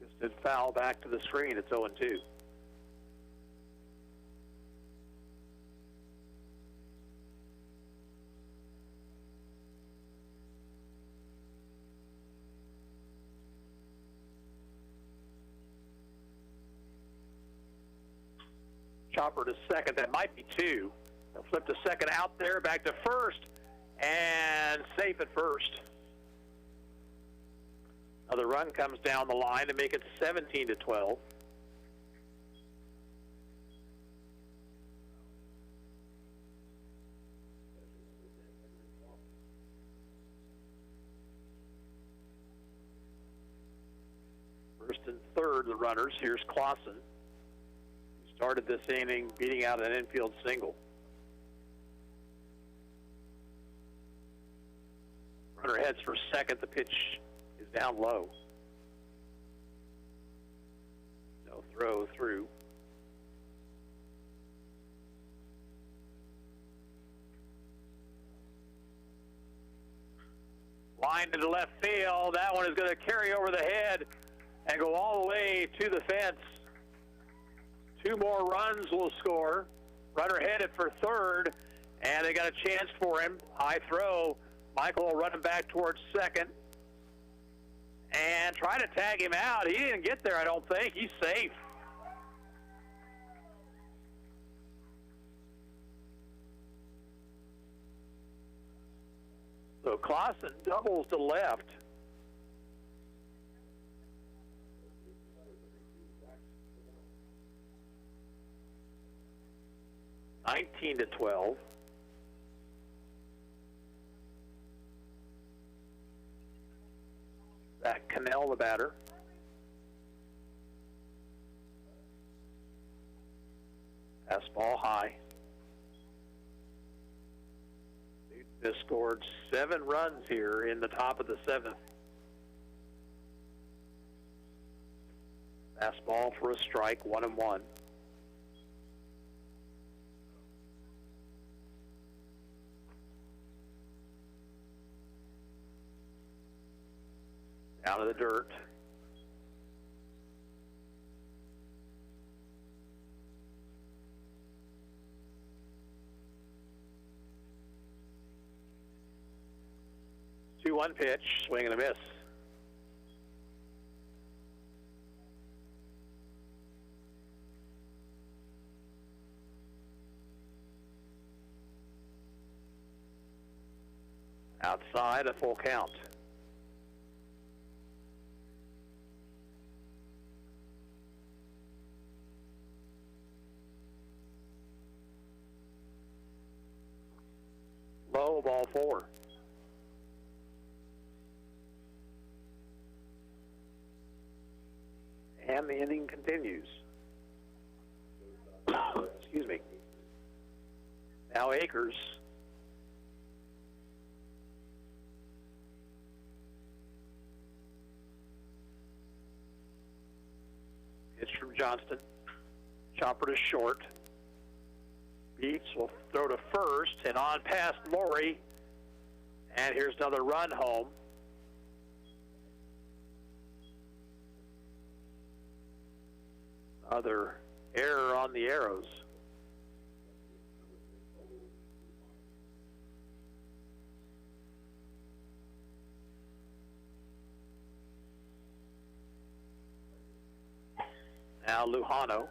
Just did foul back to the screen. It's 0-2. Chopper to second. That might be 2. They'll flip to second out there, back to first, and safe at first. Another run comes down the line to make it 17-12. First and third, the runners. Here's Clausen. Started this inning beating out an infield single. opener heads for second. The pitch is down low. No throw through. Line into left field. That one is going to carry over the head and go all the way to the fence. 2 more runs will score. Runner headed for third, and they got a chance for him. High throw. Michael will run him back towards second and try to tag him out. He didn't get there, I don't think. He's safe. So Clausen doubles to left. (19-12). Zach Cannell, the batter. Fastball high. Has scored 7 runs here in the top of the 7th. Fastball for a strike, 1-1. Down to the dirt. One pitch, swing and a miss. Outside, a full count. Low, ball 4. And the inning continues. Excuse me. Now Akers. Pitch from Johnston. Chopper to short. Beats will throw to first and on past Lori. And here's another run home. Other error on the arrows. Now Lujano.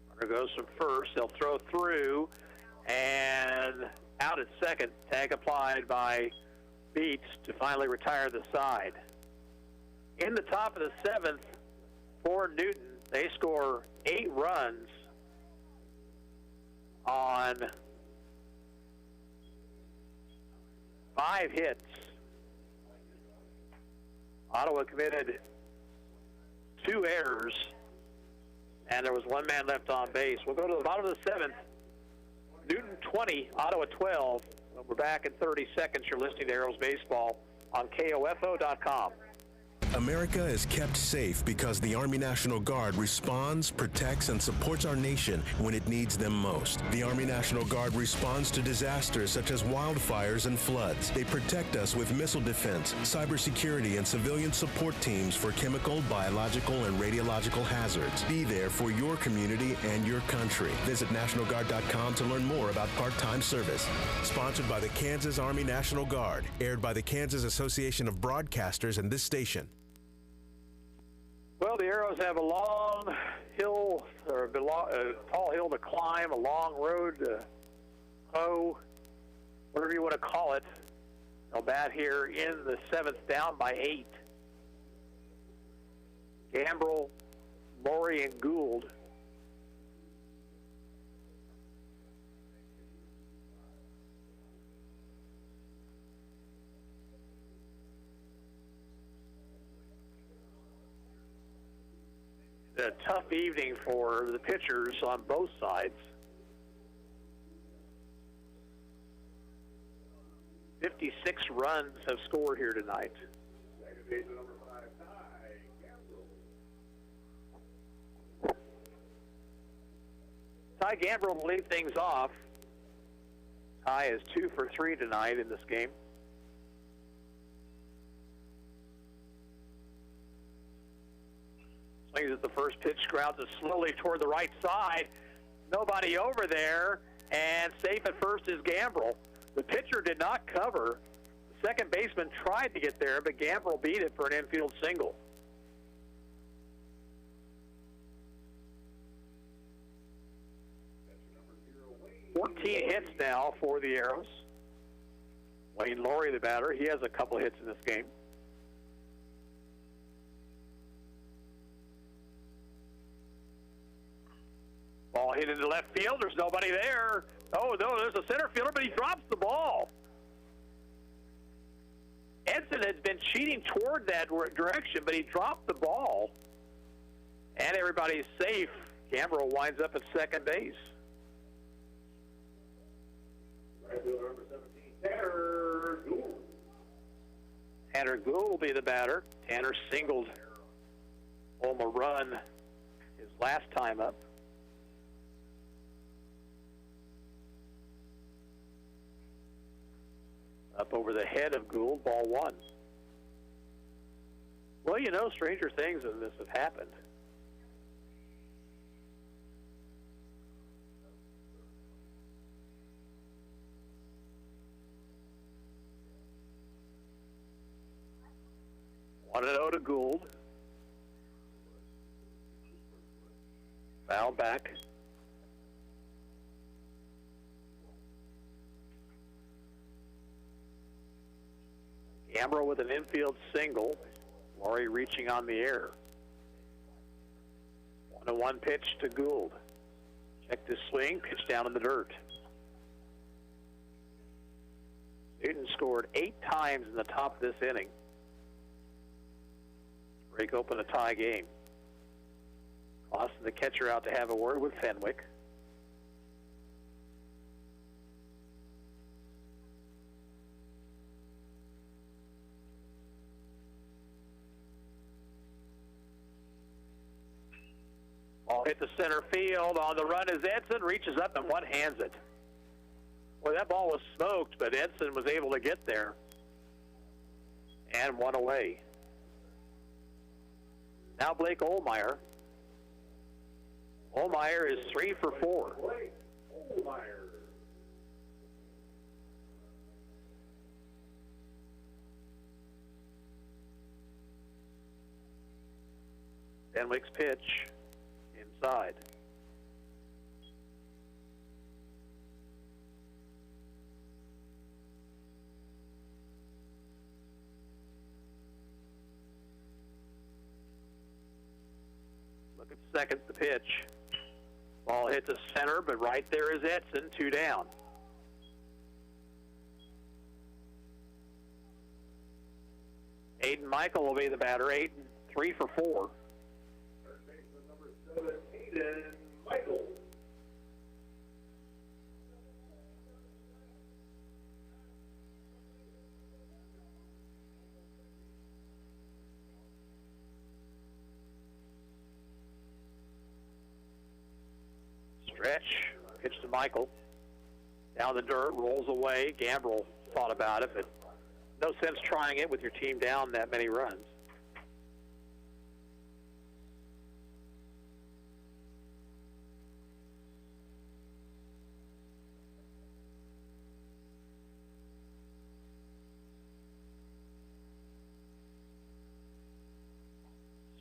Runner goes from first. They'll throw through and out at second. Tag applied by Beats to finally retire the side. In the top of the 7th, for Newton, they score 8 runs on 5 hits. Ottawa committed 2 errors, and there was 1 man left on base. We'll go to the bottom of the 7th. Newton 20, Ottawa 12. We're back in 30 seconds. You're listening to Arrows Baseball on KOFO.com. America is kept safe because the Army National Guard responds, protects, and supports our nation when it needs them most. The Army National Guard responds to disasters such as wildfires and floods. They protect us with missile defense, cybersecurity, and civilian support teams for chemical, biological, and radiological hazards. Be there for your community and your country. Visit NationalGuard.com to learn more about part-time service. Sponsored by the Kansas Army National Guard. Aired by the Kansas Association of Broadcasters and this station. Well, the Arrows have a long hill, or a tall hill to climb, a long road to hoe, whatever you want to call it. They'll bat here in the 7th, down by 8. Gambrell, Maury, and Gould. A tough evening for the pitchers on both sides. 56 runs have scored here tonight. Second baseman number 5, Ty Gambrell. Ty Gambrell will lead things off. Ty is 2 for 3 tonight in this game. Swings at the first pitch, grounds it slowly toward the right side. Nobody over there, and safe at first is Gambrell. The pitcher did not cover. The second baseman tried to get there, but Gambrell beat it for an infield single. Wayne 14 hits now for the Arrows. Wayne Laurie, the batter, he has a couple hits in this game. Ball hit into left field. There's nobody there. Oh, no, there's a center fielder, but he drops the ball. Edson has been cheating toward that direction, but he dropped the ball. And everybody's safe. Gambrell winds up at second base. Right fielder number 17, Tanner Gould. Tanner Gould will be the batter. Tanner singled home a run his last time up. Up over the head of Gould, ball one. Well, you know, stranger things than this have happened. One and 0 to Gould. Foul back. Gambrell with an infield single. Laurie reaching on the air. 1-1 pitch to Gould. Check this swing, pitch down in the dirt. Newton scored 8 times in the top of this inning. Break open a tie game. Tossing the catcher out to have a word with Fenwick. Ball hit the center field. On the run is Edson. Reaches up and one-hands it. Well, that ball was smoked, but Edson was able to get there. And one away. Now Blake Ohlmeyer. Ohlmeyer is 3 for 4. Blake Ohlmeyer. Fenwick's pitch inside. Look at second, the pitch. Ball hit the center, but right there is Edson, 2 down. Aiden Michael will be the batter. Aiden, 3 for 4. Third baseman number 7, Aiden Michael. Stretch, pitch to Michael. Down the dirt, rolls away. Gambrell thought about it, but no sense trying it with your team down that many runs.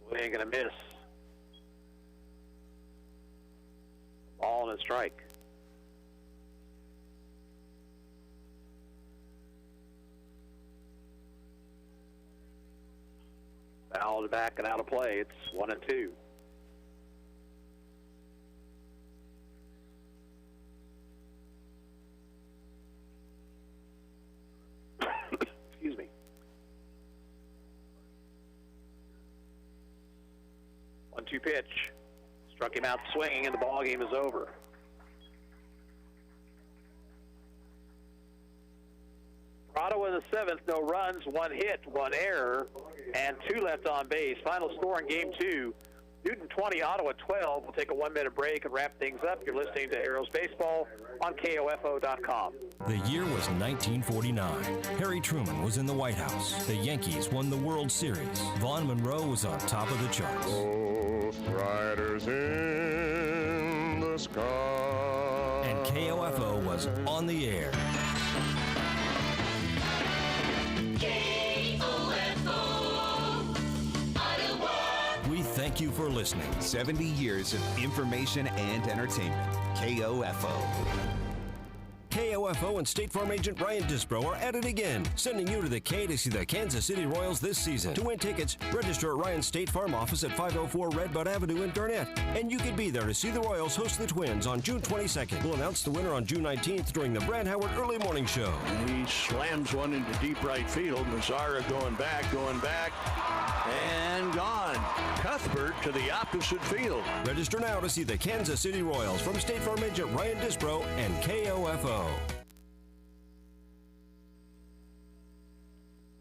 Swing and a miss. Ball and a strike. Fouled back and out of play. It's 1-2. Excuse me. 1-2 pitch. Struck him out swinging, and the ball game is over. Ottawa in the 7th, no runs, 1 hit, 1 error, and 2 left on base. Final score in Game 2, Newton 20, Ottawa 12. We'll take a 1-minute break and wrap things up. You're listening to Arrows Baseball on KOFO.com. The year was 1949. Harry Truman was in the White House. The Yankees won the World Series. Vaughn Monroe was on top of the charts. Ghost riders in the sky. And KOFO was on the air. Thank you for listening. 70 years of information and entertainment. KOFO. KOFO and State Farm agent Ryan Disbro are at it again, sending you to the K to see the Kansas City Royals this season. To win tickets, register at Ryan's State Farm office at 504 Redbud Avenue in Garnett. And you can be there to see the Royals host the Twins on June 22nd. We'll announce the winner on June 19th during the Brad Howard Early Morning Show. He slams one into deep right field. Mazzara going back, and gone. Cuthbert to the opposite field. Register now to see the Kansas City Royals from State Farm agent Ryan Disbro and KOFO.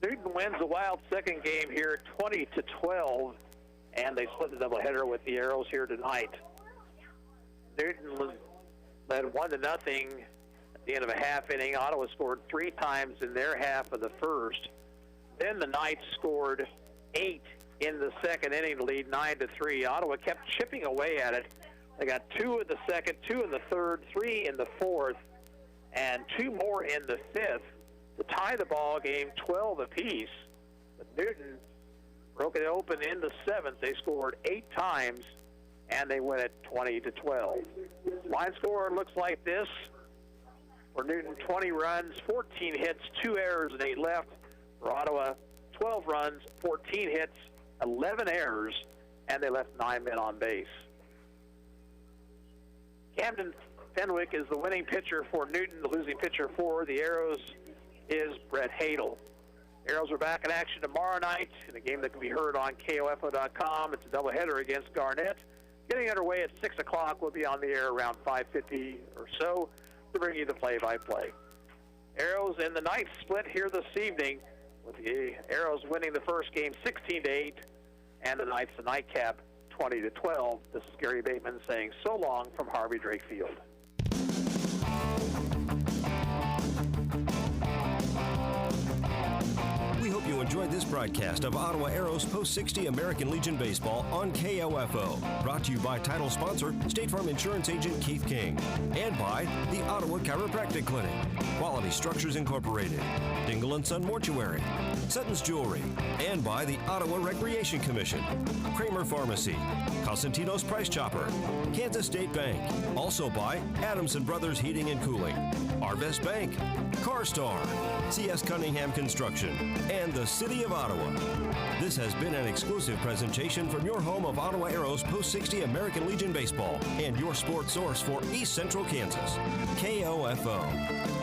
Newton wins the Wild second game here, 20-12, and they split the doubleheader with the Arrows here tonight. Newton led 1-0 at the end of a half inning. Ottawa scored 3 times in their half of the first. Then the Knights scored 8 in the second inning to lead 9-3. Ottawa kept chipping away at it. They got 2 in the second, 2 in the third, 3 in the fourth, and 2 more in the fifth to tie the ball game 12 apiece. But Newton broke it open in the seventh. They scored 8 times, and they win it 20-12. Line score looks like this. For Newton, 20 runs, 14 hits, 2 errors, and 8 left. For Ottawa, 12 runs, 14 hits, 11 errors, and they left 9 men on base. Camden Fenwick is the winning pitcher for Newton. The losing pitcher for the Arrows is Brett Hadel. Arrows are back in action tomorrow night in a game that can be heard on KOFO.com. It's a doubleheader against Garnett. Getting underway at 6 o'clock. We'll be on the air around 5:50 or so to bring you the play-by-play. Arrows and the Knights split here this evening, with the Arrows winning the first game 16-8, and the Knights the nightcap 20-12. This is Gary Bateman saying so long from Harvey Drake Field. We hope you enjoyed this broadcast of Ottawa Arrows Post 60 American Legion Baseball on KOFO. Brought to you by title sponsor, State Farm Insurance agent Keith King. And by the Ottawa Chiropractic Clinic, Quality Structures Incorporated, Dingle & Son Mortuary, Sutton's Jewelry, and by the Ottawa Recreation Commission, Kramer Pharmacy, Cosentino's Price Chopper, Kansas State Bank. Also by Adamson Brothers Heating and Cooling, Arvest Bank, CarStar, C.S. Cunningham Construction, and the City of Ottawa. This has been an exclusive presentation from your home of Ottawa Arrows Post 60 American Legion Baseball and your sports source for East Central Kansas, KOFO.